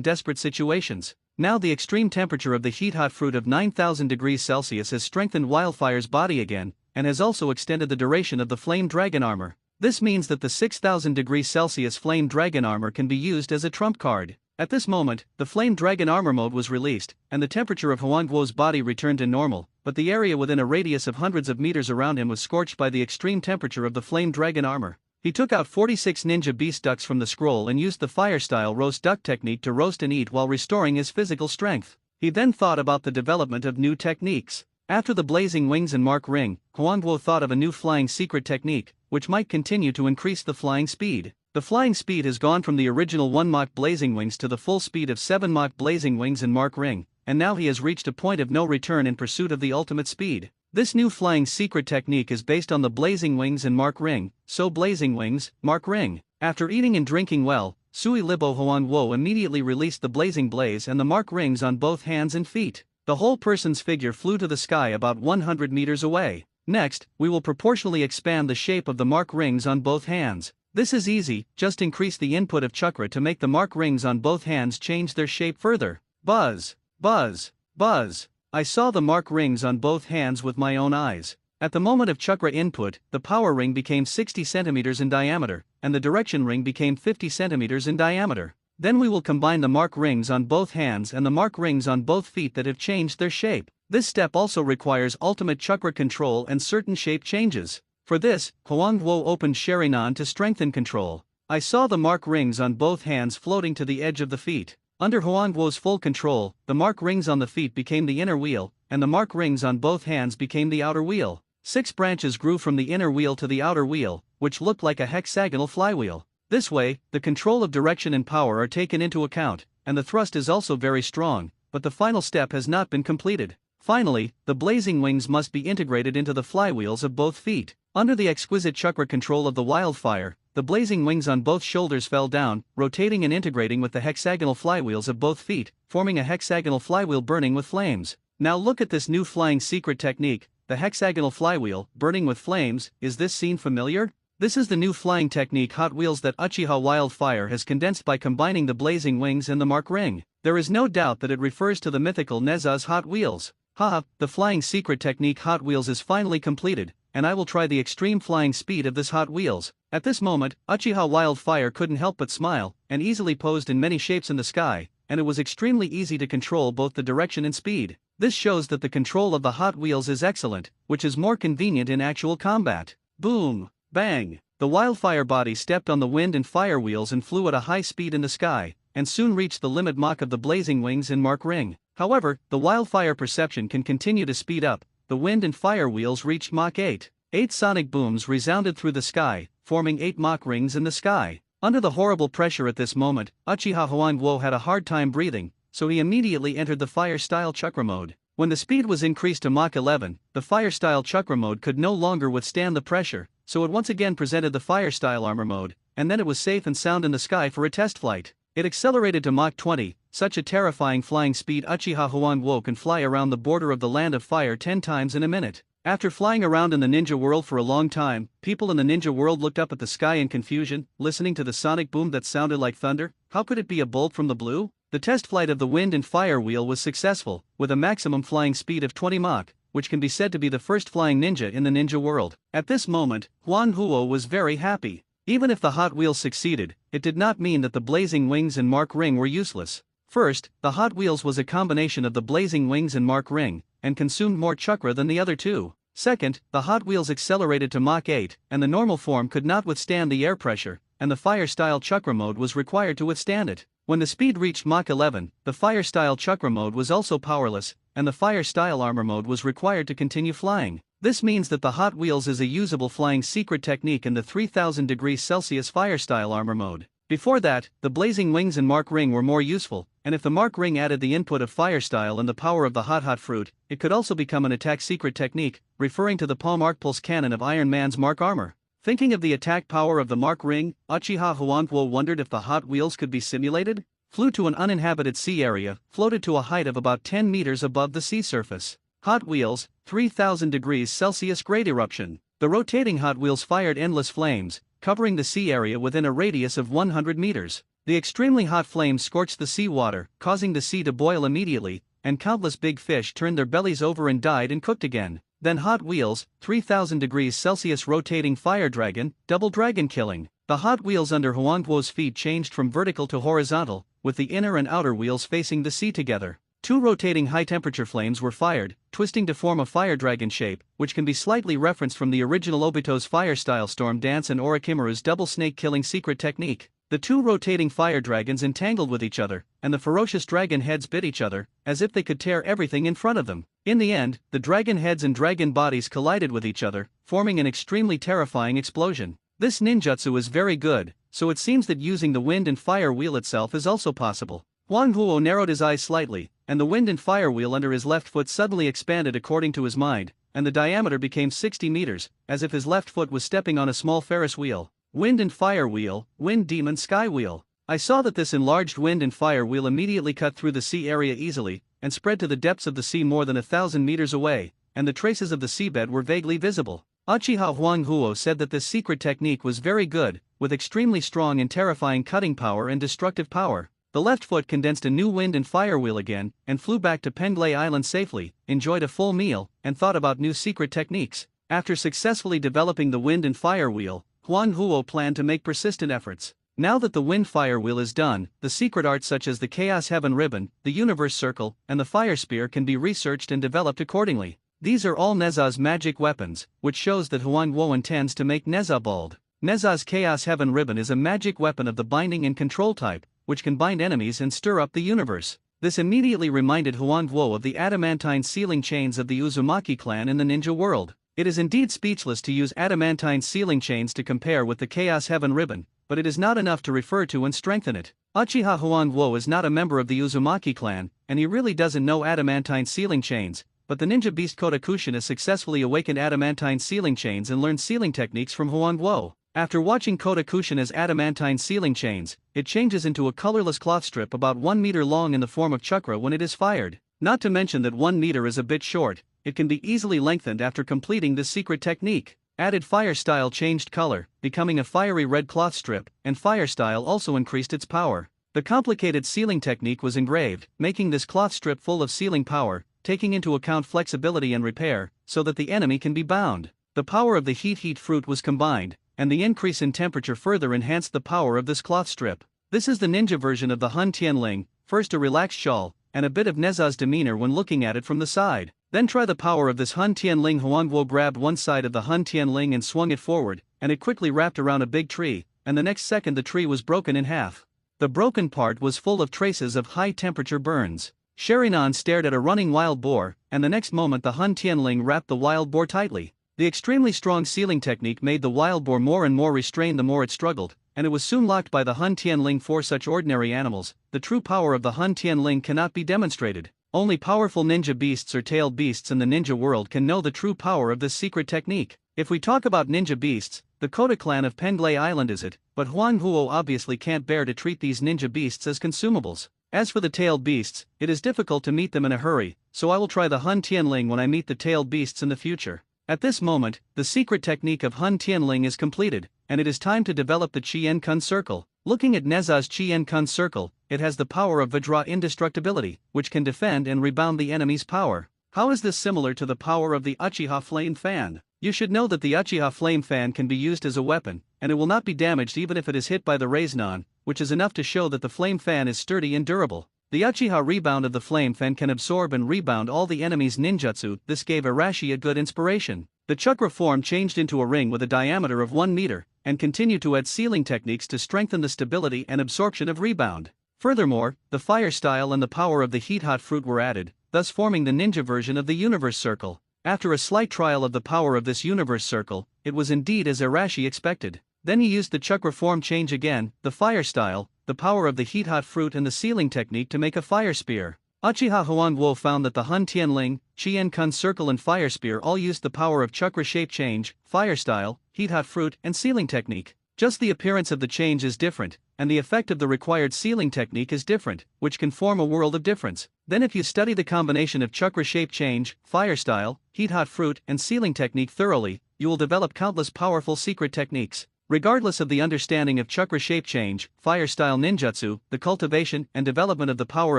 desperate situations. Now the extreme temperature of the heat hot fruit of 9,000 degrees Celsius has strengthened Wildfire's body again, and has also extended the duration of the Flame Dragon armor. This means that the 6,000 degrees Celsius Flame Dragon armor can be used as a trump card. At this moment, the Flame Dragon armor mode was released, and the temperature of Huangguo's body returned to normal, but the area within a radius of hundreds of meters around him was scorched by the extreme temperature of the Flame Dragon armor. He took out 46 ninja beast ducks from the scroll and used the fire-style roast duck technique to roast and eat while restoring his physical strength. He then thought about the development of new techniques. After the blazing wings and mark ring, Huangguo thought of a new flying secret technique, which might continue to increase the flying speed. The flying speed has gone from the original 1 Mach blazing wings to the full speed of 7 Mach blazing wings and mark ring, and now he has reached a point of no return in pursuit of the ultimate speed. This new flying secret technique is based on the blazing wings and mark ring, so blazing wings, mark ring. After eating and drinking well, Sui Libo Huangguo immediately released the blazing blaze and the mark rings on both hands and feet. The whole person's figure flew to the sky about 100 meters away. Next, we will proportionally expand the shape of the mark rings on both hands. This is easy, just increase the input of chakra to make the mark rings on both hands change their shape further. Buzz, buzz, buzz. I saw the mark rings on both hands with my own eyes. At the moment of chakra input, the power ring became 60 centimeters in diameter, and the direction ring became 50 centimeters in diameter. Then we will combine the mark rings on both hands and the mark rings on both feet that have changed their shape. This step also requires ultimate chakra control and certain shape changes. For this, Huangguo opened Sharinan to strengthen control. I saw the mark rings on both hands floating to the edge of the feet. Under Huangguo's full control, the mark rings on the feet became the inner wheel, and the mark rings on both hands became the outer wheel. 6 branches grew from the inner wheel to the outer wheel, which looked like a hexagonal flywheel. This way, the control of direction and power are taken into account, and the thrust is also very strong, but the final step has not been completed. Finally, the blazing wings must be integrated into the flywheels of both feet. Under the exquisite chakra control of the wildfire, the blazing wings on both shoulders fell down, rotating and integrating with the hexagonal flywheels of both feet, forming a hexagonal flywheel burning with flames. Now look at this new flying secret technique, the hexagonal flywheel, burning with flames. Is this scene familiar? This is the new flying technique Hot Wheels that Uchiha Wildfire has condensed by combining the blazing wings and the mark ring. There is no doubt that it refers to the mythical Neza's Hot Wheels. Haha, the flying secret technique Hot Wheels is finally completed, and I will try the extreme flying speed of this Hot Wheels. At this moment, Uchiha Wildfire couldn't help but smile, and easily posed in many shapes in the sky, and it was extremely easy to control both the direction and speed. This shows that the control of the Hot Wheels is excellent, which is more convenient in actual combat. Boom! Bang! The wildfire body stepped on the wind and fire wheels and flew at a high speed in the sky, and soon reached the limit Mach of the blazing wings and mark ring. However, the wildfire perception can continue to speed up. The wind and fire wheels reached Mach 8. 8 sonic booms resounded through the sky, forming 8 Mach rings in the sky. Under the horrible pressure at this moment, Uchiha Huangguo had a hard time breathing, so he immediately entered the fire-style chakra mode. When the speed was increased to Mach 11, the fire-style chakra mode could no longer withstand the pressure, so it once again presented the fire-style armor mode, and then it was safe and sound in the sky for a test flight. It accelerated to Mach 20, such a terrifying flying speed Uchiha Huangguo can fly around the border of the land of fire 10 times in a minute. After flying around in the ninja world for a long time, people in the ninja world looked up at the sky in confusion, listening to the sonic boom that sounded like thunder. How could it be a bolt from the blue? The test flight of the wind and fire wheel was successful, with a maximum flying speed of 20 Mach, which can be said to be the first flying ninja in the ninja world. At this moment, Huangguo was very happy. Even if the Hot Wheels succeeded, it did not mean that the blazing wings and mark ring were useless. First, the Hot Wheels was a combination of the blazing wings and Mark ring, and consumed more chakra than the other two. Second, the Hot Wheels accelerated to Mach 8, and the normal form could not withstand the air pressure, and the Fire-style chakra mode was required to withstand it. When the speed reached Mach 11, the Fire-style chakra mode was also powerless, and the Fire-style armor mode was required to continue flying. This means that the Hot Wheels is a usable flying secret technique in the 3000 degrees Celsius Fire-style armor mode. Before that, the blazing wings and Mark ring were more useful, and if the Mark ring added the input of Fire-style and the power of the Hot fruit, it could also become an attack secret technique, referring to the Palm Arc Pulse cannon of Iron Man's Mark armor. Thinking of the attack power of the Mark ring, Uchiha Huangguo wondered if the Hot Wheels could be simulated, flew to an uninhabited sea area, floated to a height of about 10 meters above the sea surface. Hot Wheels, 3000 degrees Celsius Great Eruption. The rotating Hot Wheels fired endless flames, covering the sea area within a radius of 100 meters. The extremely hot flames scorched the sea water, causing the sea to boil immediately, and countless big fish turned their bellies over and died and cooked again. Then Hot Wheels, 3000 degrees Celsius rotating fire dragon, double dragon killing. The Hot Wheels under Huangguo's feet changed from vertical to horizontal, with the inner and outer wheels facing the sea together. Two rotating high-temperature flames were fired, twisting to form a fire dragon shape, which can be slightly referenced from the original Obito's fire-style storm dance and Orochimaru's double snake-killing secret technique. The two rotating fire dragons entangled with each other, and the ferocious dragon heads bit each other, as if they could tear everything in front of them. In the end, the dragon heads and dragon bodies collided with each other, forming an extremely terrifying explosion. This ninjutsu is very good, so it seems that using the wind and fire wheel itself is also possible. Huangguo narrowed his eyes slightly, and the wind and fire wheel under his left foot suddenly expanded according to his mind, and the diameter became 60 meters, as if his left foot was stepping on a small Ferris wheel. Wind and fire wheel, wind demon sky wheel. I saw that this enlarged wind and fire wheel immediately cut through the sea area easily, and spread to the depths of the sea more than 1,000 meters away, and the traces of the seabed were vaguely visible. Uchiha Huangguo said that this secret technique was very good, with extremely strong and terrifying cutting power and destructive power. The left foot condensed a new wind and fire wheel again, and flew back to Penglai Island safely, enjoyed a full meal, and thought about new secret techniques. After successfully developing the wind and fire wheel, Huangguo planned to make persistent efforts. Now that the wind-fire wheel is done, the secret arts such as the Chaos Heaven Ribbon, the Universe Circle, and the Fire Spear can be researched and developed accordingly. These are all Neza's magic weapons, which shows that Huangguo intends to make Neza bald. Neza's Chaos Heaven Ribbon is a magic weapon of the binding and control type, which can bind enemies and stir up the universe. This immediately reminded Huangguo of the adamantine sealing chains of the Uzumaki clan in the ninja world. It is indeed speechless to use adamantine sealing chains to compare with the Chaos Heaven Ribbon, but it is not enough to refer to and strengthen it. Uchiha Huangguo is not a member of the Uzumaki clan, and he really doesn't know adamantine sealing chains, but the ninja beast Kodakushin has successfully awakened adamantine sealing chains and learned sealing techniques from Huangguo. After watching Kodakushin's adamantine sealing chains, it changes into a colorless cloth strip about 1 meter long in the form of chakra when it is fired. Not to mention that 1 meter is a bit short, it can be easily lengthened after completing this secret technique. Added fire style changed color, becoming a fiery red cloth strip, and fire style also increased its power. The complicated sealing technique was engraved, making this cloth strip full of sealing power, taking into account flexibility and repair, so that the enemy can be bound. The power of the heat fruit was combined, and the increase in temperature further enhanced the power of this cloth strip. This is the ninja version of the Hun Tianling, first a relaxed shawl, and a bit of Neza's demeanor when looking at it from the side. Then try the power of this Hun Tianling. Huangguo grabbed one side of the Hun Tianling and swung it forward, and it quickly wrapped around a big tree, and the next second the tree was broken in half. The broken part was full of traces of high-temperature burns. Sherinan stared at a running wild boar, and the next moment the Hun Tianling wrapped the wild boar tightly. The extremely strong sealing technique made the wild boar more and more restrained the more it struggled, and it was soon locked by the Hun Tianling. For such ordinary animals, the true power of the Hun Tianling cannot be demonstrated. Only powerful ninja beasts or tailed beasts in the ninja world can know the true power of this secret technique. If we talk about ninja beasts, the Koda clan of Penglai Island is it, but Huangguo obviously can't bear to treat these ninja beasts as consumables. As for the tailed beasts, it is difficult to meet them in a hurry, so I will try the Hun Tianling when I meet the tailed beasts in the future. At this moment, the secret technique of Hun Tianling is completed, and it is time to develop the Chien Kun Circle. Looking at Neza's Chien Kun Circle, it has the power of Vajra indestructibility, which can defend and rebound the enemy's power. How is this similar to the power of the Uchiha Flame Fan? You should know that the Uchiha Flame Fan can be used as a weapon, and it will not be damaged even if it is hit by the Razenon, which is enough to show that the Flame Fan is sturdy and durable. The Uchiha rebound of the flame fan can absorb and rebound all the enemy's ninjutsu. This gave Arashi a good inspiration. The chakra form changed into a ring with a diameter of 1 meter, and continued to add sealing techniques to strengthen the stability and absorption of rebound. Furthermore, the fire style and the power of the heat hot fruit were added, thus forming the ninja version of the universe circle. After a slight trial of the power of this universe circle, it was indeed as Arashi expected. Then he used the chakra form change again, the fire style, the power of the heat hot fruit and the sealing technique to make a fire spear. Uchiha Huangguo found that the Hun Tianling, Chien Kun circle and fire spear all used the power of chakra shape change, fire style, heat hot fruit and sealing technique. Just the appearance of the change is different, and the effect of the required sealing technique is different, which can form a world of difference. Then if you study the combination of chakra shape change, fire style, heat hot fruit and sealing technique thoroughly, you will develop countless powerful secret techniques. Regardless of the understanding of chakra shape change, fire style ninjutsu, the cultivation and development of the power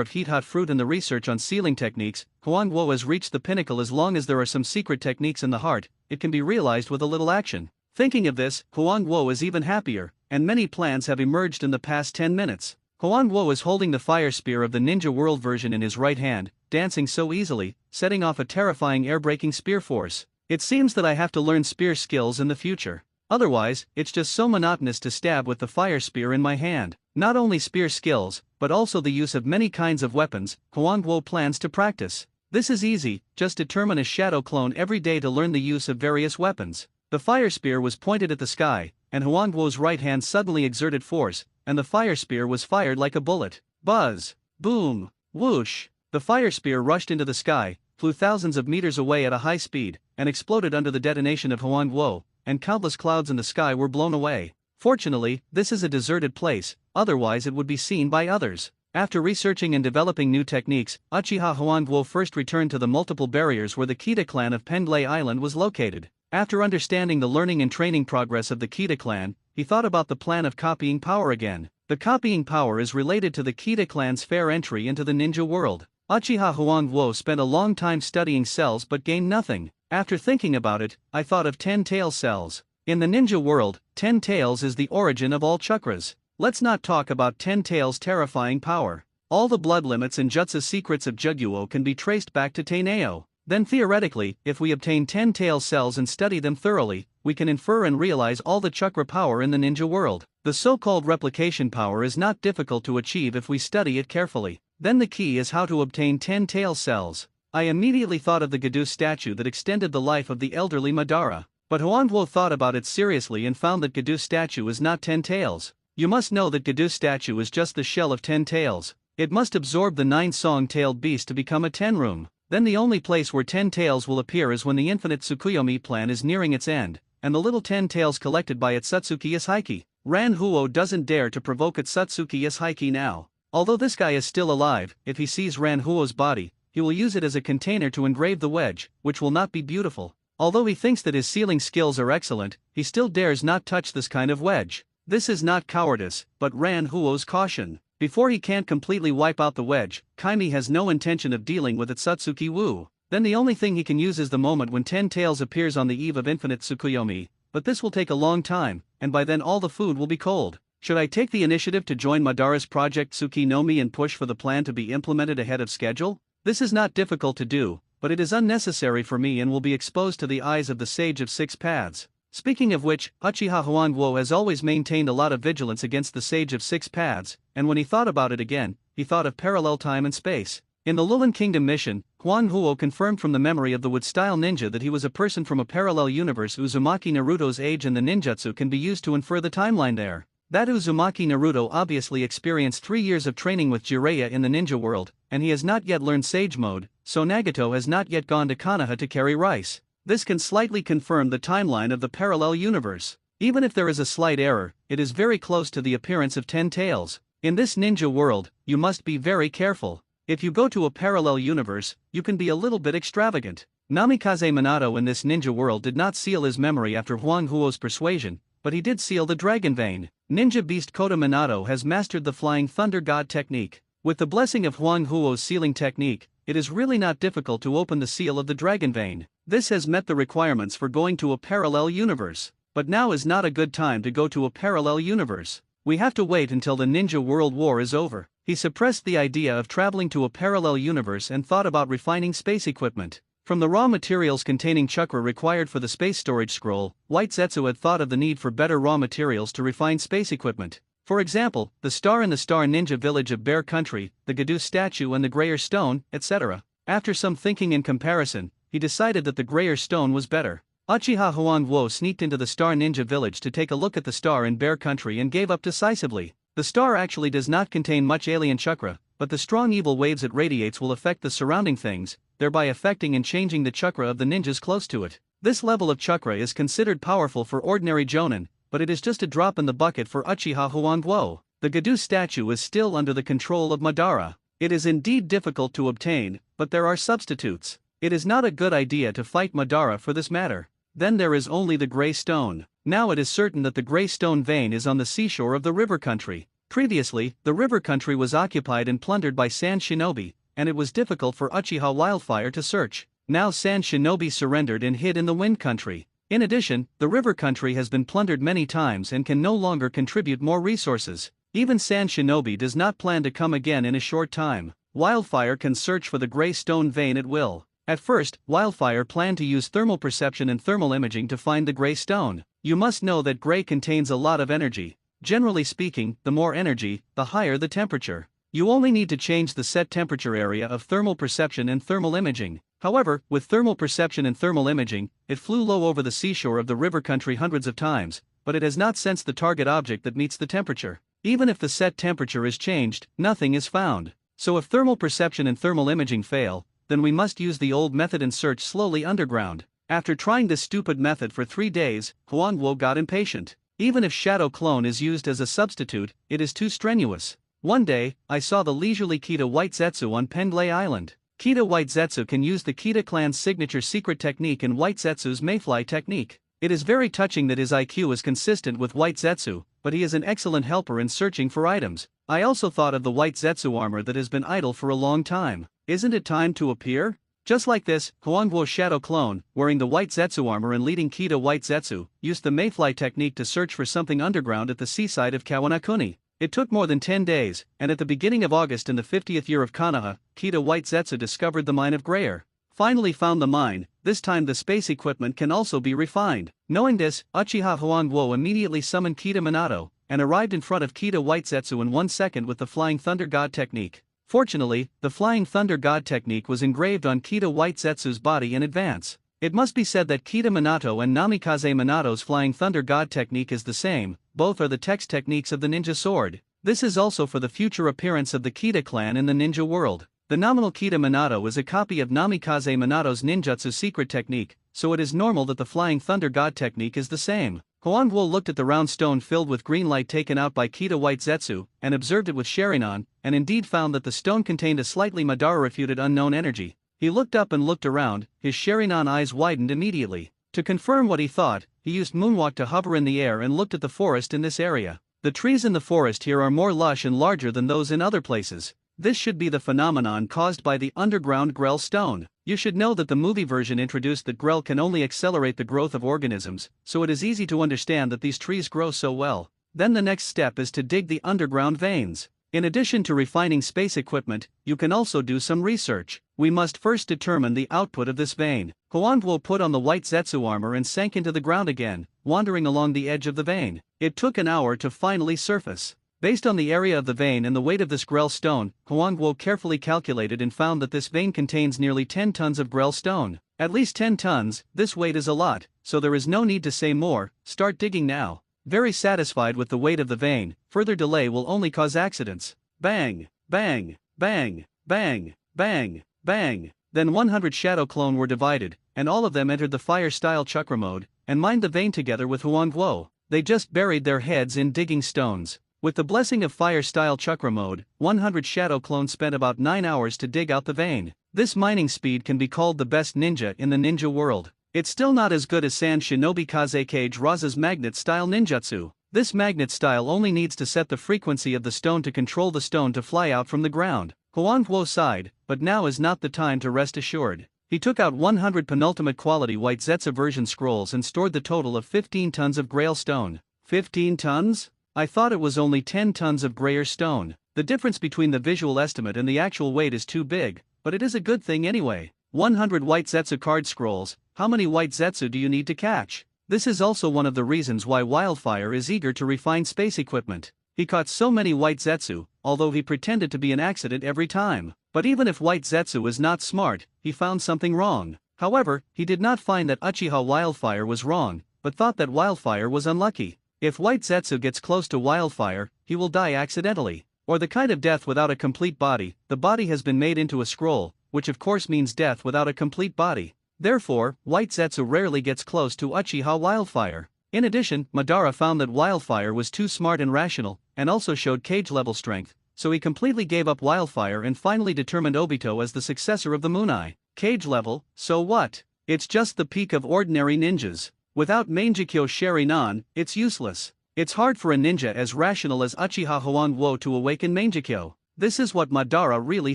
of heat hot fruit and the research on sealing techniques, Huangguo has reached the pinnacle. As long as there are some secret techniques in the heart, it can be realized with a little action. Thinking of this, Huangguo is even happier, and many plans have emerged in the past 10 minutes. Huangguo is holding the fire spear of the Ninja World version in his right hand, dancing so easily, setting off a terrifying air-breaking spear force. It seems that I have to learn spear skills in the future. Otherwise, it's just so monotonous to stab with the fire spear in my hand. Not only spear skills, but also the use of many kinds of weapons, Huangguo plans to practice. This is easy, just determine a shadow clone every day to learn the use of various weapons. The fire spear was pointed at the sky, and Huangguo's right hand suddenly exerted force, and the fire spear was fired like a bullet. Buzz! Boom! Whoosh! The fire spear rushed into the sky, flew thousands of meters away at a high speed, and exploded under the detonation of Huangguo, and countless clouds in the sky were blown away. Fortunately, this is a deserted place, otherwise it would be seen by others. After researching and developing new techniques, Uchiha Huangguo first returned to the multiple barriers where the Kita clan of Penglei Island was located. After understanding the learning and training progress of the Kita clan, he thought about the plan of copying power again. The copying power is related to the Kita clan's fair entry into the ninja world. Uchiha Huangguo spent a long time studying cells but gained nothing. After thinking about it, I thought of 10-tail cells. In the ninja world, 10 tails is the origin of all chakras. Let's not talk about 10 tails' terrifying power. All the blood limits and jutsu secrets of Juguo can be traced back to Taineo. Then theoretically, if we obtain 10-tail cells and study them thoroughly, we can infer and realize all the chakra power in the ninja world. The so-called replication power is not difficult to achieve if we study it carefully. Then the key is how to obtain 10-tail cells. I immediately thought of the Gadu statue that extended the life of the elderly Madara. But Huangguo thought about it seriously and found that Gadu statue is not 10 tails. You must know that Gadu statue is just the shell of 10 tails. It must absorb the 9-song-tailed beast to become a 10-room. Then the only place where 10 tails will appear is when the infinite Tsukuyomi plan is nearing its end, and the little 10 tails collected by Atsutsuki Yasuhiki. Ran Huo doesn't dare to provoke Atsutsuki Yasuhiki now. Although this guy is still alive, if he sees Ran Huo's body, he will use it as a container to engrave the wedge, which will not be beautiful. Although he thinks that his sealing skills are excellent, he still dares not touch this kind of wedge. This is not cowardice, but Ran Huo's caution. Before he can't completely wipe out the wedge, Kaimi has no intention of dealing with Atsutsuki Wu. Then the only thing he can use is the moment when 10 tails appears on the eve of infinite Tsukuyomi, but this will take a long time, and by then all the food will be cold. Should I take the initiative to join Madara's project Tsuki no Mi and push for the plan to be implemented ahead of schedule? This is not difficult to do, but it is unnecessary for me and will be exposed to the eyes of the Sage of Six Paths. Speaking of which, Uchiha Huangguo has always maintained a lot of vigilance against the Sage of Six Paths, and when he thought about it again, he thought of parallel time and space. In the Lulin Kingdom mission, Huangguo confirmed from the memory of the wood-style ninja that he was a person from a parallel universe. Uzumaki Naruto's age and the ninjutsu can be used to infer the timeline there. That Uzumaki Naruto obviously experienced 3 years of training with Jiraiya in the ninja world, and he has not yet learned Sage Mode, so Nagato has not yet gone to Konoha to carry rice. This can slightly confirm the timeline of the parallel universe. Even if there is a slight error, it is very close to the appearance of 10 tails. In this ninja world, you must be very careful. If you go to a parallel universe, you can be a little bit extravagant. Namikaze Minato in this ninja world did not seal his memory after Huangguo's persuasion, but he did seal the dragon vein. Ninja beast Kota Minato has mastered the flying thunder god technique. With the blessing of Huangguo's sealing technique, it is really not difficult to open the seal of the dragon vein. This has met the requirements for going to a parallel universe. But now is not a good time to go to a parallel universe. We have to wait until the Ninja World War is over. He suppressed the idea of traveling to a parallel universe and thought about refining space equipment. From the raw materials containing chakra required for the space storage scroll, White Zetsu had thought of the need for better raw materials to refine space equipment. For example, the star in the Star Ninja village of Bear Country, the Gedu statue and the Grayer stone, etc. After some thinking and comparison, he decided that the Grayer stone was better. Uchiha Huangguo sneaked into the Star Ninja village to take a look at the star in Bear Country and gave up decisively. The star actually does not contain much alien chakra, but the strong evil waves it radiates will affect the surrounding things, thereby affecting and changing the chakra of the ninjas close to it. This level of chakra is considered powerful for ordinary jonin, but it is just a drop in the bucket for Uchiha Huangguo. The Gedu statue is still under the control of Madara. It is indeed difficult to obtain, but there are substitutes. It is not a good idea to fight Madara for this matter. Then there is only the Grey Stone. Now it is certain that the Grey Stone vein is on the seashore of the river country. Previously, the river country was occupied and plundered by Sand Shinobi, and it was difficult for Uchiha Wildfire to search. Now Sand Shinobi surrendered and hid in the Wind Country. In addition, the river country has been plundered many times and can no longer contribute more resources. Even Sand Shinobi does not plan to come again in a short time. Wildfire can search for the Grey Stone vein at will. At first, Wildfire planned to use thermal perception and thermal imaging to find the Grey Stone. You must know that Grey contains a lot of energy. Generally speaking, the more energy, the higher the temperature. You only need to change the set temperature area of thermal perception and thermal imaging. However, with thermal perception and thermal imaging, it flew low over the seashore of the river country hundreds of times, but it has not sensed the target object that meets the temperature. Even if the set temperature is changed, nothing is found. So if thermal perception and thermal imaging fail, then we must use the old method and search slowly underground. After trying this stupid method for 3 days, Huangguo got impatient. Even if Shadow Clone is used as a substitute, it is too strenuous. One day, I saw the leisurely Kita White Zetsu on Penglay Island. Kita White Zetsu can use the Kita clan's signature secret technique and White Zetsu's Mayfly technique. It is very touching that his IQ is consistent with White Zetsu, but he is an excellent helper in searching for items. I also thought of the White Zetsu armor that has been idle for a long time. Isn't it time to appear? Just like this, Huangguo Shadow Clone, wearing the White Zetsu armor and leading Kita White Zetsu, used the Mayfly technique to search for something underground at the seaside of Kawanakuni. It took more than 10 days, and at the beginning of August in the 50th year of Konoha, Kita White Zetsu discovered the mine of Grayer. Finally found the mine. This time the space equipment can also be refined. Knowing this, Uchiha Huangguo immediately summoned Kita Minato, and arrived in front of Kita White Zetsu in 1 second with the Flying Thunder God technique. Fortunately, the Flying Thunder God technique was engraved on Kita White Zetsu's body in advance. It must be said that Kita Minato and Namikaze Minato's Flying Thunder God technique is the same, both are the text techniques of the ninja sword. This is also for the future appearance of the Kita clan in the ninja world. The nominal Kita Minato is a copy of Namikaze Minato's ninjutsu secret technique, so it is normal that the Flying Thunder God technique is the same. Huangguo looked at the round stone filled with green light taken out by Kita White Zetsu, and observed it with Sharingan, and indeed found that the stone contained a slightly Madara-refuted unknown energy. He looked up and looked around, his Sharingan eyes widened immediately. To confirm what he thought, he used Moonwalk to hover in the air and looked at the forest in this area. The trees in the forest here are more lush and larger than those in other places. This should be the phenomenon caused by the underground Grell stone. You should know that the movie version introduced that Grell can only accelerate the growth of organisms, so it is easy to understand that these trees grow so well. Then the next step is to dig the underground veins. In addition to refining space equipment, you can also do some research. We must first determine the output of this vein. Huangguo put on the White Zetsu armor and sank into the ground again, wandering along the edge of the vein. It took an hour to finally surface. Based on the area of the vein and the weight of this Grell stone, Huangguo carefully calculated and found that this vein contains nearly 10 tons of Grell stone. At least 10 tons, this weight is a lot, so there is no need to say more, start digging now. Very satisfied with the weight of the vein, further delay will only cause accidents. Bang, bang, bang, bang, bang, bang. Then 100 Shadow Clone were divided, and all of them entered the fire-style chakra mode, and mined the vein together with Huangguo. They just buried their heads in digging stones. With the blessing of fire-style chakra mode, 100 Shadow Clones spent about 9 hours to dig out the vein. This mining speed can be called the best ninja in the ninja world. It's still not as good as Sand Shinobi Kazekage Raza's magnet-style ninjutsu. This magnet style only needs to set the frequency of the stone to control the stone to fly out from the ground. Huangguo sighed, but now is not the time to rest assured. He took out 100 penultimate quality White Zetsu version scrolls and stored the total of 15 tons of Grail stone. 15 tons? I thought it was only 10 tons of Grayer stone. The difference between the visual estimate and the actual weight is too big, but it is a good thing anyway. 100 white Zetsu card scrolls. How many white Zetsu do you need to catch? This is also one of the reasons why Wildfire is eager to refine space equipment. He caught so many white Zetsu, although he pretended to be an accident every time. But even if white Zetsu is not smart, he found something wrong. However, he did not find that Uchiha Wildfire was wrong, but thought that Wildfire was unlucky. If white Zetsu gets close to Wildfire, he will die accidentally. Or the kind of death without a complete body. The body has been made into a scroll, which of course means death without a complete body. Therefore, white Zetsu rarely gets close to Uchiha Wildfire. In addition, Madara found that Wildfire was too smart and rational, and also showed cage-level strength, so he completely gave up Wildfire and finally determined Obito as the successor of the Moon Eye. Cage level, so what? It's just the peak of ordinary ninjas. Without Mangekyo Sharingan, it's useless. It's hard for a ninja as rational as Uchiha Huangwo to awaken Mangekyo. This is what Madara really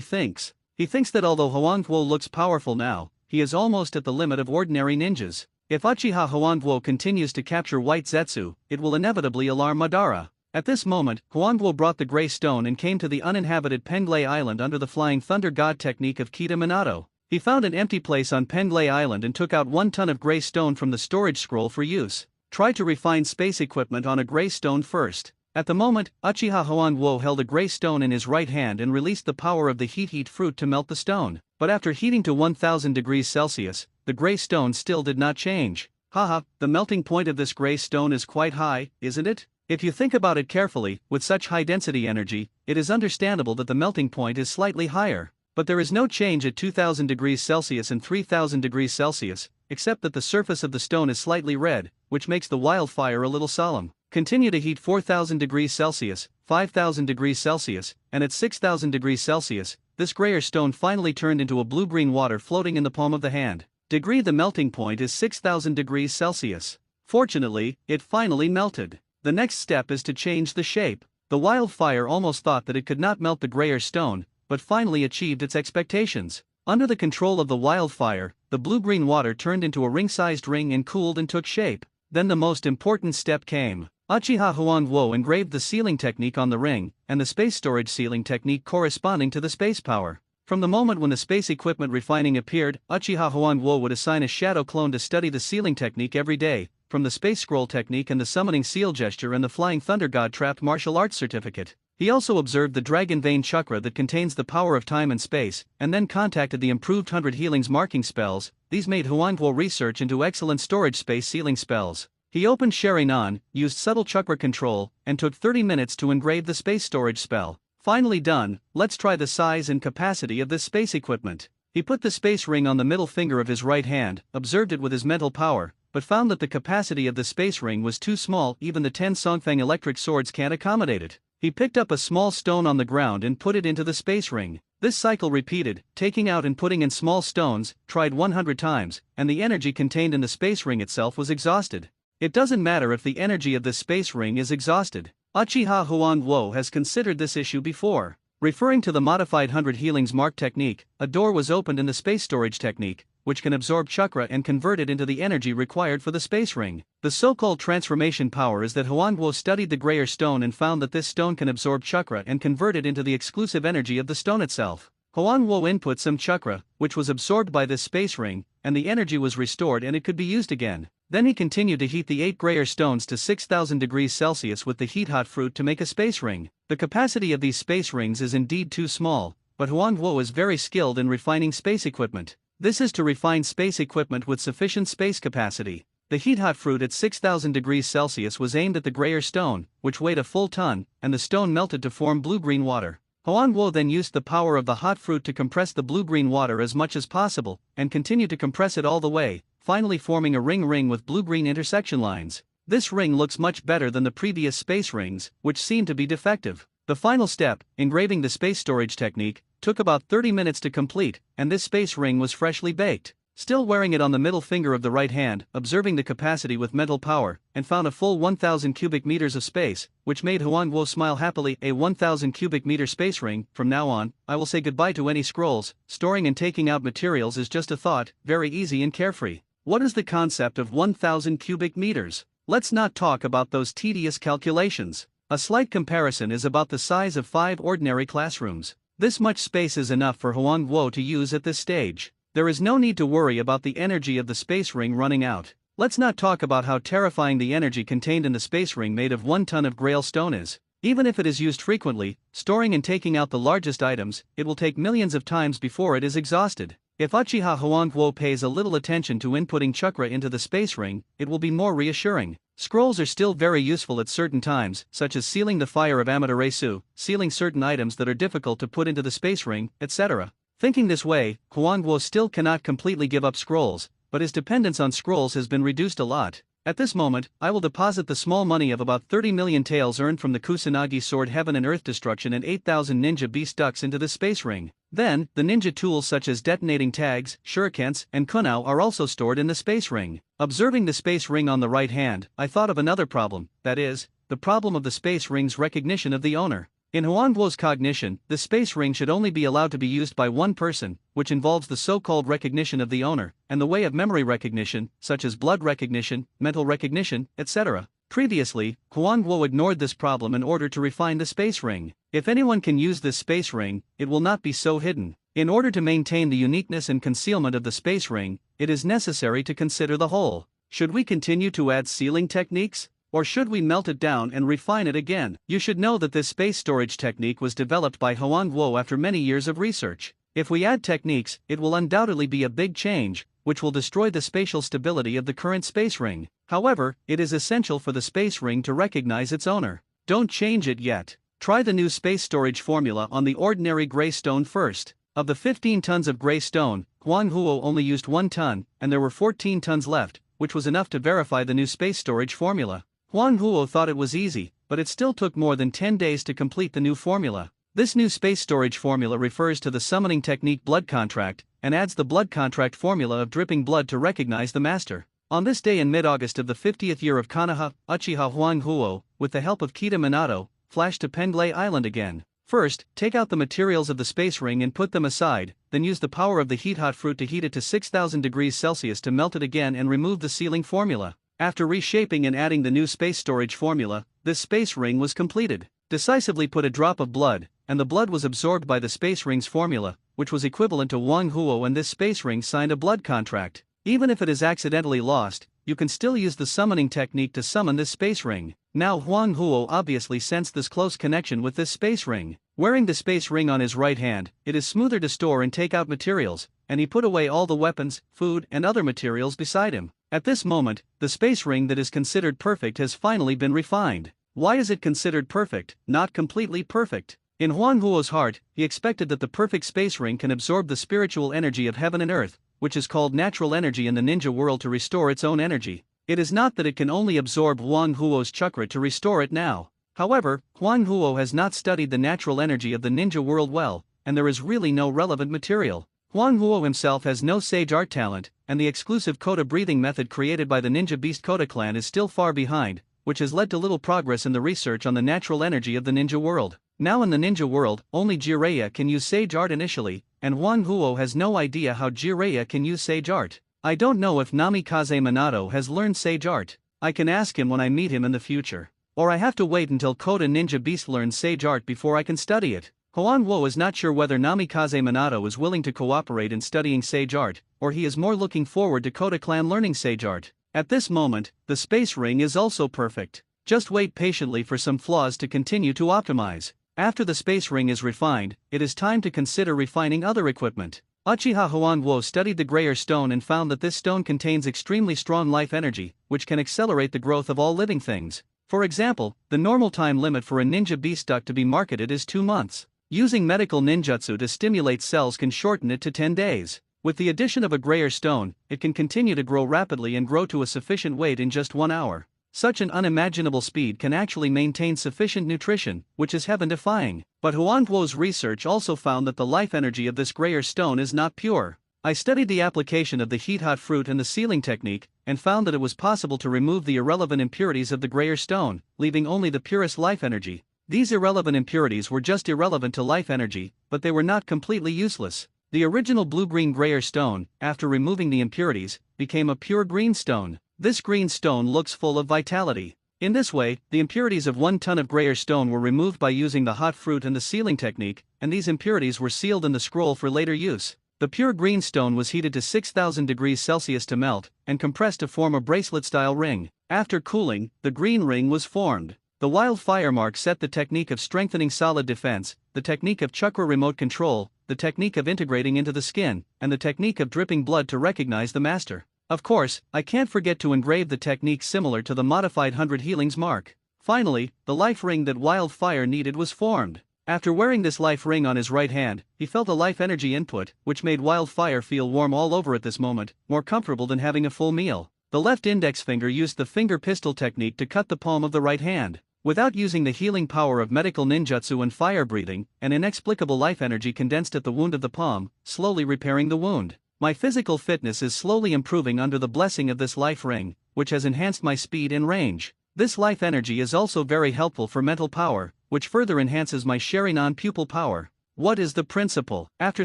thinks. He thinks that although Huangwo looks powerful now, he is almost at the limit of ordinary ninjas. If Uchiha Huangwo continues to capture white Zetsu, it will inevitably alarm Madara. At this moment, Huangwo brought the Grey Stone and came to the uninhabited Penglei Island under the Flying Thunder God technique of Kita Minato. He found an empty place on Penglei Island and took out 1 ton of Grey Stone from the storage scroll for use. Try to refine space equipment on a Grey Stone first. At the moment, Uchiha Huangwo held a Grey Stone in his right hand and released the power of the heat fruit to melt the stone. But after heating to 1000 degrees Celsius, the Grey Stone still did not change. Haha, the melting point of this Grey Stone is quite high, isn't it? If you think about it carefully, with such high density energy, it is understandable that the melting point is slightly higher. But there is no change at 2000 degrees Celsius and 3000 degrees Celsius, except that the surface of the stone is slightly red, which makes the wildfire a little solemn. Continue to heat 4000 degrees Celsius, 5000 degrees Celsius, and at 6000 degrees Celsius, this grayer stone finally turned into a blue-green water floating in the palm of the hand. The melting point is 6000 degrees Celsius. Fortunately, it finally melted. The next step is to change the shape. The wildfire almost thought that it could not melt the grayer stone, but finally achieved its expectations. Under the control of the wildfire, the blue-green water turned into a ring-sized ring and cooled and took shape. Then the most important step came. Uchiha Huangwo engraved the sealing technique on the ring, and the space storage sealing technique corresponding to the space power. From the moment when the space equipment refining appeared, Uchiha Huangwo would assign a shadow clone to study the sealing technique every day, from the space scroll technique and the summoning seal gesture and the flying thunder god trapped martial arts certificate. He also observed the dragon vein chakra that contains the power of time and space, and then contacted the improved 100 healings marking spells. These made Huangwo research into excellent storage space sealing spells. He opened Sharingan, used subtle chakra control, and took 30 minutes to engrave the space storage spell. Finally done, let's try the size and capacity of this space equipment. He put the space ring on the middle finger of his right hand, observed it with his mental power, but found that the capacity of the space ring was too small. Even the 10 Songfang electric swords can't accommodate it. He picked up a small stone on the ground and put it into the space ring. This cycle repeated, taking out and putting in small stones, tried 100 times, and the energy contained in the space ring itself was exhausted. It doesn't matter if the energy of this space ring is exhausted. Uchiha Huangwo has considered this issue before. Referring to the modified 100 healings mark technique, a door was opened in the space storage technique, which can absorb chakra and convert it into the energy required for the space ring. The so-called transformation power is that Huangwo studied the grayer stone and found that this stone can absorb chakra and convert it into the exclusive energy of the stone itself. Huangwo input some chakra, which was absorbed by this space ring, and the energy was restored and it could be used again. Then he continued to heat the 8 grayer stones to 6000 degrees Celsius with the heat-hot fruit to make a space ring. The capacity of these space rings is indeed too small, but Huangwo is very skilled in refining space equipment. This is to refine space equipment with sufficient space capacity. The heat-hot fruit at 6000 degrees Celsius was aimed at the grayer stone, which weighed a full ton, and the stone melted to form blue-green water. Huangwo then used the power of the hot fruit to compress the blue-green water as much as possible, and continued to compress it all the way, finally forming a ring with blue-green intersection lines. This ring looks much better than the previous space rings, which seemed to be defective. The final step, engraving the space storage technique, took about 30 minutes to complete, and this space ring was freshly baked. Still wearing it on the middle finger of the right hand, observing the capacity with mental power, and found a full 1000 cubic meters of space, which made Huangwo smile happily. A 1000 cubic meter space ring. From now on, I will say goodbye to any scrolls. Storing and taking out materials is just a thought, very easy and carefree. What is the concept of 1000 cubic meters? Let's not talk about those tedious calculations. A slight comparison is about the size of 5 ordinary classrooms. This much space is enough for Huang Guo to use at this stage. There is no need to worry about the energy of the space ring running out. Let's not talk about how terrifying the energy contained in the space ring made of 1 ton of Grail stone is. Even if it is used frequently, storing and taking out the largest items, it will take millions of times before it is exhausted. If Uchiha Huang Guo pays a little attention to inputting chakra into the space ring, it will be more reassuring. Scrolls are still very useful at certain times, such as sealing the fire of Amaterasu, sealing certain items that are difficult to put into the space ring, etc. Thinking this way, Huang Guo still cannot completely give up scrolls, but his dependence on scrolls has been reduced a lot. At this moment, I will deposit the small money of about 30 million taels earned from the Kusanagi sword Heaven and Earth Destruction and 8,000 ninja beast ducks into this space ring. Then, the ninja tools such as detonating tags, shurikens, and kunao are also stored in the space ring. Observing the space ring on the right hand, I thought of another problem, that is, the problem of the space ring's recognition of the owner. In Huang Guo's cognition, the space ring should only be allowed to be used by one person, which involves the so-called recognition of the owner, and the way of memory recognition, such as blood recognition, mental recognition, etc. Previously, Huang Guo ignored this problem in order to refine the space ring. If anyone can use this space ring, it will not be so hidden. In order to maintain the uniqueness and concealment of the space ring, it is necessary to consider the whole. Should we continue to add sealing techniques? Or should we melt it down and refine it again? You should know that this space storage technique was developed by Huang Guo after many years of research. If we add techniques, it will undoubtedly be a big change, which will destroy the spatial stability of the current space ring. However, it is essential for the space ring to recognize its owner. Don't change it yet. Try the new space storage formula on the ordinary gray stone first. Of the 15 tons of gray stone, Huang Guo only used 1 ton, and there were 14 tons left, which was enough to verify the new space storage formula. Huang Guo thought it was easy, but it still took more than 10 days to complete the new formula. This new space storage formula refers to the summoning technique blood contract, and adds the blood contract formula of dripping blood to recognize the master. On this day in mid-August of the 50th year of Konoha, Uchiha Huang Guo, with the help of Kita Minato, flashed to Penglay Island again. First, take out the materials of the space ring and put them aside, then use the power of the heat-hot fruit to heat it to 6,000 degrees Celsius to melt it again and remove the sealing formula. After reshaping and adding the new space storage formula, this space ring was completed. Decisively put a drop of blood, and the blood was absorbed by the space ring's formula, which was equivalent to Huang Guo, and this space ring signed a blood contract. Even if it is accidentally lost, you can still use the summoning technique to summon this space ring. Now Huang Guo obviously sensed this close connection with this space ring. Wearing the space ring on his right hand, it is smoother to store and take out materials, and he put away all the weapons, food, and other materials beside him. At this moment, the space ring that is considered perfect has finally been refined. Why is it considered perfect, not completely perfect? In Huang Guo's heart, he expected that the perfect space ring can absorb the spiritual energy of heaven and earth, which is called natural energy in the ninja world, to restore its own energy. It is not that it can only absorb Huang Guo's chakra to restore it now. However, Huang Guo has not studied the natural energy of the ninja world well, and there is really no relevant material. Huang Guo himself has no sage art talent, and the exclusive Kota breathing method created by the ninja beast Kota clan is still far behind, which has led to little progress in the research on the natural energy of the ninja world. Now in the ninja world, only Jiraiya can use sage art initially, and Huang Guo has no idea how Jiraiya can use sage art. I don't know if Namikaze Minato has learned sage art. I can ask him when I meet him in the future. Or I have to wait until Kota Ninja Beast learns sage art before I can study it. Huang Guo is not sure whether Namikaze Minato is willing to cooperate in studying sage art, or he is more looking forward to Kota clan learning sage art. At this moment, the space ring is also perfect. Just wait patiently for some flaws to continue to optimize. After the space ring is refined, it is time to consider refining other equipment. Uchiha Huang Guo studied the grayer stone and found that this stone contains extremely strong life energy, which can accelerate the growth of all living things. For example, the normal time limit for a ninja beast duck to be marketed is 2 months. Using medical ninjutsu to stimulate cells can shorten it to 10 days. With the addition of a grayer stone, it can continue to grow rapidly and grow to a sufficient weight in just 1 hour. Such an unimaginable speed can actually maintain sufficient nutrition, which is heaven-defying. But Huang Guo's research also found that the life energy of this grayer stone is not pure. I studied the application of the heat-hot fruit and the sealing technique, and found that it was possible to remove the irrelevant impurities of the grayer stone, leaving only the purest life energy. These irrelevant impurities were just irrelevant to life energy, but they were not completely useless. The original blue-green grayer stone, after removing the impurities, became a pure green stone. This green stone looks full of vitality. In this way, the impurities of 1 ton of grayer stone were removed by using the hot fruit and the sealing technique, and these impurities were sealed in the scroll for later use. The pure green stone was heated to 6,000 degrees Celsius to melt, and compressed to form a bracelet-style ring. After cooling, the green ring was formed. The wildfire mark set the technique of strengthening solid defense, the technique of chakra remote control, the technique of integrating into the skin, and the technique of dripping blood to recognize the master. Of course, I can't forget to engrave the technique similar to the modified 100 healings mark. Finally, the life ring that wildfire needed was formed. After wearing this life ring on his right hand, he felt a life energy input, which made wildfire feel warm all over at this moment, more comfortable than having a full meal. The left index finger used the finger pistol technique to cut the palm of the right hand. Without using the healing power of medical ninjutsu and fire breathing, an inexplicable life energy condensed at the wound of the palm, slowly repairing the wound. My physical fitness is slowly improving under the blessing of this life ring, which has enhanced my speed and range. This life energy is also very helpful for mental power, which further enhances my Sharingan pupil power. What is the principle? After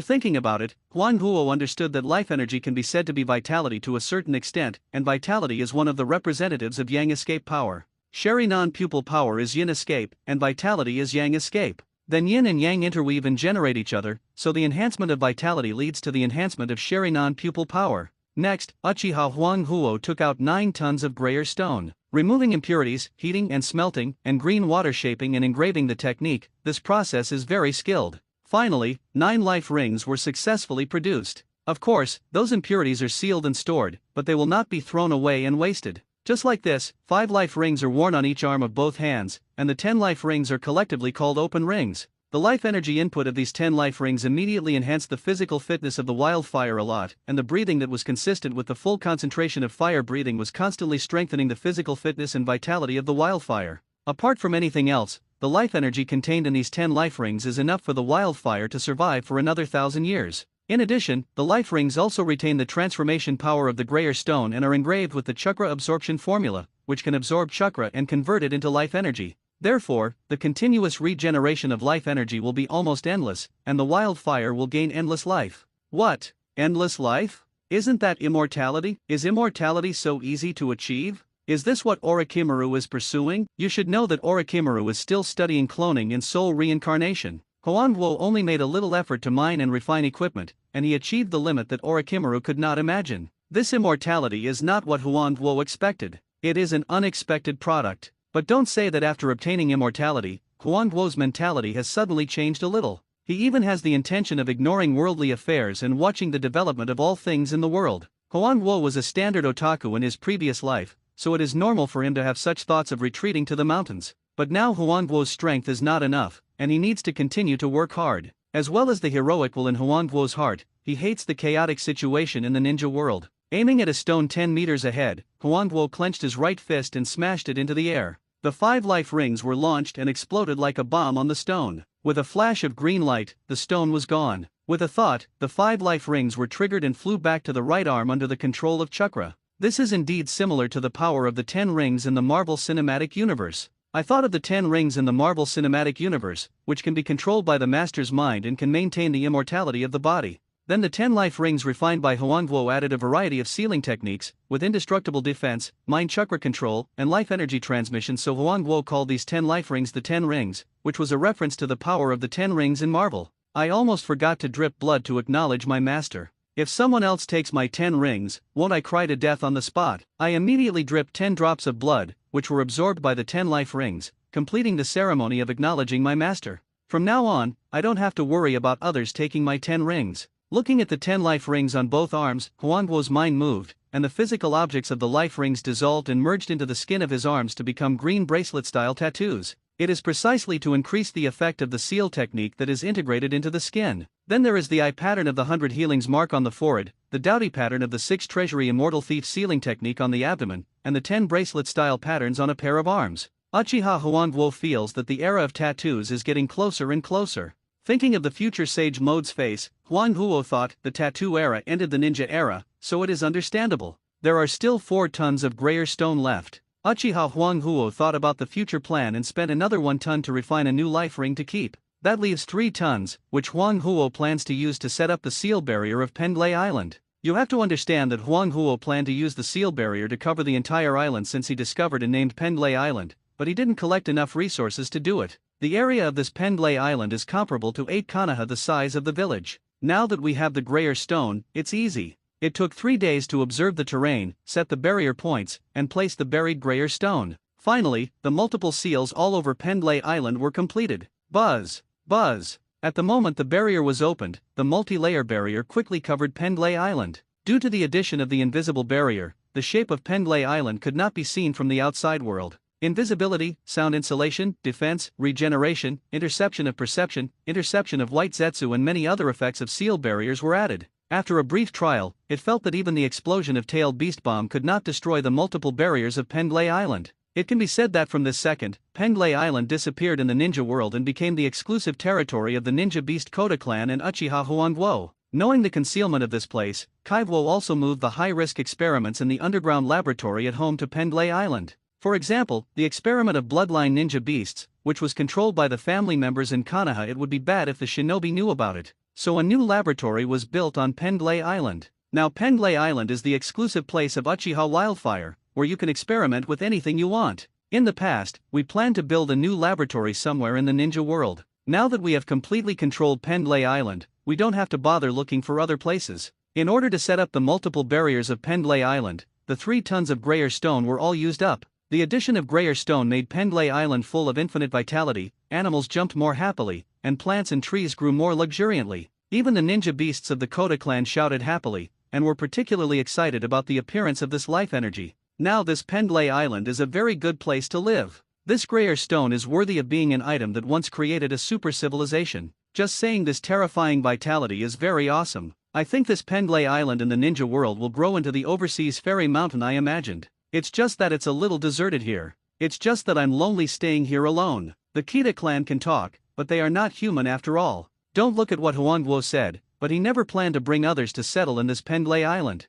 thinking about it, Huang Huo understood that life energy can be said to be vitality to a certain extent, and vitality is one of the representatives of Yang escape power. Sharingan pupil power is Yin escape, and vitality is Yang escape. Then Yin and Yang interweave and generate each other, so the enhancement of vitality leads to the enhancement of Sharingan pupil power. Next, Uchiha Huang Huo took out 9 tons of grayer stone. Removing impurities, heating and smelting, and green water shaping and engraving the technique, this process is very skilled. Finally, 9 life rings were successfully produced. Of course, those impurities are sealed and stored, but they will not be thrown away and wasted. Just like this, 5 life rings are worn on each arm of both hands, and the 10 life rings are collectively called open rings. The life energy input of these 10 life rings immediately enhanced the physical fitness of the wildfire a lot, and the breathing that was consistent with the full concentration of fire breathing was constantly strengthening the physical fitness and vitality of the wildfire. Apart from anything else, the life energy contained in these 10 life rings is enough for the wildfire to survive for another 1,000 years. In addition, the life rings also retain the transformation power of the grayer stone and are engraved with the chakra absorption formula, which can absorb chakra and convert it into life energy. Therefore, the continuous regeneration of life energy will be almost endless, and the wildfire will gain endless life. What? Endless life? Isn't that immortality? Is immortality so easy to achieve? Is this what Orochimaru is pursuing? You should know that Orochimaru is still studying cloning and soul reincarnation. Huang Huo only made a little effort to mine and refine equipment, and he achieved the limit that Orochimaru could not imagine. This immortality is not what Huang Huo expected. It is an unexpected product. But don't say that after obtaining immortality, Huang Huo's mentality has suddenly changed a little. He even has the intention of ignoring worldly affairs and watching the development of all things in the world. Huang Huo was a standard otaku in his previous life, so it is normal for him to have such thoughts of retreating to the mountains. But now Huang Huo's strength is not enough, and he needs to continue to work hard. As well as the heroic will in Huang Huo's heart, he hates the chaotic situation in the ninja world. Aiming at a stone 10 meters ahead, Huang Huo clenched his right fist and smashed it into the air. The 5 life rings were launched and exploded like a bomb on the stone. With a flash of green light, the stone was gone. With a thought, the 5 life rings were triggered and flew back to the right arm under the control of chakra. This is indeed similar to the power of the 10 rings in the Marvel Cinematic Universe. I thought of the 10 rings in the Marvel Cinematic Universe, which can be controlled by the master's mind and can maintain the immortality of the body. Then the 10 life rings refined by Huang Huo added a variety of sealing techniques, with indestructible defense, mind chakra control, and life energy transmission, so Huang Huo called these 10 life rings the 10 rings, which was a reference to the power of the 10 rings in Marvel. I almost forgot to drip blood to acknowledge my master. If someone else takes my 10 rings, won't I cry to death on the spot? I immediately dripped 10 drops of blood, which were absorbed by the 10 life rings, completing the ceremony of acknowledging my master. From now on, I don't have to worry about others taking my 10 rings. Looking at the 10 life rings on both arms, Huang Huo's mind moved, and the physical objects of the life rings dissolved and merged into the skin of his arms to become green bracelet-style tattoos. It is precisely to increase the effect of the seal technique that is integrated into the skin. Then there is the eye pattern of the 100 healings mark on the forehead, the doughty pattern of the 6 treasury immortal thief sealing technique on the abdomen, and the 10 bracelet-style patterns on a pair of arms. Uchiha Huang Huo feels that the era of tattoos is getting closer and closer. Thinking of the future sage mode's face, Huang Huo thought the tattoo era ended the ninja era, so it is understandable. There are still 4 tons of grayer stone left. Uchiha Huang Huo thought about the future plan and spent another 1 ton to refine a new life ring to keep. That leaves 3 tons, which Huang Huo plans to use to set up the seal barrier of Penglay Island. You have to understand that Huang Huo planned to use the seal barrier to cover the entire island since he discovered and named Pendlay Island, but he didn't collect enough resources to do it. The area of this Pendlay Island is comparable to 8 Konoha, the size of the village. Now that we have the grayer stone, it's easy. It took 3 days to observe the terrain, set the barrier points, and place the buried grayer stone. Finally, the multiple seals all over Pendlay Island were completed. Buzz! Buzz! At the moment the barrier was opened, the multi-layer barrier quickly covered Pendlay Island. Due to the addition of the invisible barrier, the shape of Pendlay Island could not be seen from the outside world. Invisibility, sound insulation, defense, regeneration, interception of perception, interception of light zetsu and many other effects of seal barriers were added. After a brief trial, it felt that even the explosion of tailed beast bomb could not destroy the multiple barriers of Pendlay Island. It can be said that from this second, Pendlay Island disappeared in the ninja world and became the exclusive territory of the ninja beast Koda clan and Uchiha Huangguo. Knowing the concealment of this place, Kaivuo also moved the high-risk experiments in the underground laboratory at home to Pendlay Island. For example, the experiment of bloodline ninja beasts, which was controlled by the family members in Konoha. It would be bad if the shinobi knew about it. So a new laboratory was built on Pendlay Island. Now Pendlay Island is the exclusive place of Uchiha Wildfire, where you can experiment with anything you want. In the past, we planned to build a new laboratory somewhere in the ninja world. Now that we have completely controlled Pendlay Island, we don't have to bother looking for other places. In order to set up the multiple barriers of Pendlay Island, the 3 tons of grayer stone were all used up. The addition of grayer stone made Pendlay Island full of infinite vitality, animals jumped more happily, and plants and trees grew more luxuriantly. Even the ninja beasts of the Koda clan shouted happily, and were particularly excited about the appearance of this life energy. Now this Pendlay Island is a very good place to live. This grayer stone is worthy of being an item that once created a super civilization. Just saying this terrifying vitality is very awesome. I think this Pendlay Island in the ninja world will grow into the overseas fairy mountain I imagined. It's just that it's a little deserted here. It's just that I'm lonely staying here alone. The Kita clan can talk, but they are not human after all. Don't look at what Huangguo said, but he never planned to bring others to settle in this Pendlay Island.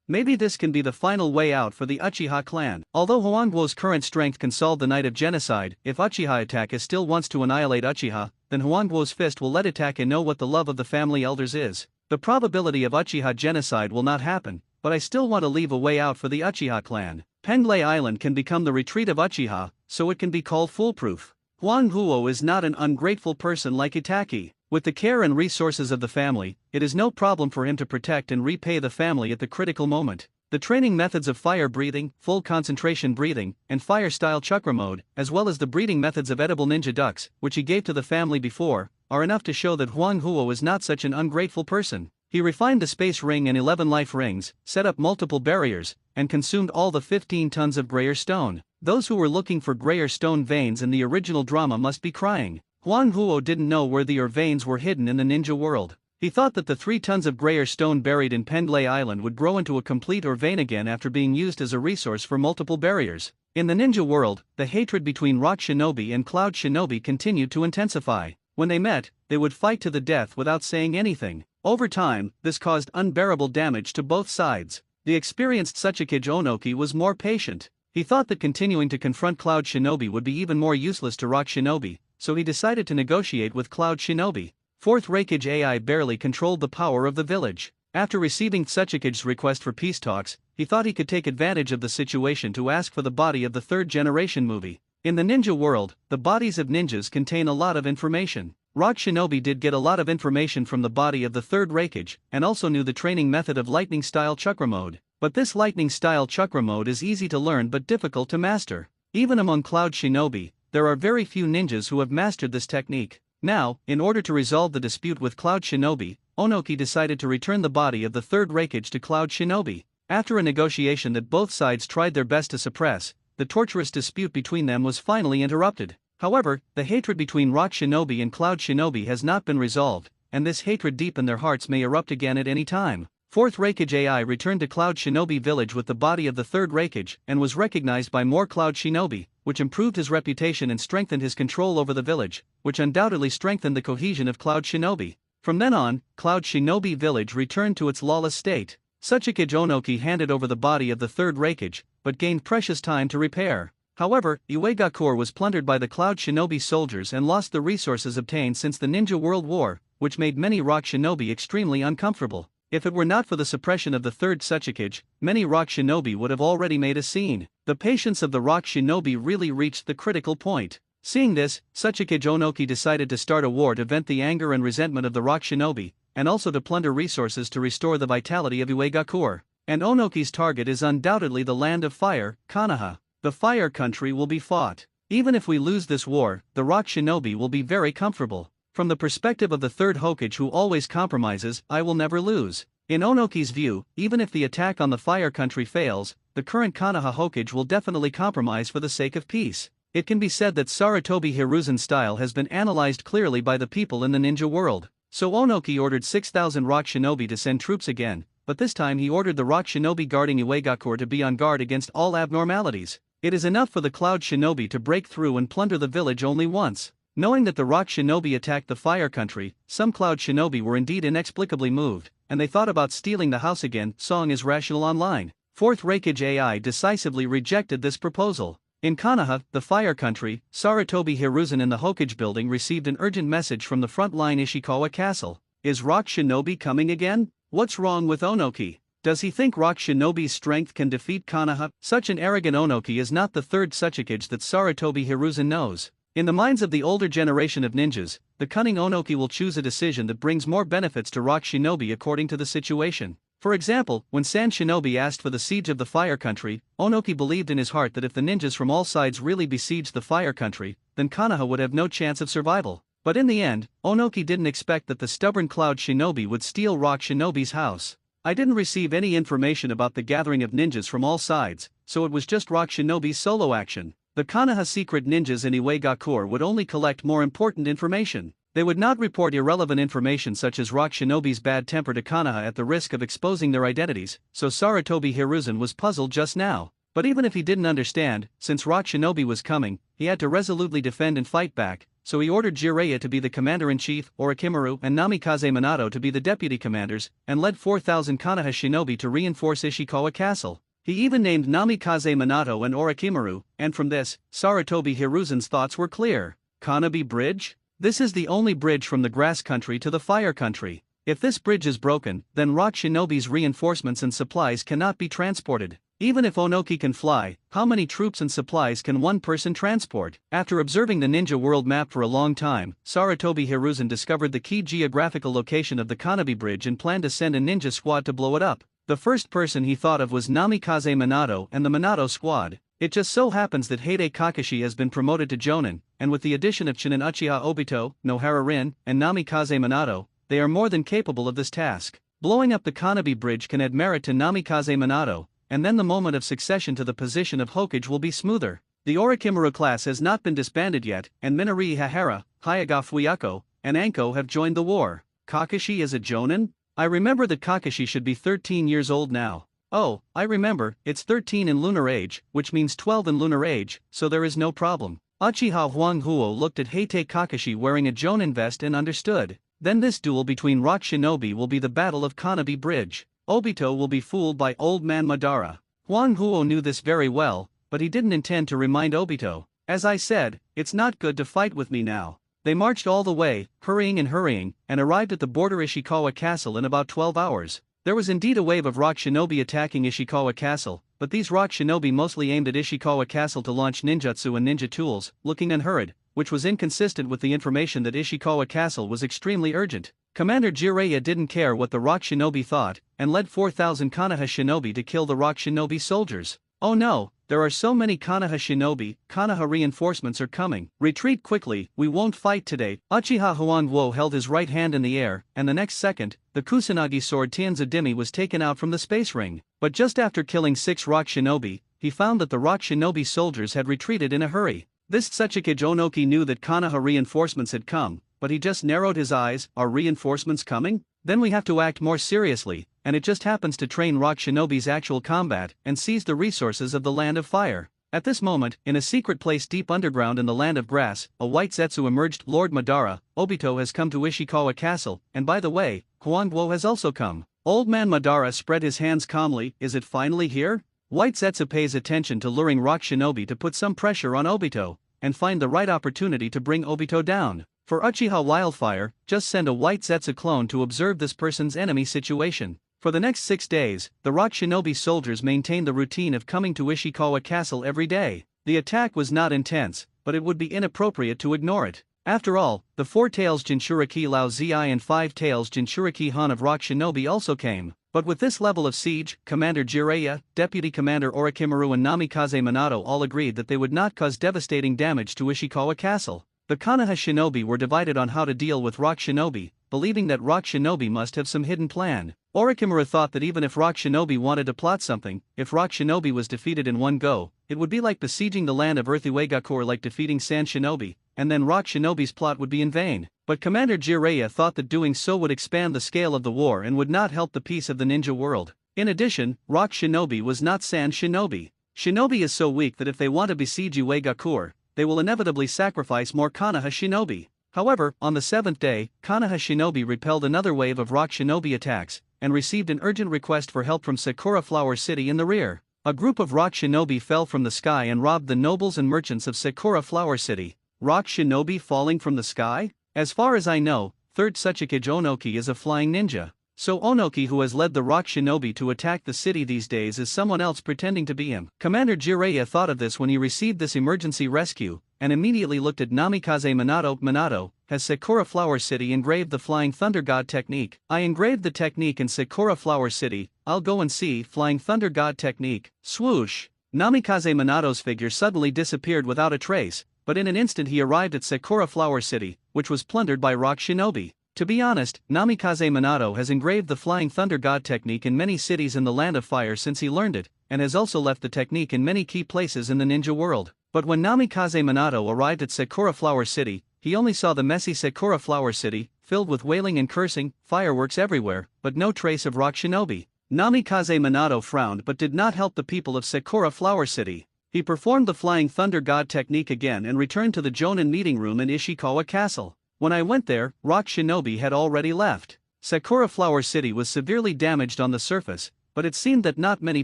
Maybe this can be the final way out for the Uchiha clan. Although Huangguo's current strength can solve the Night of Genocide, if Uchiha Itake still wants to annihilate Uchiha, then Huangguo's fist will let Itake know what the love of the family elders is. The probability of Uchiha genocide will not happen, but I still want to leave a way out for the Uchiha clan. Pendlay Island can become the retreat of Uchiha, so it can be called foolproof. Huang Huo is not an ungrateful person like Itake. With the care and resources of the family, it is no problem for him to protect and repay the family at the critical moment. The training methods of fire breathing, full concentration breathing, and fire-style chakra mode, as well as the breeding methods of edible ninja ducks, which he gave to the family before, are enough to show that Huang Huo is not such an ungrateful person. He refined the space ring and 11 life rings, set up multiple barriers, and consumed all the 15 tons of grayer stone. Those who were looking for grayer stone veins in the original drama must be crying. Huang Huo didn't know where the veins were hidden in the ninja world. He thought that the 3 tons of grayer stone buried in Pendlay Island would grow into a complete vein again after being used as a resource for multiple barriers. In the ninja world, the hatred between Rock Shinobi and Cloud Shinobi continued to intensify. When they met, they would fight to the death without saying anything. Over time, this caused unbearable damage to both sides. The experienced Tsuchikage Onoki was more patient. He thought that continuing to confront Cloud Shinobi would be even more useless to Rock Shinobi, so he decided to negotiate with Cloud Shinobi. Fourth Reikage AI barely controlled the power of the village. After receiving Tsuchikage's request for peace talks, he thought he could take advantage of the situation to ask for the body of the third generation movie. In the ninja world, the bodies of ninjas contain a lot of information. Rock Shinobi did get a lot of information from the body of the third Reikage, and also knew the training method of lightning style chakra mode. But this lightning style chakra mode is easy to learn but difficult to master. Even among Cloud Shinobi, there are very few ninjas who have mastered this technique. Now, in order to resolve the dispute with Cloud Shinobi, Onoki decided to return the body of the third Reikage to Cloud Shinobi. After a negotiation that both sides tried their best to suppress, the torturous dispute between them was finally interrupted. However, the hatred between Rock Shinobi and Cloud Shinobi has not been resolved, and this hatred deep in their hearts may erupt again at any time. Fourth Reikage AI returned to Cloud Shinobi village with the body of the third Reikage and was recognized by more Cloud Shinobi, which improved his reputation and strengthened his control over the village, which undoubtedly strengthened the cohesion of Cloud Shinobi. From then on, Cloud Shinobi village returned to its lawless state. Tsuchikage Onoki handed over the body of the third Reikage, but gained precious time to repair. However, Uegakure was plundered by the Cloud Shinobi soldiers and lost the resources obtained since the Ninja World War, which made many Rock Shinobi extremely uncomfortable. If it were not for the suppression of the third Suchikage, many rock shinobi would have already made a scene. The patience of the rock shinobi really reached the critical point. Seeing this, Suchikage Onoki decided to start a war to vent the anger and resentment of the rock shinobi, and also to plunder resources to restore the vitality of Uegakure. And Onoki's target is undoubtedly the land of fire, Konoha. The fire country will be fought. Even if we lose this war, the rock shinobi will be very comfortable. From the perspective of the third Hokage who always compromises, I will never lose. In Onoki's view, even if the attack on the fire country fails, the current Konoha Hokage will definitely compromise for the sake of peace. It can be said that Sarutobi Hiruzen's style has been analyzed clearly by the people in the ninja world. So Onoki ordered 6,000 rock shinobi to send troops again, but this time he ordered the rock shinobi guarding Uegakure to be on guard against all abnormalities. It is enough for the cloud shinobi to break through and plunder the village only once. Knowing that the rock shinobi attacked the fire country, some cloud shinobi were indeed inexplicably moved, and they thought about stealing the house again. Song is rational online. Fourth Reikage AI decisively rejected this proposal. In Konoha, the fire country, Sarutobi Hiruzen in the Hokage building received an urgent message from the front line Ishikawa Castle. Is rock shinobi coming again? What's wrong with Onoki? Does he think rock shinobi's strength can defeat Konoha? Such an arrogant Onoki is not the third Suchikage that Sarutobi Hiruzen knows. In the minds of the older generation of ninjas, the cunning Onoki will choose a decision that brings more benefits to rock shinobi according to the situation. For example, when Sand Shinobi asked for the siege of the fire country, Onoki believed in his heart that if the ninjas from all sides really besieged the fire country, then Konoha would have no chance of survival. But in the end, Onoki didn't expect that the stubborn cloud shinobi would steal rock shinobi's house. I didn't receive any information about the gathering of ninjas from all sides, so it was just rock shinobi's solo action. The Konoha secret ninjas in Uegakure would only collect more important information. They would not report irrelevant information such as rock shinobi's bad temper to Konoha at the risk of exposing their identities, so Sarutobi Hiruzen was puzzled just now. But even if he didn't understand, since rock shinobi was coming, he had to resolutely defend and fight back, so he ordered Jiraiya to be the commander-in-chief, Orochimaru and Namikaze Minato to be the deputy commanders, and led 4,000 Konoha shinobi to reinforce Ishikawa Castle. He even named Namikaze Minato and Orochimaru, and from this, Sarutobi Hiruzen's thoughts were clear. Konobi Bridge? This is the only bridge from the grass country to the fire country. If this bridge is broken, then rock shinobi's reinforcements and supplies cannot be transported. Even if Onoki can fly, how many troops and supplies can one person transport? After observing the ninja world map for a long time, Sarutobi Hiruzen discovered the key geographical location of the Konobi Bridge and planned to send a ninja squad to blow it up. The first person he thought of was Namikaze Minato and the Minato squad. It just so happens that Heide Kakashi has been promoted to Jonin, and with the addition of Chunin Uchiha Obito, Nohara Rin, and Namikaze Minato, they are more than capable of this task. Blowing up the Konobi Bridge can add merit to Namikaze Minato, and then the moment of succession to the position of Hokage will be smoother. The Orochimaru class has not been disbanded yet, and Minari Hahara, Hyaga Fuyako, and Anko have joined the war. Kakashi is a Jonin? I remember that Kakashi should be 13 years old now. Oh, I remember, it's 13 in lunar age, which means 12 in lunar age, so there is no problem. Uchiha Huanghuo looked at Heite Kakashi wearing a Jonin vest and understood. Then this duel between rock shinobi will be the Battle of Konobi Bridge. Obito will be fooled by Old Man Madara. Huanghuo knew this very well, but he didn't intend to remind Obito. As I said, it's not good to fight with me now. They marched all the way, hurrying, and arrived at the border Ishikawa Castle in about 12 hours. There was indeed a wave of rock shinobi attacking Ishikawa Castle, but these rock shinobi mostly aimed at Ishikawa Castle to launch ninjutsu and ninja tools, looking unhurried, which was inconsistent with the information that Ishikawa Castle was extremely urgent. Commander Jiraiya didn't care what the rock shinobi thought, and led 4,000 Konoha shinobi to kill the rock shinobi soldiers. Oh no, there are so many Konoha shinobi, Konoha reinforcements are coming. Retreat quickly, we won't fight today. Uchiha Huanghuo held his right hand in the air, and the next second, the Kusanagi sword Tianzadimi was taken out from the space ring. But just after killing 6 rock shinobi, he found that the rock shinobi soldiers had retreated in a hurry. This Tsuchikage Onoki knew that Konoha reinforcements had come, but he just narrowed his eyes. Are reinforcements coming? Then we have to act more seriously, and it just happens to train rock shinobi's actual combat and seize the resources of the land of fire. At this moment, in a secret place deep underground in the land of grass, a white Zetsu emerged. Lord Madara, Obito has come to Ishikawa Castle, and by the way, Huanghuo has also come. Old Man Madara spread his hands calmly. Is it finally here? White Zetsu pays attention to luring rock shinobi to put some pressure on Obito, and find the right opportunity to bring Obito down. For Uchiha Wildfire, just send a white Zetsu clone to observe this person's enemy situation. For the next 6 days, the rock shinobi soldiers maintained the routine of coming to Ishikawa Castle every day. The attack was not intense, but it would be inappropriate to ignore it. After all, the 4 tails Jinchuriki Lao Zi and 5 tails Jinchuriki Han of rock shinobi also came. But with this level of siege, Commander Jiraiya, Deputy Commander Orochimaru and Namikaze Minato all agreed that they would not cause devastating damage to Ishikawa Castle. The Konoha shinobi were divided on how to deal with rock shinobi, believing that rock shinobi must have some hidden plan. Orochimaru thought that even if rock shinobi wanted to plot something, if rock shinobi was defeated in one go, it would be like besieging the land of Earth Iwagakure like defeating sand shinobi, and then rock shinobi's plot would be in vain. But Commander Jiraiya thought that doing so would expand the scale of the war and would not help the peace of the ninja world. In addition, rock shinobi was not sand shinobi. Shinobi is so weak that if they want to besiege Iwagakure, they will inevitably sacrifice more Konoha shinobi. However, on the 7th day, Konoha shinobi repelled another wave of rock shinobi attacks, and received an urgent request for help from Sakura Flower City in the rear. A group of rock shinobi fell from the sky and robbed the nobles and merchants of Sakura Flower City. Rock shinobi falling from the sky? As far as I know, 3rd Tsuchikage Onoki is a flying ninja. So Onoki, who has led the rock shinobi to attack the city these days, is someone else pretending to be him. Commander Jiraiya thought of this when he received this emergency rescue, and immediately looked at Namikaze Minato. Minato, has Sakura Flower City engraved the Flying Thunder God technique? I engraved the technique in Sakura Flower City. I'll go and see. Flying Thunder God technique. Swoosh! Namikaze Minato's figure suddenly disappeared without a trace, but in an instant he arrived at Sakura Flower City, which was plundered by rock shinobi. To be honest, Namikaze Minato has engraved the Flying Thunder God technique in many cities in the Land of Fire since he learned it, and has also left the technique in many key places in the ninja world. But when Namikaze Minato arrived at Sakura Flower City, he only saw the messy Sakura Flower City, filled with wailing and cursing, fireworks everywhere, but no trace of rock shinobi. Namikaze Minato frowned but did not help the people of Sakura Flower City. He performed the Flying Thunder God technique again and returned to the Jonin meeting room in Ishikawa Castle. When I went there, rock shinobi had already left. Sakura Flower City was severely damaged on the surface, but it seemed that not many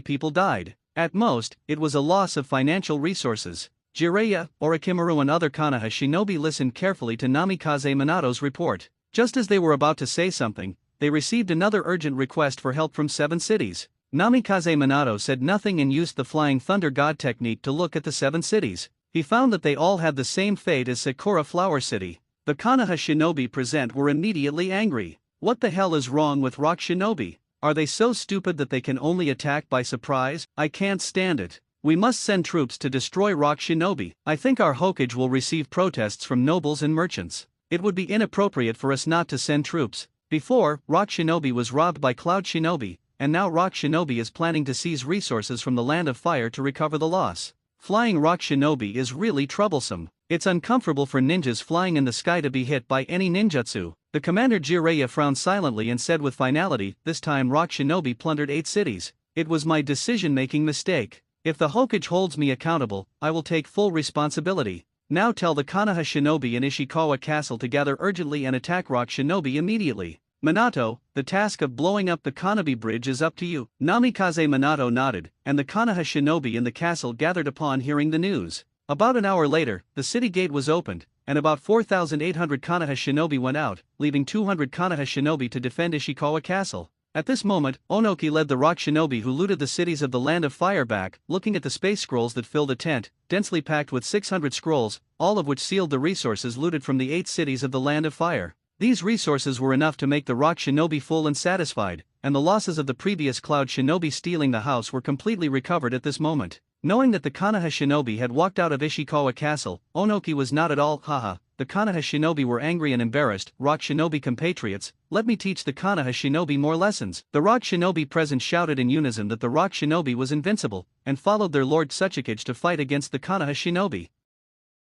people died. At most, it was a loss of financial resources. Jiraiya, Orochimaru and other Konoha shinobi listened carefully to Namikaze Minato's report. Just as they were about to say something, they received another urgent request for help from 7 cities. Namikaze Minato said nothing and used the Flying Thunder God technique to look at the 7 cities. He found that they all had the same fate as Sakura Flower City. The Konoha shinobi present were immediately angry. What the hell is wrong with rock shinobi? Are they so stupid that they can only attack by surprise? I can't stand it. We must send troops to destroy rock shinobi. I think our Hokage will receive protests from nobles and merchants. It would be inappropriate for us not to send troops. Before, rock shinobi was robbed by cloud shinobi, and now rock shinobi is planning to seize resources from the Land of Fire to recover the loss. Flying rock shinobi is really troublesome. It's uncomfortable for ninjas flying in the sky to be hit by any ninjutsu. The Commander Jiraiya frowned silently and said with finality, this time rock shinobi plundered 8 cities. It was my decision-making mistake. If the Hokage holds me accountable, I will take full responsibility. Now tell the Konoha shinobi in Ishikawa Castle to gather urgently and attack rock shinobi immediately. Minato, the task of blowing up the Konobi Bridge is up to you. Namikaze Minato nodded, and the Konoha shinobi in the castle gathered upon hearing the news. About an hour later, the city gate was opened, and about 4,800 Konoha shinobi went out, leaving 200 Konoha shinobi to defend Ishikawa Castle. At this moment, Onoki led the rock shinobi who looted the cities of the Land of Fire back, looking at the space scrolls that filled a tent, densely packed with 600 scrolls, all of which sealed the resources looted from the 8 cities of the Land of Fire. These resources were enough to make the rock shinobi full and satisfied, and the losses of the previous cloud shinobi stealing the house were completely recovered at this moment. Knowing that the Konoha shinobi had walked out of Ishikawa Castle, Onoki was not at all haha. The Konoha shinobi were angry and embarrassed. Rock shinobi compatriots, let me teach the Konoha shinobi more lessons. The rock shinobi present shouted in unison that the rock shinobi was invincible, and followed their lord Tsuchikage to fight against the Konoha shinobi.